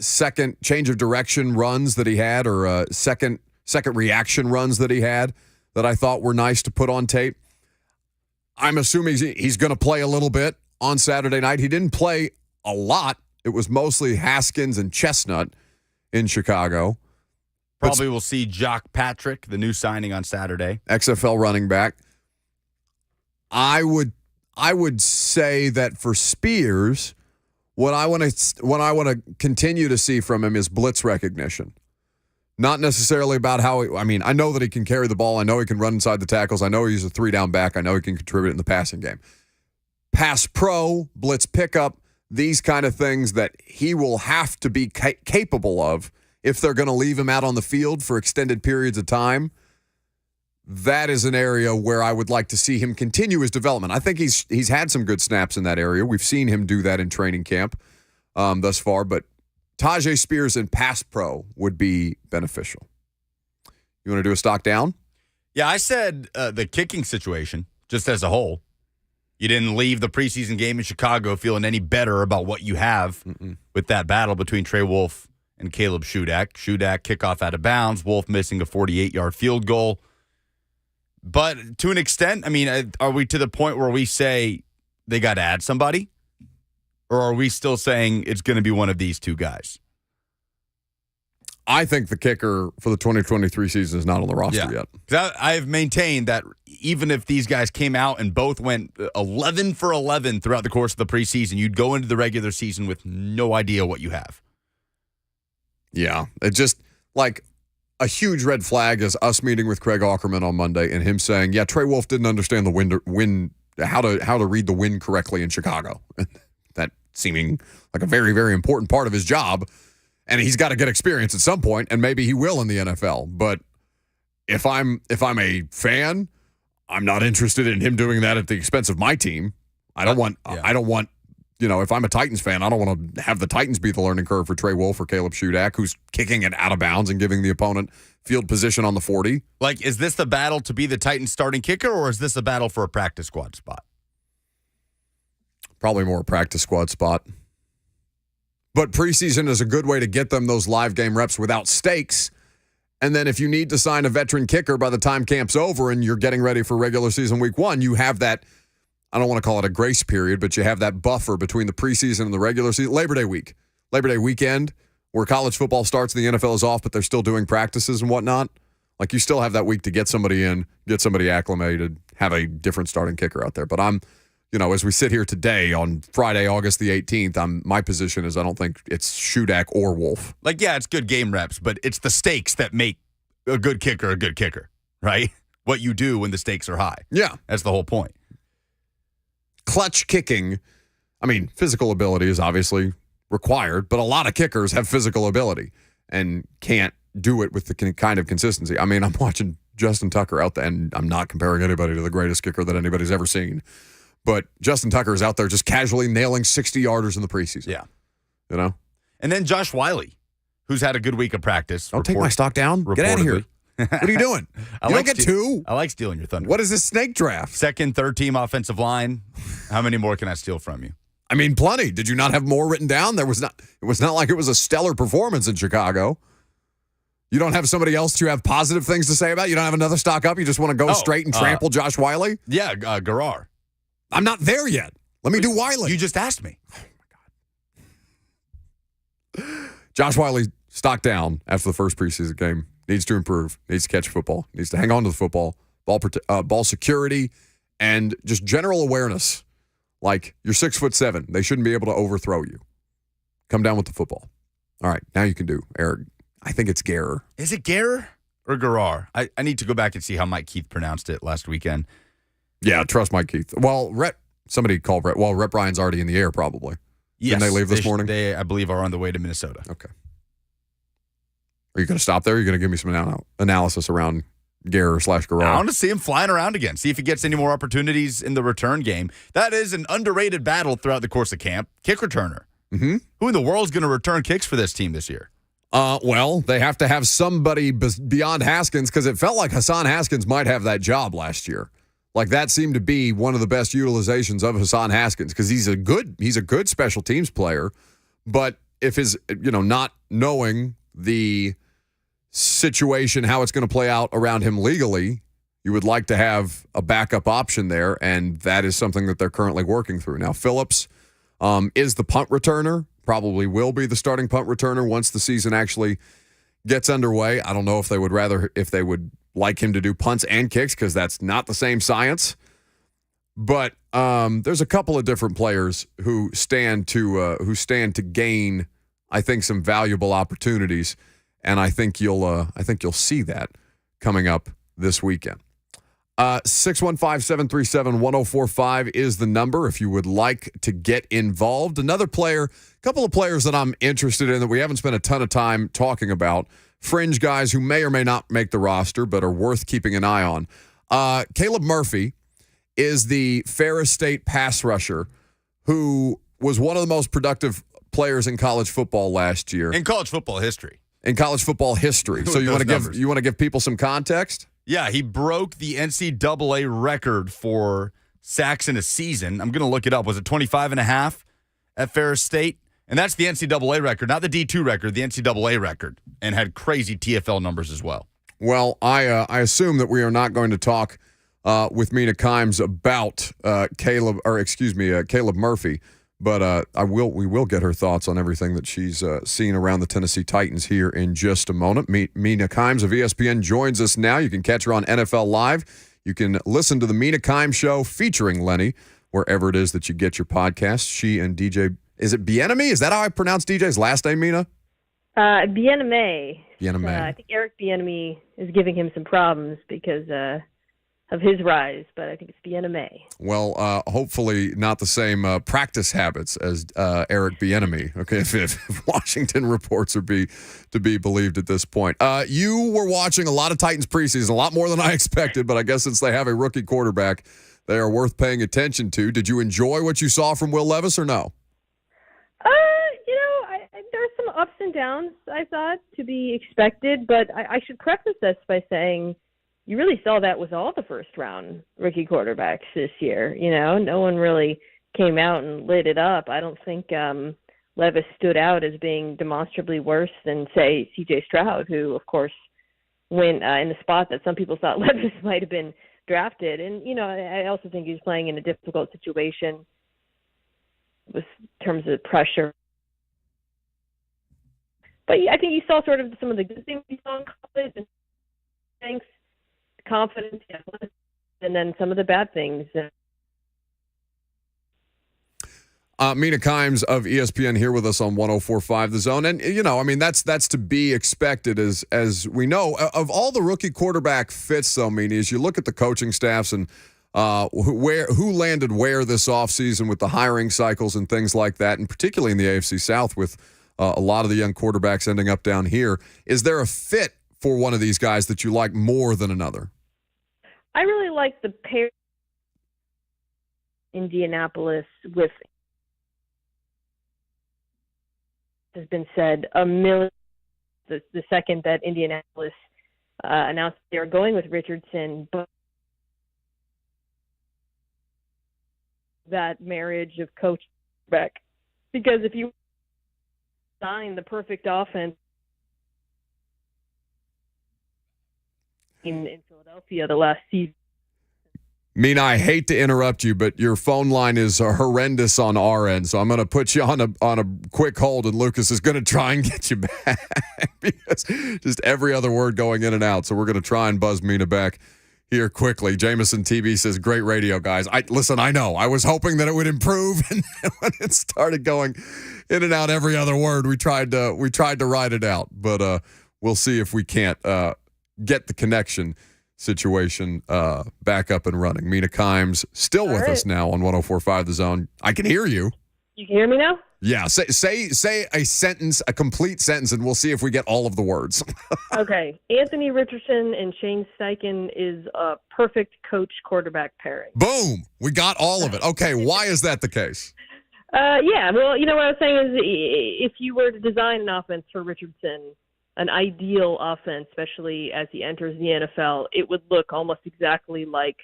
second change of direction runs that he had, or second reaction runs that he had that I thought were nice to put on tape. I'm assuming he's going to play a little bit on Saturday night. He didn't play a lot. It was mostly Haskins and Chestnut in Chicago. Probably we'll see Jock Patrick, the new signing on Saturday. XFL running back. I would say that for Spears, what I want to continue to see from him is blitz recognition. Not necessarily about I know that he can carry the ball. I know he can run inside the tackles. I know he's a 3-down back. I know he can contribute in the passing game. Pass pro, blitz pickup, these kind of things that he will have to be capable of if they're going to leave him out on the field for extended periods of time. That is an area where I would like to see him continue his development. I think he's had some good snaps in that area. We've seen him do that in training camp thus far, but Tyjae Spears in pass pro would be beneficial. You want to do a stock down? Yeah, I said the kicking situation, just as a whole. You didn't leave the preseason game in Chicago feeling any better about what you have with that battle between Trey Wolff and Caleb Shudak. Shudak kickoff out of bounds, Wolff missing a 48-yard field goal. But to an extent, are we to the point where we say they got to add somebody? Or are we still saying it's going to be one of these two guys? I think the kicker for the 2023 season is not on the roster yet. I've maintained that even if these guys came out and both went 11 for 11 throughout the course of the preseason, you'd go into the regular season with no idea what you have. Yeah, it just like a huge red flag is us meeting with Craig Aukerman on Monday and him saying, "Yeah, Trey Wolff didn't understand the how to read the wind correctly in Chicago." That seeming like a very, very important part of his job. And he's got to get experience at some point, and maybe he will in the NFL. But if I'm a fan, I'm not interested in him doing that at the expense of my team. I don't want, if I'm a Titans fan, I don't want to have the Titans be the learning curve for Trey Wolff or Caleb Shudak, who's kicking it out of bounds and giving the opponent field position on the 40. Like, is this the battle to be the Titans starting kicker, or is this a battle for a practice squad spot? Probably more a practice squad spot. But preseason is a good way to get them those live game reps without stakes. And then if you need to sign a veteran kicker by the time camp's over and you're getting ready for regular season week 1, you have that, I don't want to call it a grace period, but you have that buffer between the preseason and the regular season. Labor Day weekend, where college football starts and the NFL is off, but they're still doing practices and whatnot. Like, you still have that week to get somebody in, get somebody acclimated, have a different starting kicker out there. But as we sit here today on Friday, August the 18th, my position is I don't think it's Shudak or Wolff. Like, yeah, it's good game reps, but it's the stakes that make a good kicker, right? What you do when the stakes are high. Yeah. That's the whole point. Clutch kicking, physical ability is obviously required, but a lot of kickers have physical ability and can't do it with the kind of consistency. I'm watching Justin Tucker out there, and I'm not comparing anybody to the greatest kicker that anybody's ever seen. But Justin Tucker is out there just casually nailing 60-yarders in the preseason. Yeah. And then Josh Wiley, who's had a good week of practice. Don't take my stock down. Get out of here. What are you doing? You don't get two? I like stealing your thunder. What is this snake draft? Second, third team offensive line. How many more can I steal from you? Plenty. Did you not have more written down? It was not like it was a stellar performance in Chicago. You don't have somebody else you have positive things to say about? You don't have another stock up? You just want to go straight and trample Josh Wiley? Yeah, Garrar. I'm not there yet. Let me do Wiley. You just asked me. Oh, my God. Josh Wiley, stock down after the first preseason game. Needs to improve. Needs to catch football. Needs to hang on to the football. Ball security, and just general awareness. Like, you're 6'7". They shouldn't be able to overthrow you. Come down with the football. All right, now you can do Eric. I think it's Garrar. Is it Garrar or Garrar? I need to go back and see how Mike Keith pronounced it last weekend. Yeah, trust Mike Keith. Well, somebody called Rhett. Well, Rhett Bryan's already in the air, probably. Yes. Didn't they leave this morning? They, I believe, are on the way to Minnesota. Okay. Are you going to stop there? Or are you going to give me some analysis around Garrar/Garrar? I want to see him flying around again. See if he gets any more opportunities in the return game. That is an underrated battle throughout the course of camp. Kick returner. Mm-hmm. Who in the world is going to return kicks for this team this year? Well, they have to have somebody beyond Haskins, because it felt like Hassan Haskins might have that job last year. Like that seemed to be one of the best utilizations of Hassan Haskins because he's a good special teams player, but if his not knowing the situation, how it's going to play out around him legally, you would like to have a backup option there, and that is something that they're currently working through. Now, Phillips is the punt returner, probably will be the starting punt returner once the season actually gets underway. I don't know if they would like him to do punts and kicks because that's not the same science. But there's a couple of different players who stand to gain, I think, some valuable opportunities, and I think you'll see that coming up this weekend. 615-737-1045 is the number if you would like to get involved. Another player, a couple of players that I'm interested in that we haven't spent a ton of time talking about, fringe guys who may or may not make the roster but are worth keeping an eye on. Caleb Murphy is the Ferris State pass rusher who was one of the most productive players in college football last year. In college football history. So you want to give people some context? Yeah, he broke the NCAA record for sacks in a season. I'm going to look it up. Was it 25.5 at Ferris State? And that's the NCAA record, not the D2 record, the NCAA record, and had crazy TFL numbers as well. Well, I assume that we are not going to talk with Mina Kimes about Caleb Murphy, but we will get her thoughts on everything that she's seen around the Tennessee Titans here in just a moment. Mina Kimes of ESPN joins us now. You can catch her on NFL Live. You can listen to the Mina Kimes Show featuring Lenny wherever it is that you get your podcast. She and DJ, is it Bieniemy? Is that how I pronounce DJ's last name, Mina? Bieniemy. I think Eric Bieniemy is giving him some problems because of his rise, but I think it's Bieniemy. Well, hopefully not the same practice habits as Eric Bieniemy. Okay, if Washington reports are to be believed at this point. You were watching a lot of Titans preseason, a lot more than I expected, but I guess since they have a rookie quarterback, they are worth paying attention to. Did you enjoy what you saw from Will Levis or no? There's some ups and downs, I thought, to be expected, but I should preface this by saying you really saw that with all the first-round rookie quarterbacks this year. No one really came out and lit it up. I don't think Levis stood out as being demonstrably worse than, say, C.J. Stroud, who, of course, went in the spot that some people thought Levis might have been drafted. And, I also think he's playing in a difficult situation with terms of pressure. But I think you saw sort of some of the good things you saw in college, and thanks, confidence, and then some of the bad things. Mina Kimes of ESPN here with us on 104.5 The Zone. And, that's to be expected as we know. Of all the rookie quarterback fits, though, Mina, as you look at the coaching staffs and who landed where this offseason with the hiring cycles and things like that, and particularly in the AFC South with a lot of the young quarterbacks ending up down here, is there a fit for one of these guys that you like more than another? I really like the pair Indianapolis with, has been said a million, the second that Indianapolis announced they are going with Richardson, but that marriage of coach back, because if you design the perfect offense in Philadelphia the last season. Mina, I hate to interrupt you, but your phone line is horrendous on our end, so I'm going to put you on a quick hold, and Lucas is going to try and get you back because just every other word going in and out. So we're going to try and buzz Mina back here quickly. Jameson TV says, great radio, guys. I know. I was hoping that it would improve, and when it started going in and out every other word, we tried to write it out, but we'll see if we can't get the connection situation back up and running. Mina Kimes still with us now on 104.5 The Zone. I can hear you. You can hear me now? Yeah. Say a sentence, a complete sentence, and we'll see if we get all of the words. Okay. Anthony Richardson and Shane Steichen is a perfect coach-quarterback pairing. Boom. We got all of it. Okay. Why is that the case? Yeah. Well, what I was saying is if you were to design an offense for Richardson, an ideal offense, especially as he enters the NFL, it would look almost exactly like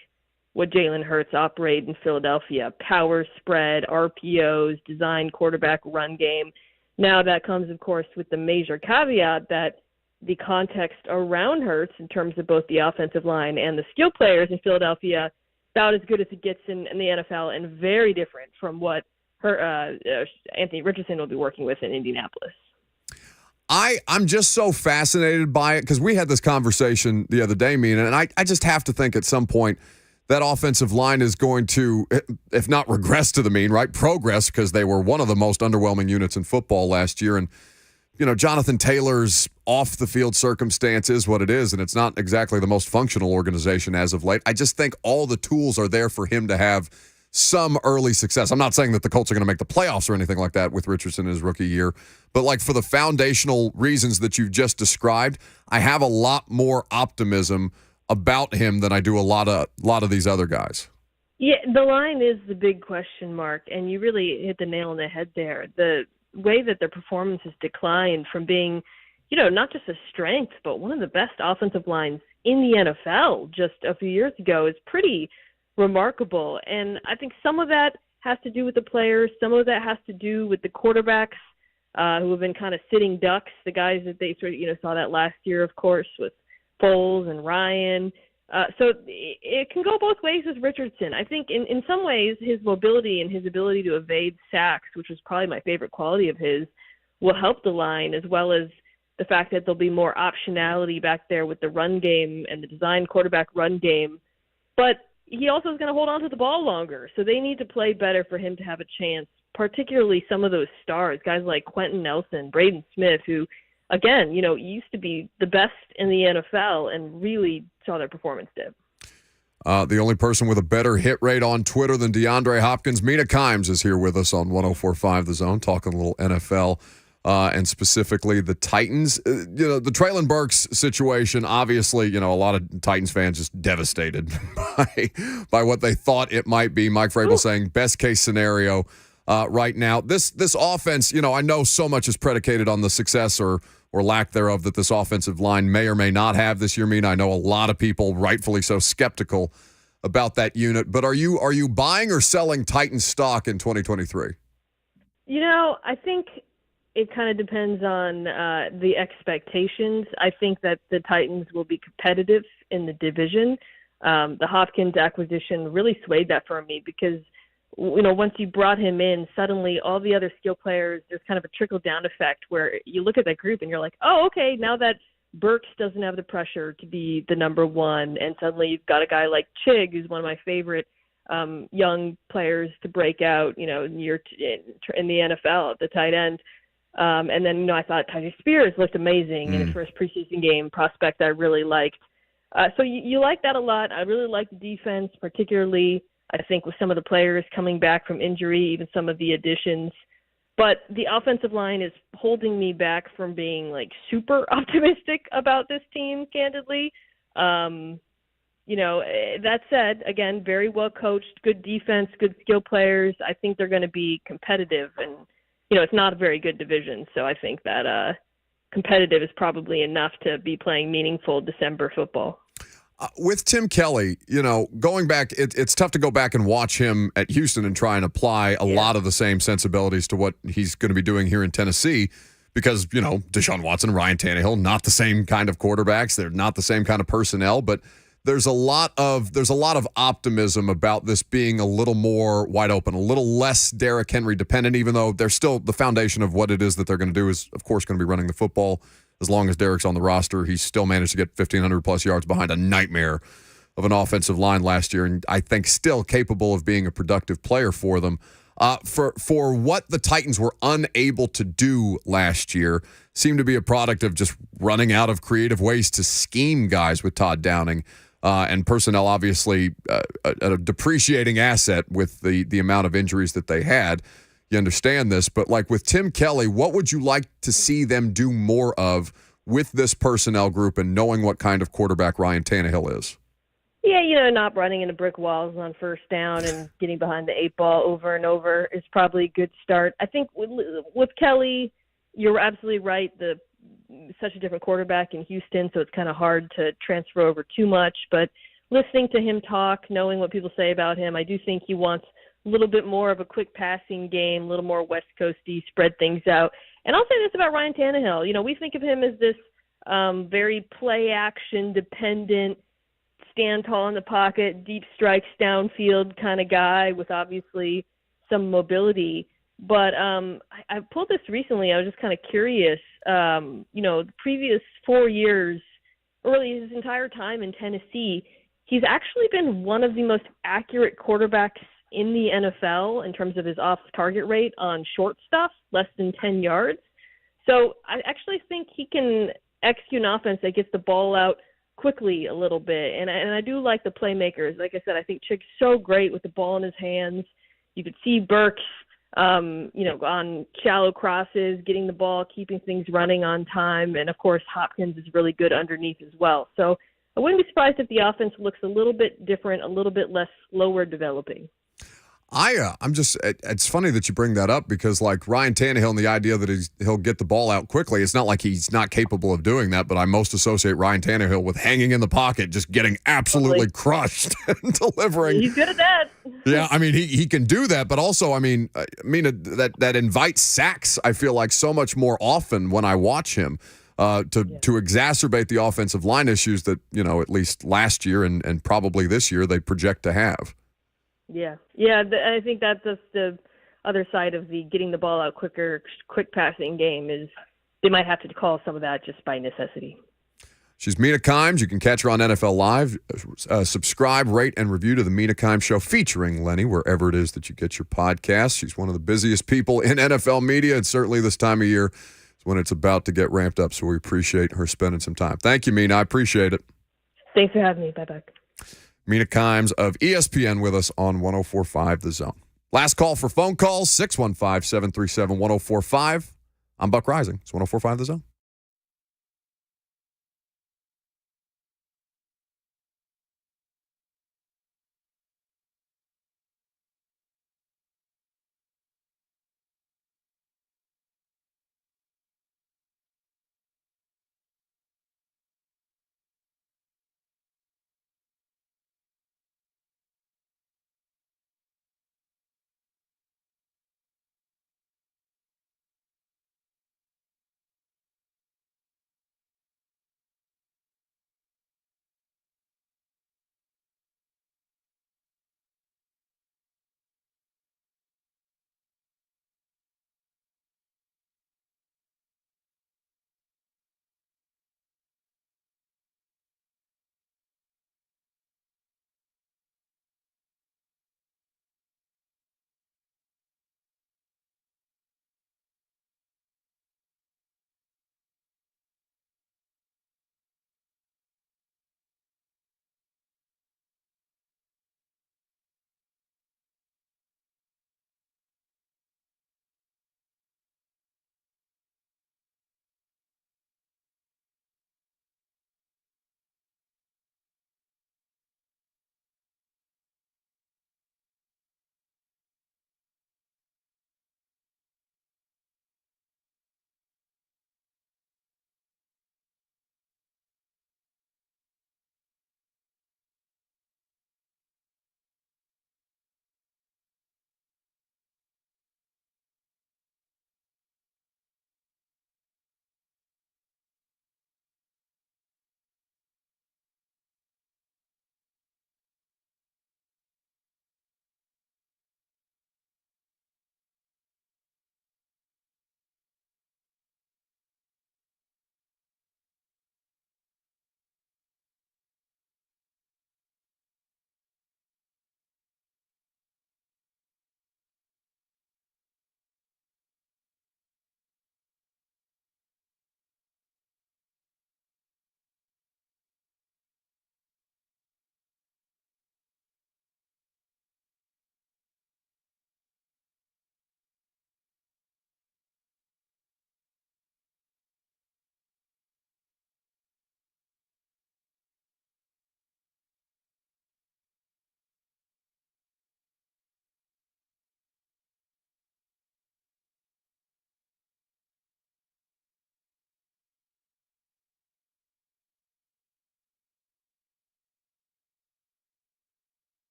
what Jalen Hurts operated in Philadelphia: power, spread, RPOs, design, quarterback, run game. Now that comes, of course, with the major caveat that the context around Hurts in terms of both the offensive line and the skill players in Philadelphia about as good as it gets in the NFL, and very different from what Anthony Richardson will be working with in Indianapolis. I'm just so fascinated by it because we had this conversation the other day, Mina, and I just have to think at some point that offensive line is going to, if not regress to the mean, right, progress, because they were one of the most underwhelming units in football last year. And, you know, Jonathan Taylor's off-the-field circumstance is what it is, and it's not exactly the most functional organization as of late. I just think all the tools are there for him to have some early success. I'm not saying that the Colts are going to make the playoffs or anything like that with Richardson in his rookie year, but like for the foundational reasons that you've just described, I have a lot more optimism about him than I do a lot of these other guys. Yeah, the line is the big question mark, and you really hit the nail on the head there. The way that their performance has declined from being, you know, not just a strength, but one of the best offensive lines in the NFL just a few years ago is pretty remarkable. And I think some of that has to do with the players. Some of that has to do with the quarterbacks who have been kind of sitting ducks, the guys that they sort of, you know, saw that last year, of course, with Foles and Ryan. So it can go both ways with Richardson. I think in some ways his mobility and his ability to evade sacks, which was probably my favorite quality of his, will help the line, as well as the fact that there'll be more optionality back there with the run game and the design quarterback run game. But he also is going to hold on to the ball longer, so they need to play better for him to have a chance, particularly some of those stars, guys like Quentin Nelson, Braden Smith, who, again, you know, used to be the best in the NFL and really saw their performance dip. The only person with a better hit rate on Twitter than DeAndre Hopkins, Mina Kimes, is here with us on 104.5 The Zone, talking a little NFL. And specifically the Titans. You know, the Traylon Burks situation, obviously, you know, a lot of Titans fans just devastated by what they thought it might be. Mike Vrabel saying best case scenario right now. This offense, you know, I know so much is predicated on the success or lack thereof that this offensive line may or may not have this year. I know a lot of people, rightfully so, skeptical about that unit. But are you buying or selling Titans stock in 2023? You know, I think it kind of depends on the expectations. I think that the Titans will be competitive in the division. The Hopkins acquisition really swayed that for me because, you know, once you brought him in, suddenly all the other skill players, there's kind of a trickle-down effect where you look at that group and you're like, oh, okay, now that Burks doesn't have the pressure to be the number one, and suddenly you've got a guy like Chig, who's one of my favorite young players to break out, you know, in the NFL at the tight end. And then, you know, I thought Tyjae Spears looked amazing in his first preseason game, prospect I really liked. So you like that a lot. I really like the defense, particularly, I think, with some of the players coming back from injury, even some of the additions. But the offensive line is holding me back from being, like, super optimistic about this team, candidly. You know, that said, again, very well coached, good defense, good skill players. I think they're going to be competitive, and you know, it's not a very good division, so I think that competitive is probably enough to be playing meaningful December football. With Tim Kelly, you know, going back, it's tough to go back and watch him at Houston and try and apply a lot of the same sensibilities to what he's going to be doing here in Tennessee because, you know, Deshaun Watson and Ryan Tannehill, not the same kind of quarterbacks. They're not the same kind of personnel, but there's a lot of optimism about this being a little more wide open, a little less Derrick Henry dependent, even though they're still the foundation of what it is that they're going to do is, of course, going to be running the football. As long as Derrick's on the roster, he's still managed to get 1,500 plus yards behind a nightmare of an offensive line last year, and I think still capable of being a productive player for them. For what the Titans were unable to do last year seemed to be a product of just running out of creative ways to scheme guys with Todd Downing. And personnel, obviously, a depreciating asset with the amount of injuries that they had. You understand this, but like with Tim Kelly, what would you like to see them do more of with this personnel group and knowing what kind of quarterback Ryan Tannehill is? Yeah, you know, not running into brick walls on first down and getting behind the eight ball over and over is probably a good start. I think with Kelly, you're absolutely right. Such a different quarterback in Houston, so it's kind of hard to transfer over too much. But listening to him talk, knowing what people say about him, I do think he wants a little bit more of a quick passing game, a little more West Coasty, spread things out. And I'll say this about Ryan Tannehill. You know, we think of him as this very play action dependent, stand tall in the pocket, deep strikes downfield kind of guy with obviously some mobility. But I pulled this recently. I was just kind of curious. The previous 4 years, really his entire time in Tennessee, he's actually been one of the most accurate quarterbacks in the NFL in terms of his off-target rate on short stuff, less than 10 yards. So I actually think he can execute an offense that gets the ball out quickly a little bit. And I do like the playmakers. Like I said, I think Chick's so great with the ball in his hands. You could see Burks, on shallow crosses, getting the ball, keeping things running on time. And, of course, Hopkins is really good underneath as well. So I wouldn't be surprised if the offense looks a little bit different, a little bit less slower developing. It's funny that you bring that up because, like, Ryan Tannehill and the idea that he'll get the ball out quickly, it's not like he's not capable of doing that, but I most associate Ryan Tannehill with hanging in the pocket, just getting absolutely crushed and delivering. He's good at that. Yeah, I mean, he can do that, but also, I mean, that invites sacks, I feel like, so much more often when I watch him to exacerbate the offensive line issues that, at least last year and probably this year they project to have. Yeah. I think that's just the other side of the getting the ball out quicker, quick passing game is they might have to call some of that just by necessity. She's Mina Kimes. You can catch her on NFL Live. Subscribe, rate, and review to the Mina Kimes Show featuring Lenny wherever it is that you get your podcasts. She's one of the busiest people in NFL media, and certainly this time of year is when it's about to get ramped up, so we appreciate her spending some time. Thank you, Mina. I appreciate it. Thanks for having me. Bye-bye. Mina Kimes of ESPN with us on 104.5 The Zone. Last call for phone calls, 615-737-1045. I'm Buck Rising. It's 104.5 The Zone.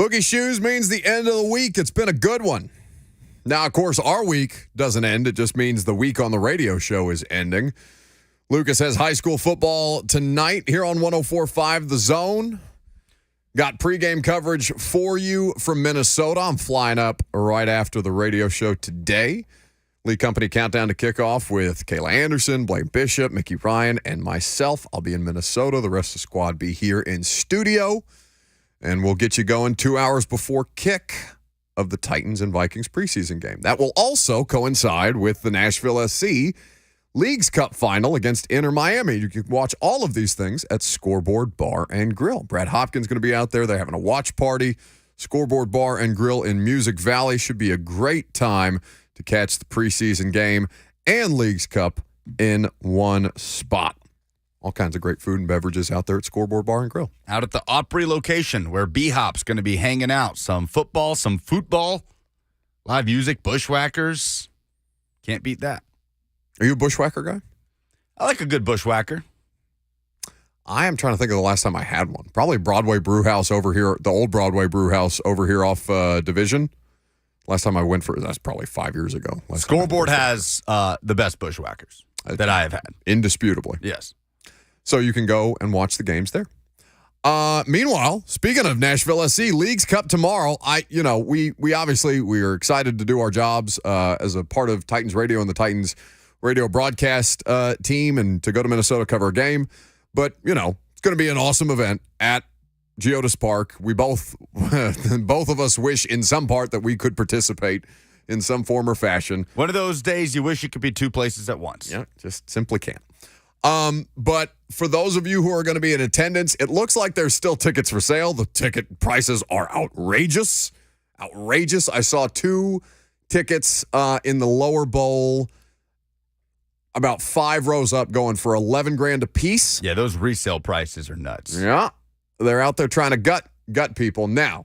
Boogie Shoes means the end of the week. It's been a good one. Now, of course, our week doesn't end. It just means the week on the radio show is ending. Lucas has high school football tonight here on 104.5 The Zone. Got pregame coverage for you from Minnesota. I'm flying up right after the radio show today. League Company countdown to kickoff with Kayla Anderson, Blaine Bishop, Mickey Ryan, and myself. I'll be in Minnesota. The rest of the squad be here in studio. And we'll get you going 2 hours before kick of the Titans and Vikings preseason game. That will also coincide with the Nashville SC Leagues Cup final against Inter Miami. You can watch all of these things at Scoreboard Bar and Grill. Brad Hopkins going to be out there. They're having a watch party. Scoreboard Bar and Grill in Music Valley should be a great time to catch the preseason game and Leagues Cup in one spot. All kinds of great food and beverages out there at Scoreboard Bar and Grill. Out at the Opry location where B-Hop's going to be hanging out. Some football, some football, live music, bushwhackers. Can't beat that. Are you a bushwhacker guy? I like a good bushwhacker. I am trying to think of the last time I had one. Probably Broadway Brew House over here, the old Broadway Brew House over here off Division. Last time I went for it, that's probably 5 years ago. Scoreboard has the best bushwhackers that I have had. Indisputably. Yes. So you can go and watch the games there. Meanwhile, speaking of Nashville SC, Leagues Cup tomorrow. We obviously are excited to do our jobs as a part of Titans Radio and the Titans Radio broadcast team, and to go to Minnesota cover a game. But it's going to be an awesome event at Geodis Park. We both of us wish in some part that we could participate in some form or fashion. One of those days you wish you could be two places at once. Yeah, just simply can't. But for those of you who are going to be in attendance, it looks like there's still tickets for sale. The ticket prices are outrageous. Outrageous. I saw 2 tickets in the lower bowl, about 5 rows up, going for $11,000 a piece. Yeah, those resale prices are nuts. Yeah. They're out there trying to gut people. Now,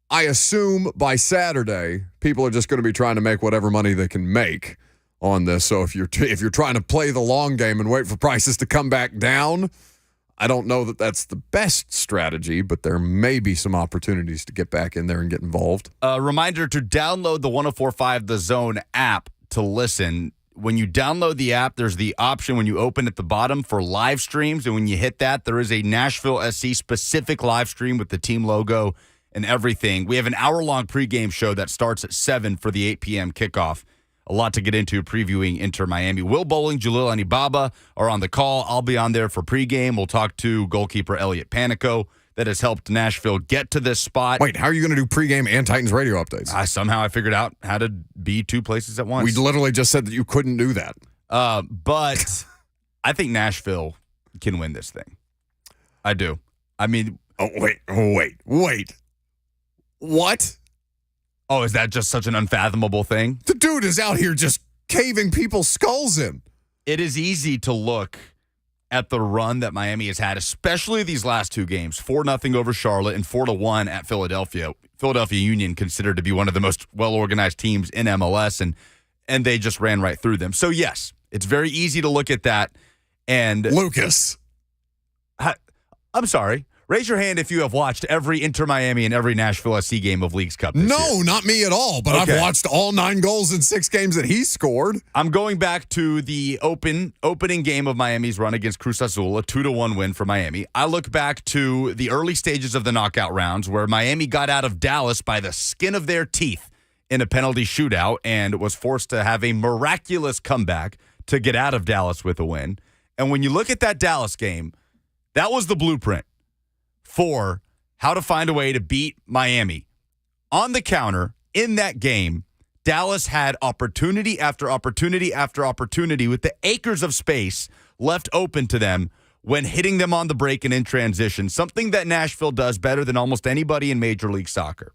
I assume by Saturday, people are just going to be trying to make whatever money they can make on this. So if you're trying to play the long game and wait for prices to come back down, I don't know that that's the best strategy, but there may be some opportunities to get back in there and get involved. A reminder to download the 104.5 The Zone app to listen. When you download the app, there's the option when you open at the bottom for live streams. And when you hit that, there is a Nashville SC specific live stream with the team logo and everything. We have an hour-long pregame show that starts at 7 for the 8 p.m. kickoff. A lot to get into previewing Inter Miami. Will Bowling, Jalil Anibaba are on the call. I'll be on there for pregame. We'll talk to goalkeeper Elliot Panico that has helped Nashville get to this spot. Wait, how are you going to do pregame and Titans radio updates? Somehow I figured out how to be two places at once. We literally just said that you couldn't do that. But I think Nashville can win this thing. I do. I mean... Wait. What? Oh, is that just such an unfathomable thing? The dude is out here just caving people's skulls in. It is easy to look at the run that Miami has had, especially these last 2 games, 4-0 over Charlotte and 4-1 at Philadelphia. Philadelphia Union considered to be one of the most well-organized teams in MLS, and they just ran right through them. So, yes, it's very easy to look at that. And Lucas. I'm sorry. Raise your hand if you have watched every Inter Miami and every Nashville SC game of Leagues Cup this year. Not me at all, but okay. I've watched all 9 goals in 6 games that he scored. I'm going back to the opening game of Miami's run against Cruz Azul, a 2-1 win for Miami. I look back to the early stages of the knockout rounds where Miami got out of Dallas by the skin of their teeth in a penalty shootout and was forced to have a miraculous comeback to get out of Dallas with a win. And when you look at that Dallas game, that was the blueprint for how to find a way to beat Miami. On the counter, in that game, Dallas had opportunity after opportunity after opportunity with the acres of space left open to them when hitting them on the break and in transition, something that Nashville does better than almost anybody in Major League Soccer.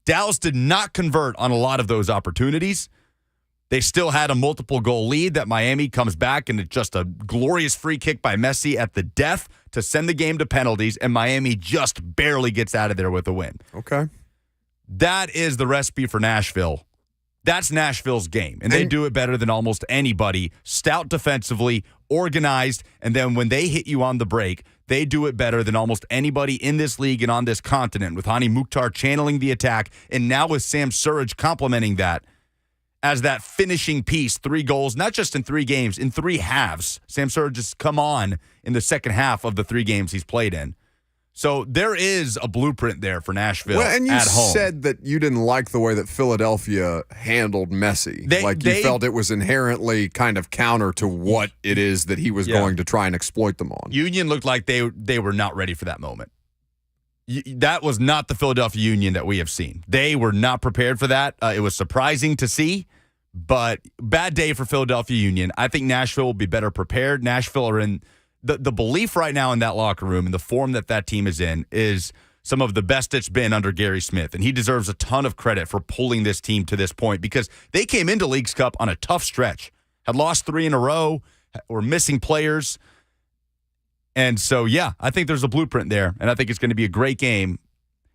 Dallas did not convert on a lot of those opportunities. They still had a multiple goal lead that Miami comes back, and it's just a glorious free kick by Messi at the death to send the game to penalties, and Miami just barely gets out of there with a win. Okay. That is the recipe for Nashville That's Nashville's game, and they do it better than almost anybody. Stout defensively, organized, and then when they hit you on the break, they do it better than almost anybody in this league and on this continent, with Hani Mukhtar channeling the attack, and now with Sam Surridge complementing that as that finishing piece. 3 goals, not just in 3 games, in 3 halves. Sam Surridge has come on in the second half of the 3 games he's played in. So there is a blueprint there for Nashville at home. And you said that you didn't like the way that Philadelphia handled Messi. You felt it was inherently kind of counter to what it is that he was going to try and exploit them on. Union looked like they were not ready for that moment. That was not the Philadelphia Union that we have seen. They were not prepared for that. It was surprising to see, but bad day for Philadelphia Union. I think Nashville will be better prepared. Nashville are in the belief right now in that locker room and the form that team is in is some of the best it's been under Gary Smith, and he deserves a ton of credit for pulling this team to this point because they came into Leagues Cup on a tough stretch, had lost 3 in a row, were missing players. And so, yeah, I think there's a blueprint there, and I think it's going to be a great game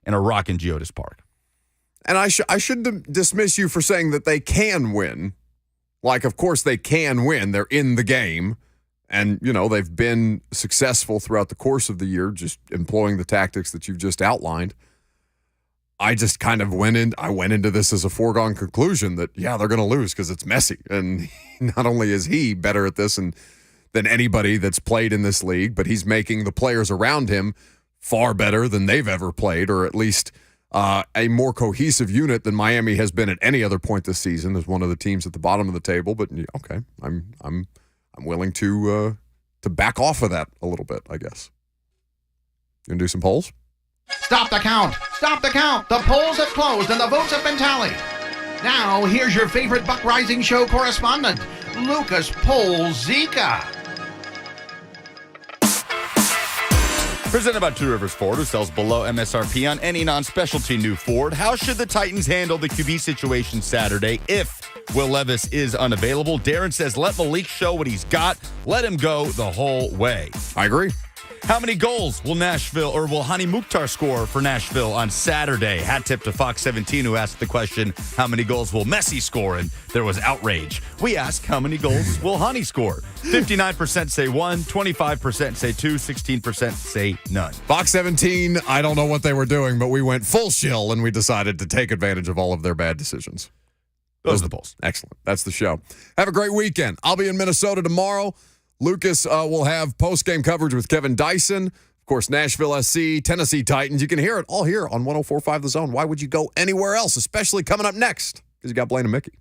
in a rockin' Geodis Park. And I shouldn't dismiss you for saying that they can win. Like, of course they can win. They're in the game. And, they've been successful throughout the course of the year, just employing the tactics that you've just outlined. I just kind of went into this as a foregone conclusion that, they're going to lose because it's Messi. And not only is he better at this than anybody that's played in this league, but he's making the players around him far better than they've ever played, or at least a more cohesive unit than Miami has been at any other point this season as one of the teams at the bottom of the table. But, okay, I'm willing to back off of that a little bit, I guess. You gonna do some polls? Stop the count! Stop the count! The polls have closed and the votes have been tallied. Now, here's your favorite Buck Rising Show correspondent, Lucas Polzica. Presented by Two Rivers Ford, who sells below MSRP on any non-specialty new Ford. How should the Titans handle the QB situation Saturday if Will Levis is unavailable? Darren says, let Malik show what he's got. Let him go the whole way. I agree. How many goals will Hani Mukhtar score for Nashville on Saturday? Hat tip to Fox 17, who asked the question, how many goals will Messi score? And there was outrage. We asked, how many goals will Hani score? 59% say 1, 25% say 2, 16% say none. Fox 17, I don't know what they were doing, but we went full shill and we decided to take advantage of all of their bad decisions. Those are the polls. Excellent. That's the show. Have a great weekend. I'll be in Minnesota tomorrow. Lucas will have post-game coverage with Kevin Dyson. Of course, Nashville SC, Tennessee Titans. You can hear it all here on 104.5 The Zone. Why would you go anywhere else, especially coming up next? Because you got Blaine and Mickey.